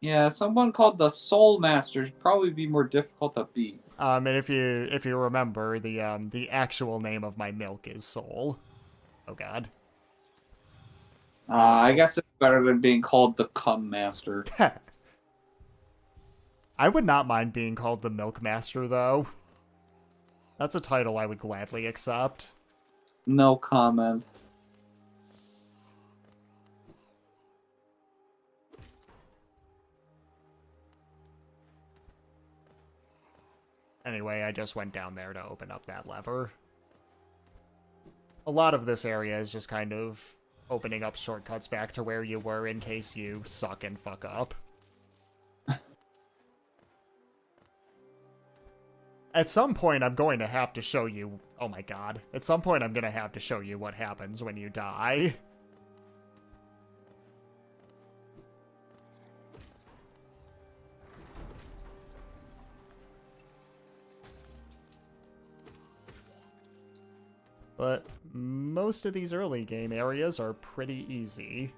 Yeah, someone called the Soul Master should probably be more difficult to beat. And if you remember, the actual name of my milk is Soul. Oh god. I guess it's better than being called the Cum Master. I would not mind being called the Milk Master, though. That's a title I would gladly accept. No comment. Anyway, I just went down there to open up that lever. A lot of this area is just kind of opening up shortcuts back to where you were in case you suck and fuck up. At some point, I'm going to have to show you... Oh my god. At some point, I'm going to have to show you what happens when you die. But most of these early game areas are pretty easy.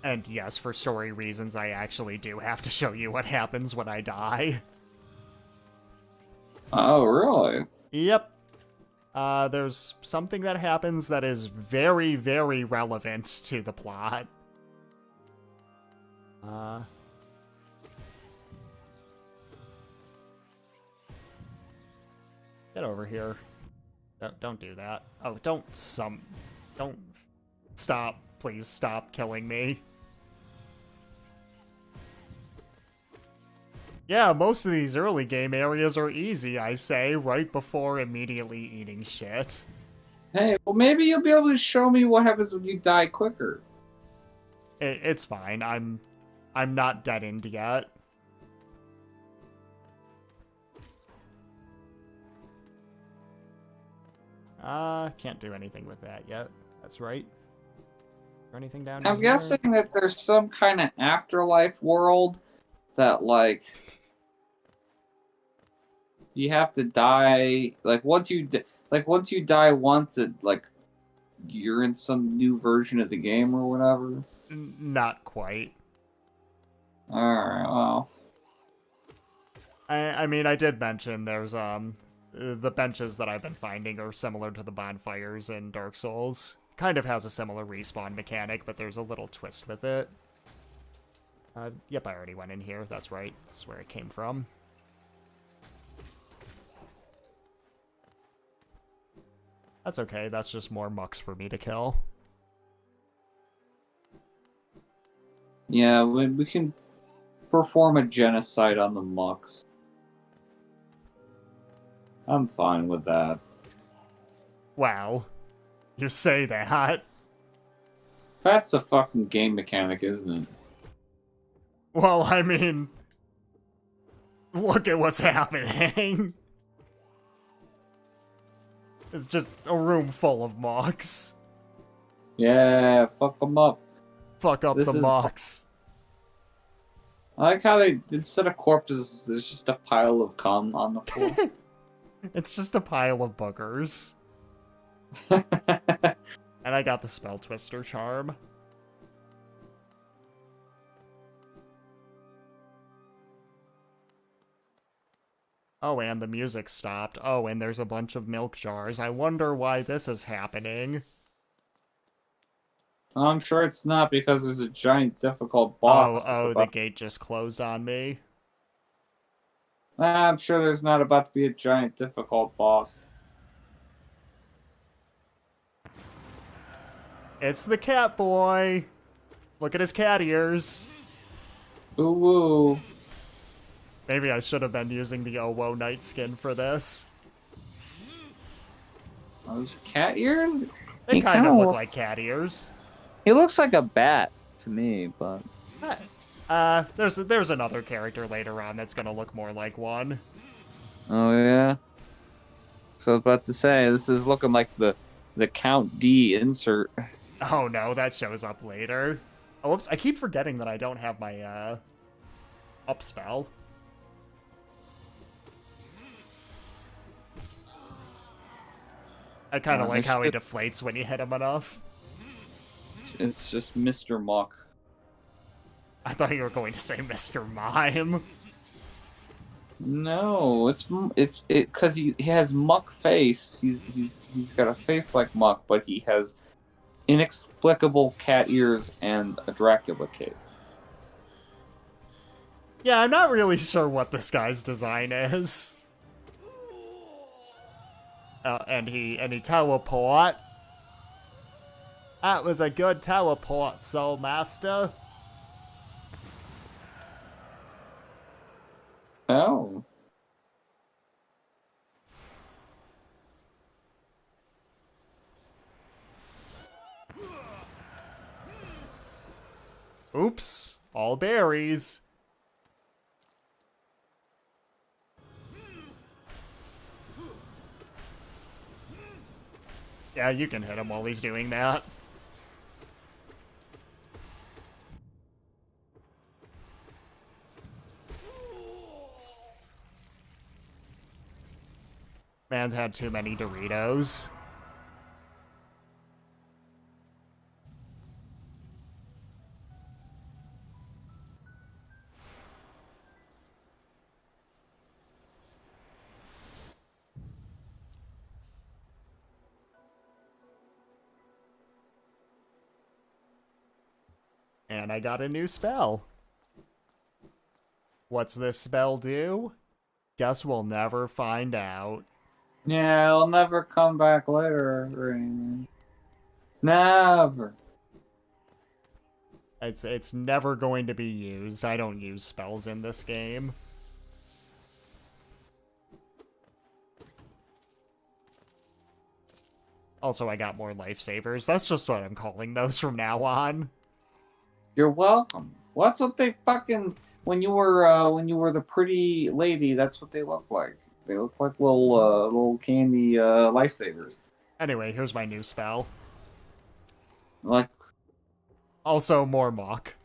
And yes, for story reasons, I actually do have to show you what happens when I die. Oh, really? Yep. There's something that happens that is very, very relevant to the plot. Get over here. Don't do that. Oh, don't stop. Please stop killing me. Yeah, most of these early game areas are easy, I say, right before immediately eating shit. Hey, well maybe you'll be able to show me what happens when you die quicker. It's fine. I'm not deadened yet. Can't do anything with that yet. That's right. Or anything down here? I'm guessing that there's some kind of afterlife world that, like, you have to die. Like once you die once, it like you're in some new version of the game or whatever. Not quite. All right. Well, I mean, I did mention there's the benches that I've been finding are similar to the bonfires in Dark Souls. kind of has a similar respawn mechanic, but there's a little twist with it. Yep, I already went in here. That's right. That's where it came from. That's okay. That's just more mucks for me to kill. Yeah, we can perform a genocide on the mucks. I'm fine with that. Wow. You say that. That's a fucking game mechanic, isn't it? Well, I mean... Look at what's happening. It's just a room full of mocks. Yeah, fuck them up. Fuck up the mocks. I like how they, instead of corpses, there's just a pile of cum on the floor. It's just a pile of boogers. And I got the Spell Twister charm. Oh, and the music stopped. Oh, and there's a bunch of milk jars. I wonder why this is happening. I'm sure it's not because there's a giant difficult box. The gate just closed on me. I'm sure there's not about to be a giant difficult boss. It's the cat boy. Look at his cat ears. Ooh woo. Maybe I should have been using the Owo Knight skin for this. Those cat ears? They kind of look like cat ears. He looks like a bat to me, but... There's another character later on that's gonna look more like one. Oh, yeah? So I was about to say, this is looking like the Count D insert. Oh no, that shows up later. Oh, whoops, I keep forgetting that I don't have my, up spell. I kind of like how he deflates when you hit him enough. It's just Mr. Muck. I thought you were going to say Mr. Mime. No, it's because he has Muck face. He's got a face like Muck, but he has inexplicable cat ears and a Dracula cape. Yeah, I'm not really sure what this guy's design is. And he teleport. That was a good teleport, Soul Master. Oh. Oops, all berries. Yeah, you can hit him while he's doing that. Man's had too many Doritos. And I got a new spell. What's this spell do? Guess we'll never find out. Yeah, it'll never come back later or anything. Never. It's never going to be used. I don't use spells in this game. Also, I got more lifesavers. That's just what I'm calling those from now on. You're welcome. Well, that's what they fucking when you were the pretty lady. That's what they look like. They look like little candy lifesavers. Anyway, here's my new spell. Like, also more muck.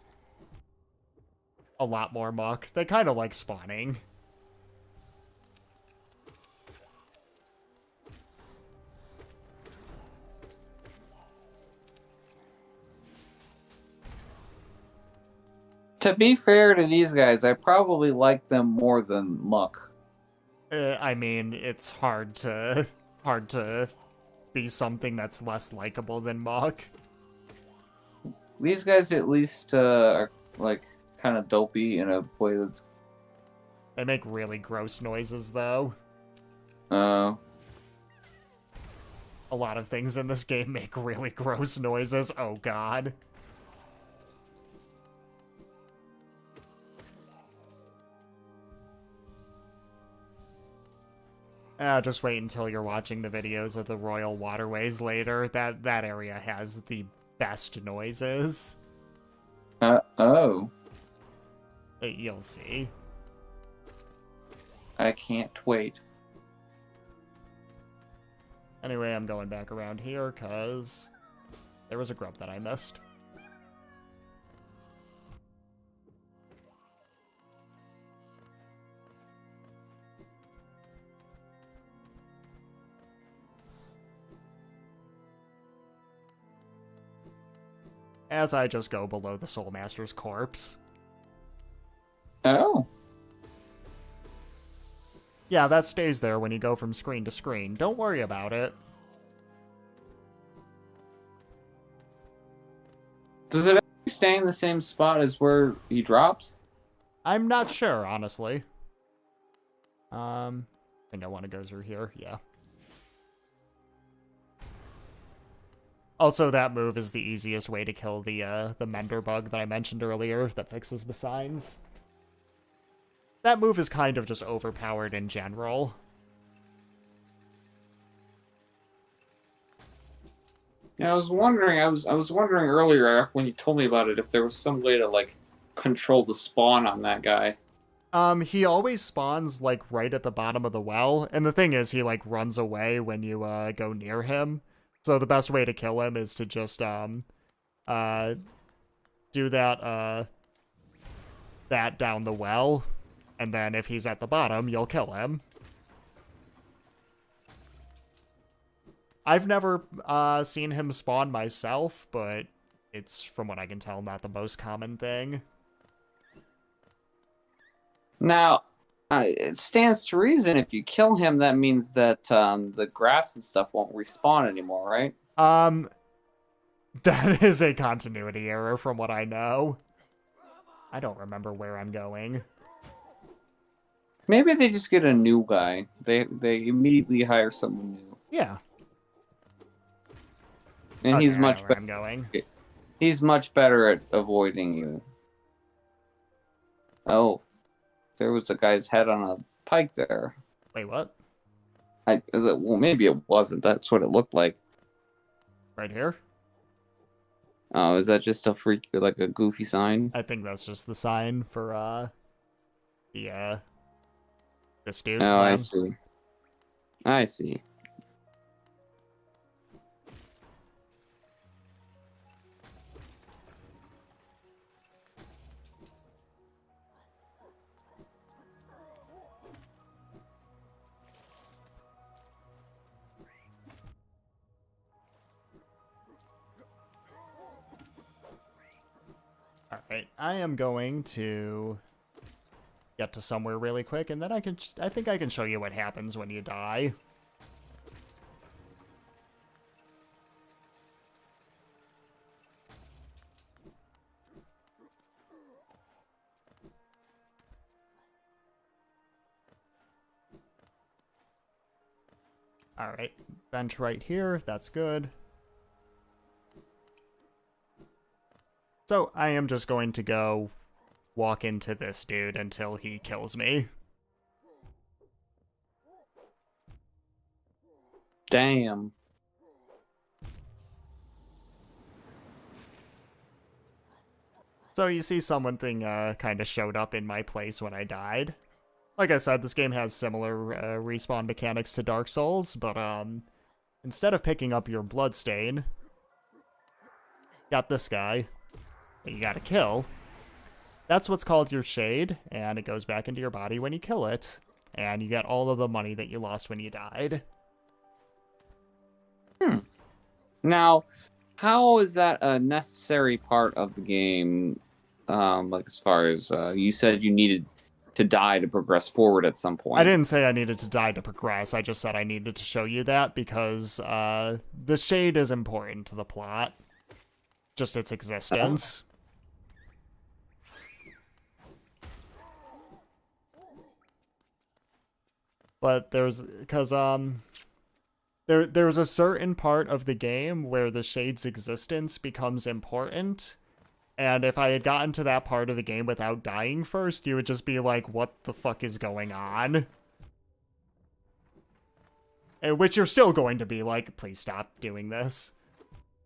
A lot more muck. They kind of like spawning. to be fair to these guys, I probably like them more than Muck. I mean, it's hard to be something that's less likable than Muck. These guys at least are like kind of dopey in a way that's. They make really gross noises, though. Uh. A lot of things in this game make really gross noises. Oh, God. Just wait until you're watching the videos of the Royal Waterways later. That area has the best noises. Oh. You'll see. I can't wait. Anyway, I'm going back around here, because there was a grub that I missed. As I just go below the Soul Master's corpse. Oh. Yeah, that stays there when you go from screen to screen. Don't worry about it. Does it actually stay in the same spot as where he drops? I'm not sure, honestly. I think I want to go through here. Yeah. Also, that move is the easiest way to kill the murderbug that I mentioned earlier that fixes the signs. That move is kind of just overpowered in general. Yeah, I was wondering. I was wondering earlier when you told me about it if there was some way to like control the spawn on that guy. He always spawns like right at the bottom of the well, and the thing is, he like runs away when you go near him. So the best way to kill him is to just do that that down the well, and then if he's at the bottom, you'll kill him. I've never seen him spawn myself, but it's, from what I can tell, not the most common thing. Now, it stands to reason if you kill him, that means that the grass and stuff won't respawn anymore, right? That is a continuity error from what I know. I don't remember where I'm going. Maybe they just get a new guy. They immediately hire someone new. Yeah. And Okay, he's I know much where better. I'm going. He's much better at avoiding you. Oh, there was a guy's head on a pike there. Wait, what? Well, maybe it wasn't. That's what it looked like. Right here? Oh, is that just a freak, like a goofy sign? I think that's just the sign for this dude. Oh, I see. I see. Alright, I am going to get to somewhere really quick, and then I think I can show you what happens when you die. Alright, bench right here, that's good. So, I am just going to go walk into this dude until he kills me. Damn. So you see something kind of showed up in my place when I died. Like I said, this game has similar respawn mechanics to Dark Souls, but instead of picking up your bloodstain, got this guy that you gotta kill. That's what's called your shade, and it goes back into your body when you kill it, and you get all of the money that you lost when you died. Now, how is that a necessary part of the game? Like as far as you said, you needed to die to progress forward at some point. I didn't say I needed to die to progress. I just said I needed to show you that because the shade is important to the plot. Just its existence. But there's there's a certain part of the game where the shade's existence becomes important. And if I had gotten to that part of the game without dying first, you would just be like, what the fuck is going on? And which you're still going to be like, please stop doing this.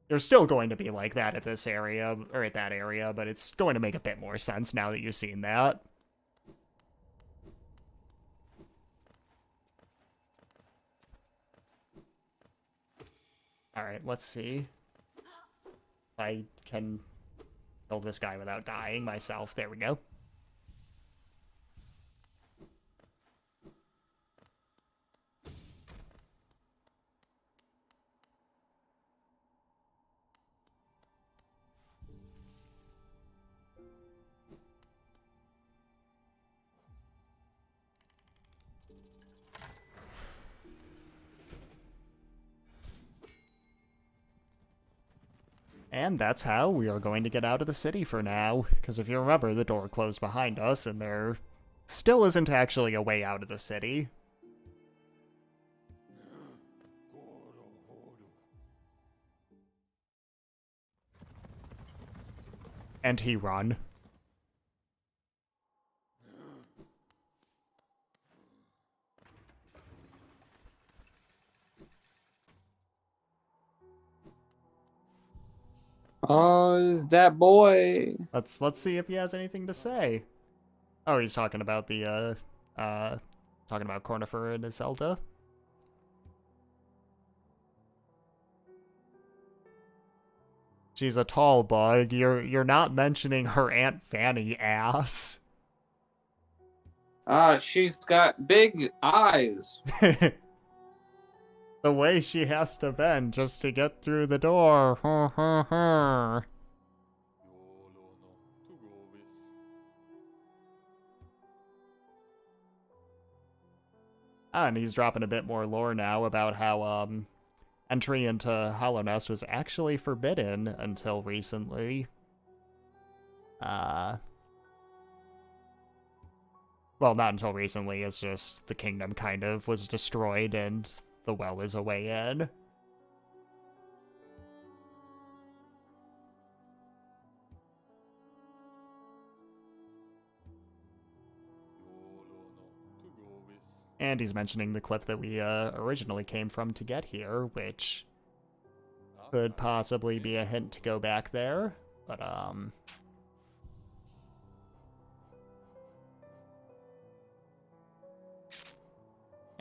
You're still going to be like that at this area, or at that area, but it's going to make a bit more sense now that you've seen that. Alright, let's see if I can kill this guy without dying myself. There we go. And that's how we are going to get out of the city for now, because if you remember, the door closed behind us, and there still isn't actually a way out of the city. And he run. Oh, is that boy? Let's see if he has anything to say. Oh, he's talking about the talking about Cornifer and Iselda. She's a tall bug. You're not mentioning her Aunt Fanny ass. She's got big eyes. The way she has to bend just to get through the door. And he's dropping a bit more lore now about how entry into Hollow Nest was actually forbidden until recently. Well, not until recently, it's just the kingdom kind of was destroyed and the well is a way in. And he's mentioning the cliff that we originally came from to get here, which could possibly be a hint to go back there, but yeah,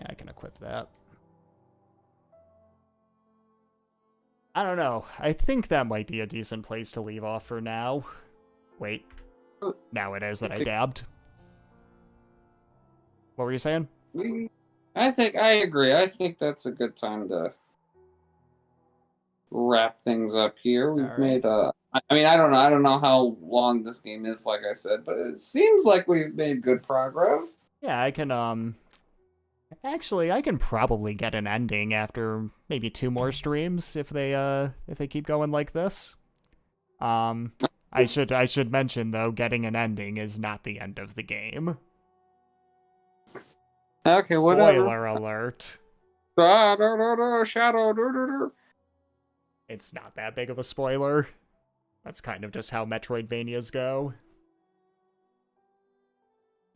I can equip that. I don't know. I think that might be a decent place to leave off for now. Wait. Now it is that I dabbed. What were you saying? I agree. I think that's a good time to wrap things up here. We've made I mean, I don't know how long this game is, like I said, but it seems like we've made good progress. Yeah, I can actually I can probably get an ending after maybe 2 more streams if they keep going like this. I should mention though, getting an ending is not the end of the game. Okay, whatever. Spoiler alert. Shadow. It's not that big of a spoiler. That's kind of just how Metroidvanias go.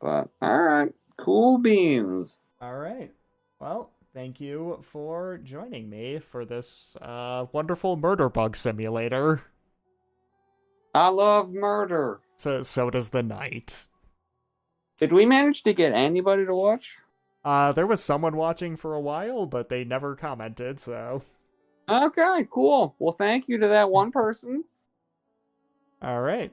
But, alright. Cool beans. Alright. Well, thank you for joining me for this wonderful murderbug simulator. I love murder. So does the night. Did we manage to get anybody to watch? There was someone watching for a while, but they never commented, so... Okay, cool. Well, thank you to that one person. Alright.